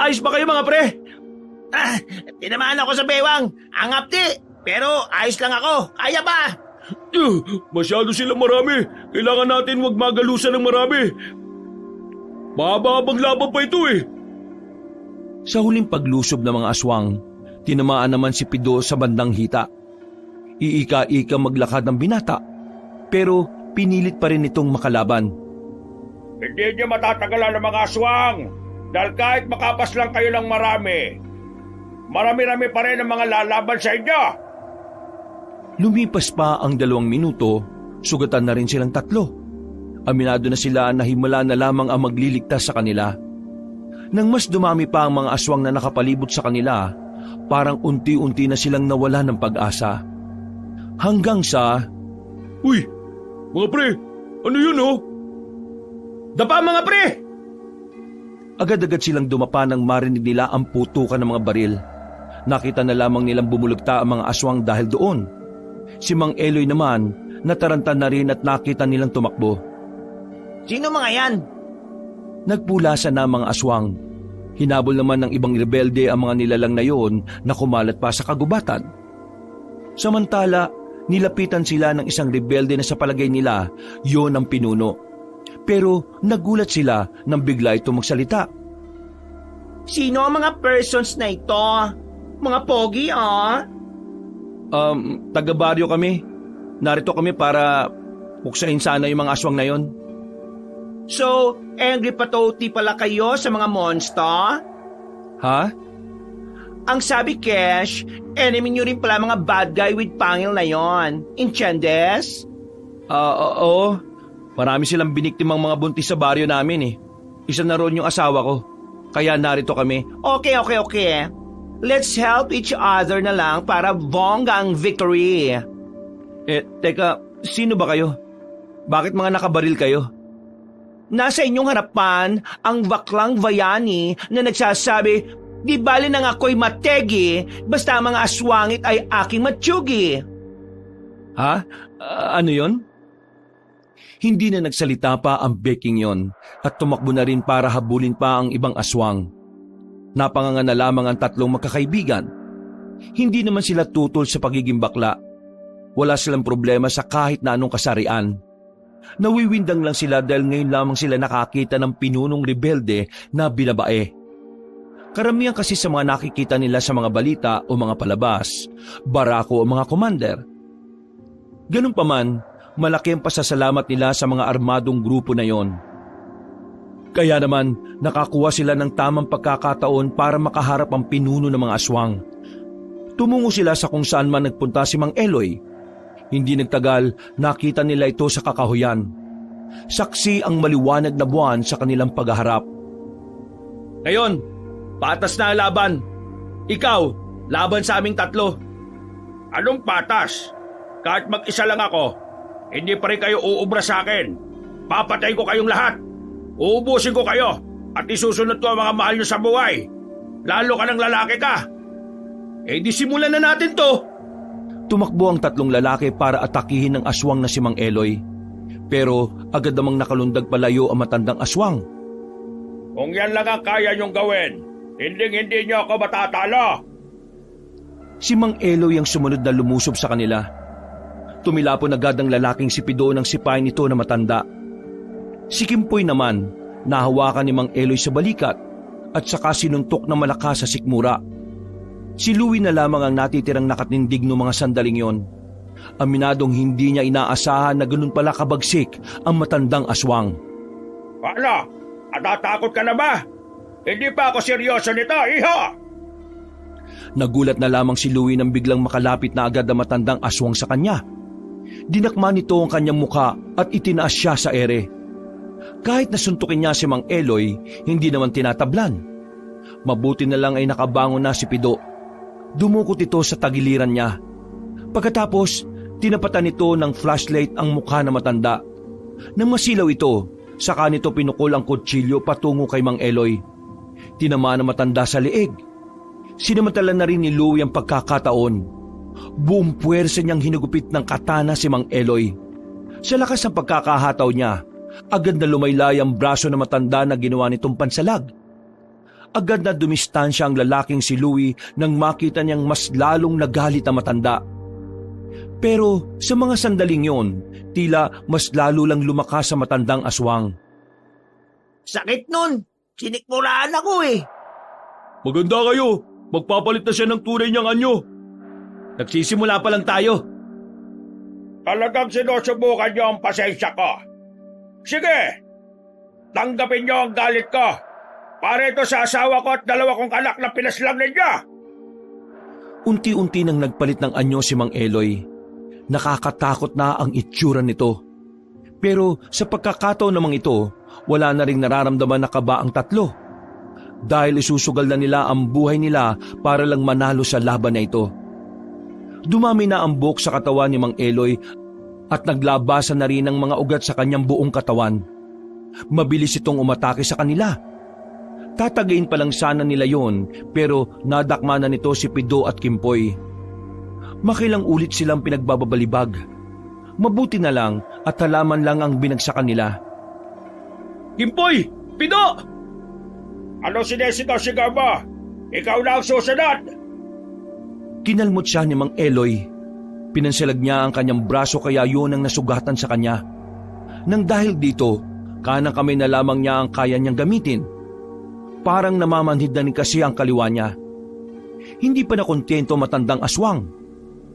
Ayos ba kayo mga pre? Tinamaan ako sa bewang. Ang apti. Pero ayos lang ako. Kaya ba? Masyado sila marami. Kailangan natin wag magalusan ng marami. Mahaba-habang laban pa ito eh. Sa huling paglusob ng mga aswang, tinamaan naman si Pido sa bandang hita. Iika-ika maglakad ng binata, pero pinilit pa rin itong makalaban. Hindi niyo matatagalan ng mga aswang. Dahil kahit makapas lang kayo ng marami-rami pa rin ang mga lalaban sa inyo. Lumipas pa ang 2 minuto, sugatan na rin silang 3. Aminado na sila na himala na lamang ang magliligtas sa kanila. Nang mas dumami pa ang mga aswang na nakapalibot sa kanila, parang unti-unti na silang nawala ng pag-asa. Hanggang sa... Uy! Mga pre! Ano yun oh? Dapa mga pre! Agad-agad silang dumapa nang marinig nila ang putukan ng mga baril. Nakita na lamang nilang bumulugta ang mga aswang dahil doon. Si Mang Eloy naman, nataranta na rin at nakita nilang tumakbo. Sino mga yan? Nagpulasan na ang mga aswang. Hinabol naman ng ibang rebelde ang mga nilalang na yon na kumalat pa sa kagubatan. Samantala, nilapitan sila ng isang rebelde na sa palagay nila yon ang pinuno. Pero nagulat sila nang bigla ito magsalita. Sino ang mga persons na ito? Mga pogi, Taga-baryo kami. Narito kami para puksain sana yung mga aswang na yon. So, angry patoti pala kayo sa mga monster? Ha? Ang sabi, Kesh, enemy nyo rin pala mga bad guy with pangil na yon. Inchendes? Oo. Marami silang biniktimang mga buntis sa baryo namin eh. Isa na ron yung asawa ko. Kaya narito kami. Okay. Let's help each other na lang para bonggang victory. Teka, sino ba kayo? Bakit mga nakabaril kayo? Nasa inyong harapan ang baklang bayani na nagsasabi, di bali nang ako'y mategi, basta mga aswangit ay aking matsugi. Ha? Ano yon? Hindi na nagsalita pa ang beking yon at tumakbo na rin para habulin pa ang ibang aswang. Napanganga na lamang ang tatlong magkakaibigan. Hindi naman sila tutol sa pagiging bakla. Wala silang problema sa kahit na anong kasarian. Nawiwindang lang sila dahil ngayon lamang sila nakakita ng pinunong rebelde na binabae. Karamihan kasi sa mga nakikita nila sa mga balita o mga palabas, barako o mga commander. Ganun pa man, malaki ang pasasalamat nila sa mga armadong grupo na yon. Kaya naman, nakakuha sila ng tamang pagkakataon para makaharap ang pinuno ng mga aswang. Tumungo sila sa kung saan man nagpunta si Mang Eloy. Hindi nagtagal, nakita nila ito sa kakahuyan. Saksi ang maliwanag na buwan sa kanilang paghaharap. Ngayon, patas na ang laban. Ikaw, laban sa aming tatlo. Anong patas? Kahit mag-isa lang ako, hindi pa rin kayo uubra sa akin. Papatay ko kayong lahat. Uubusin ko kayo at isusunod ko ang mga mahal nyo sa buhay. Lalo ka ng lalaki ka. Di simulan na natin to. Tumakbo ang tatlong lalaki para atakihin ng aswang na si Mang Eloy. Pero agad namang nakalundag palayo ang matandang aswang. Kung yan lang ang kaya niyong gawin, hindi niyo ako matatalo. Si Mang Eloy ang sumunod na lumusob sa kanila. Tumilapon agad ang lalaking si Pido ng sipay nito na matanda. Si Kimpoy naman, nahawakan ni Mang Eloy sa balikat at saka sinuntok na malakas sa sikmura. Si Louie na lamang ang natitirang nakatindig ng mga sandaling yon. Aminadong hindi niya inaasahan na ganun pala kabagsik ang matandang aswang. Ano? Natatakot ka na ba? Hindi pa ako seryoso nito, iho! Nagulat na lamang si Louie nang biglang makalapit na agad ang matandang aswang sa kanya. Dinakma nito ang kanyang muka at itinaas siya sa ere. Kahit nasuntukin niya si Mang Eloy, hindi naman tinatablan. Mabuti na lang ay nakabangon na si Pido. Dumukot ito sa tagiliran niya. Pagkatapos, tinapatan nito ng flashlight ang mukha na matanda. Nang masilaw ito, saka nito pinukol ang kutsilyo patungo kay Mang Eloy. Tinamaan ang matanda sa leeg. Sinamantala na rin ni Louie ang pagkakataon. Buong puwersa niyang hinugupit ng katana si Mang Eloy. Sa lakas ng pagkakahataw niya, agad na lumaylay ang braso na matanda na ginawa nitong pansalag. Agad na dumistansya ang lalaking si Louie nang makita niyang mas lalong nagalit ang matanda. Pero sa mga sandaling yon, tila mas lalo lang lumakas sa matandang aswang. Sakit nun. Sinikmuraan ako eh. Maganda kayo. Magpapalit na siya ng tunay niyang anyo. Nagsisimula pa lang tayo. Talagang sinusubukan niyo ang pasensya ko. Sige, tanggapin niyo ang galit ko. Para ito sa asawa ko at dalawa kong anak na pinaslang ninyo. Unti-unti nang nagpalit ng anyo si Mang Eloy. Nakakatakot na ang itsura nito. Pero sa pagkakataon namang ito, wala na ring nararamdaman na kaba ang tatlo. Dahil isusugal na nila ang buhay nila para lang manalo sa laban na ito. Dumami na ang buhok sa katawan ni Mang Eloy at naglabasan na rin ang mga ugat sa kanyang buong katawan. Mabilis itong umatake sa kanila. Tatagain pa lang sana nila yon, pero nadakma na nito si Pido at Kimpoy. Makilang ulit silang pinagbababalibag. Mabuti na lang at halaman lang ang binagsakan nila. Kimpoy! Pido! Ano sinesigaw-sigaw mo? Ikaw na ang susunod! Kinalmot siya ni Mang Eloy. Pinansalag niya ang kanyang braso kaya yun ang nasugatan sa kanya. Nang dahil dito, kanang kamay na lamang niya ang kaya niyang gamitin. Parang namamanhid na rin kasi ang kaliwa niya. Hindi pa nakontento matandang aswang.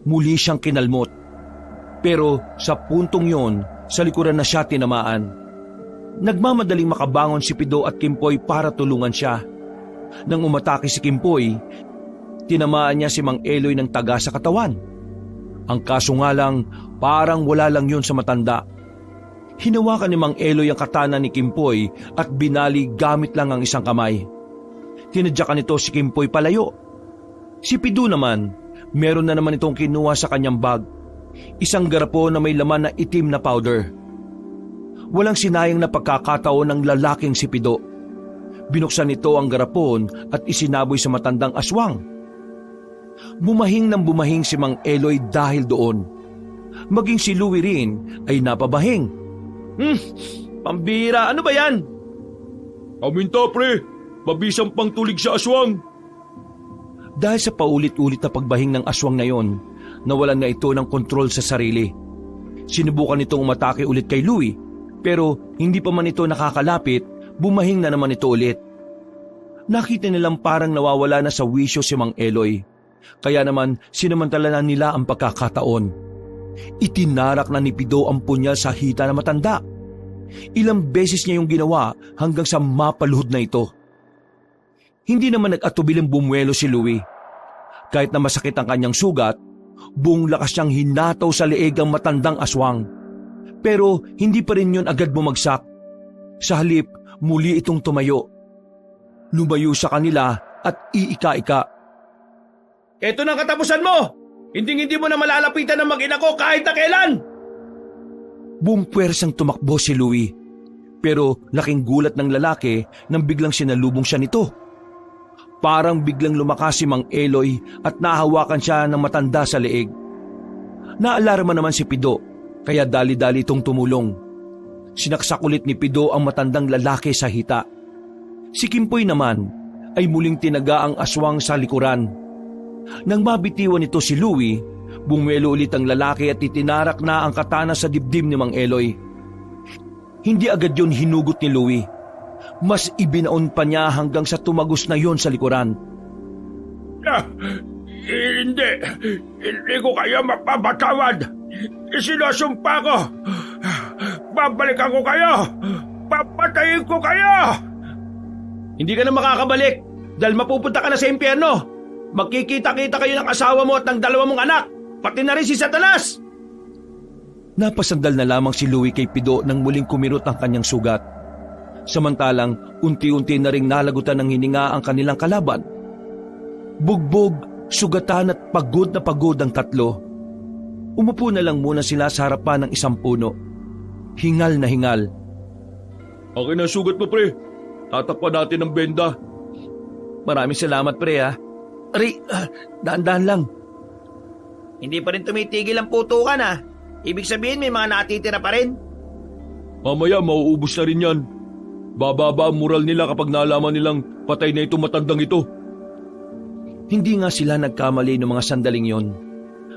Muli siyang kinalmot. Pero sa puntong yon, sa likuran na siya tinamaan. Nagmamadaling makabangon si Pido at Kimpoy para tulungan siya. Nang umatake si Kimpoy, tinamaan niya si Mang Eloy ng taga sa katawan. Ang kaso nga lang, parang wala lang yun sa matanda. Hinawakan ni Mang Eloy ang katana ni Kimpoy at binali gamit lang ang isang kamay. Tinadyakan nito si Kimpoy palayo. Si Pido naman, meron na naman itong kinuha sa kanyang bag. Isang garapon na may laman na itim na powder. Walang sinayang na pagkakataon ng lalaking si Pido. Binuksan nito ang garapon at isinaboy sa matandang aswang. Bumahing ng bumahing si Mang Eloy dahil doon. Maging si Louie rin ay napabahing. Pambira, ano ba yan? Aminta pre, mabisang pang tulig sa aswang. Dahil sa paulit-ulit na pagbahing ng aswang na yon, nawalan na ito ng kontrol sa sarili. Sinubukan nitong umatake ulit kay Louie, pero hindi pa man ito nakakalapit, bumahing na naman ito ulit. Nakita nilang parang nawawala na sa wisyo si Mang Eloy, kaya naman sinamantala na nila ang pagkakataon. Itinarak na ni Pido ang punyal sa hita na matanda. Ilang beses niya yung ginawa hanggang sa mapaluhod na ito. Hindi naman nag-atubiling bumuelo si Louie. Kahit na masakit ang kanyang sugat, buong lakas niyang hinataw sa leeg ang matandang aswang. Pero hindi pa rin yun agad bumagsak. Sa halip, muli itong tumayo. Lumayo sa kanila at iika-ika. Ito na ang katapusan mo! Hindi mo na malalapitan ng mag-ina ko kahit na kailan! Buong puwersang tumakbo si Louie. Pero laking gulat ng lalaki nang biglang sinalubong siya nito. Parang biglang lumakas si Mang Eloy at nahawakan siya ng matanda sa leeg. Naalarma naman si Pido, kaya dali-dali itong tumulong. Sinaksak ulit ni Pido ang matandang lalaki sa hita. Si Kimpoy naman ay muling tinaga ang aswang sa likuran. Nang mabitiwan nito si Louie, bumuelo ulit ang lalaki at itinarak na ang katana sa dibdib ni Mang Eloy. Hindi agad yun hinugot ni Louie. Mas ibinaon pa niya hanggang sa tumagos na yon sa likuran. Hindi ko kayo mapapatawad. Isinasumpa ko. Babalikan ko kayo. Papatayin ko kayo. Hindi ka na makakabalik dahil mapupunta ka na sa impyerno. Magkikita-kita kayo ng asawa mo at ng dalawa mong anak, pati na rin si Satanas. Napasandal na lamang si Louie kay Pido nang muling kumirot ang kanyang sugat. Samantalang unti-unti na ring nalagutan ng hininga ang kanilang kalaban. Bugbog, sugatan at pagod na pagod ang tatlo. Umupo na lang muna sila sa harapan ng isang puno. Hingal na hingal. Akin ang sugat mo pre. Tatakpan natin ang benda. Maraming salamat pre ha. Ari, daan-daan lang. Hindi pa rin tumitigil ang putukan ha. Ibig sabihin may mga natitira pa rin. Mamaya mauubos na rin yan. Bababa ang moral nila kapag nalaman nilang patay na itong matandang ito. Hindi nga sila nagkamali ng mga sandaling yon.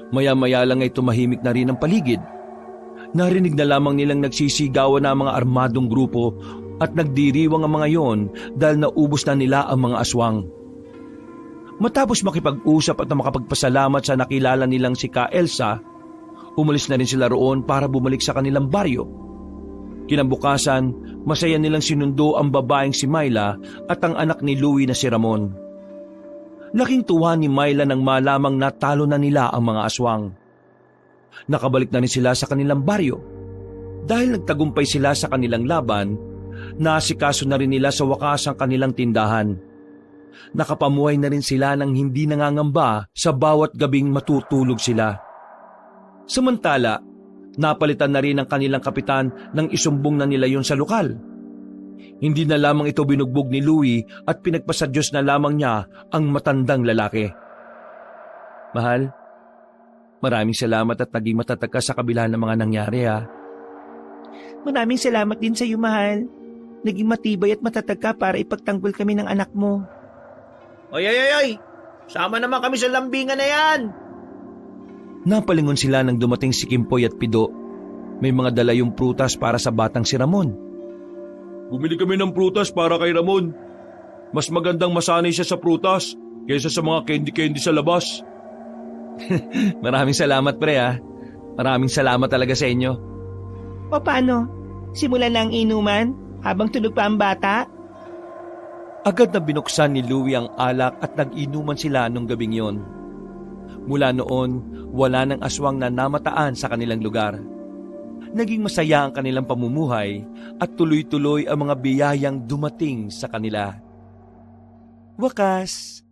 Maya-maya lang ay tumahimik na rin ang paligid. Narinig na lamang nilang nagsisigawan na ang mga armadong grupo at nagdiriwang ang mga yon dahil naubos na nila ang mga aswang. Matapos makipag-usap at makapagpasalamat sa nakilala nilang si Ka Elsa, umalis na rin sila roon para bumalik sa kanilang baryo. Kinabukasan, masaya nilang sinundo ang babaeng si Myla at ang anak ni Louie na si Ramon. Laking tuwa ni Myla nang malamang natalo na nila ang mga aswang. Nakabalik na rin sila sa kanilang baryo. Dahil nagtagumpay sila sa kanilang laban, naasikaso na rin nila sa wakas ang kanilang tindahan. Nakapamuhay na rin sila ng hindi nangangamba sa bawat gabing matutulog sila. Samantala, napalitan na rin ang kanilang kapitan nang isumbong na nila yon sa lokal. Hindi na lamang ito binugbog ni Louie at pinagpasadyos na lamang niya ang matandang lalaki. Mahal, maraming salamat at naging matatag ka sa kabila ng mga nangyari ha. Maraming salamat din sa iyo, mahal. Naging matibay at matatag ka para ipagtanggol kami ng anak mo. Oy! Sama naman kami sa lambingan na yan! Napalingon sila nang dumating si Kimpoy at Pido. May mga dala yung prutas para sa batang si Ramon. Bumili kami ng prutas para kay Ramon. Mas magandang masanay siya sa prutas kaysa sa mga candy-candy sa labas. Maraming salamat pre ha. Maraming salamat talaga sa inyo. O paano? Simulan na ang inuman habang tulog pa ang bata? Agad na binuksan ni Louie ang alak at nag-inuman sila nung gabing yon. Mula noon, wala nang aswang na namataan sa kanilang lugar. Naging masaya ang kanilang pamumuhay at tuloy-tuloy ang mga biyayang dumating sa kanila. Wakas,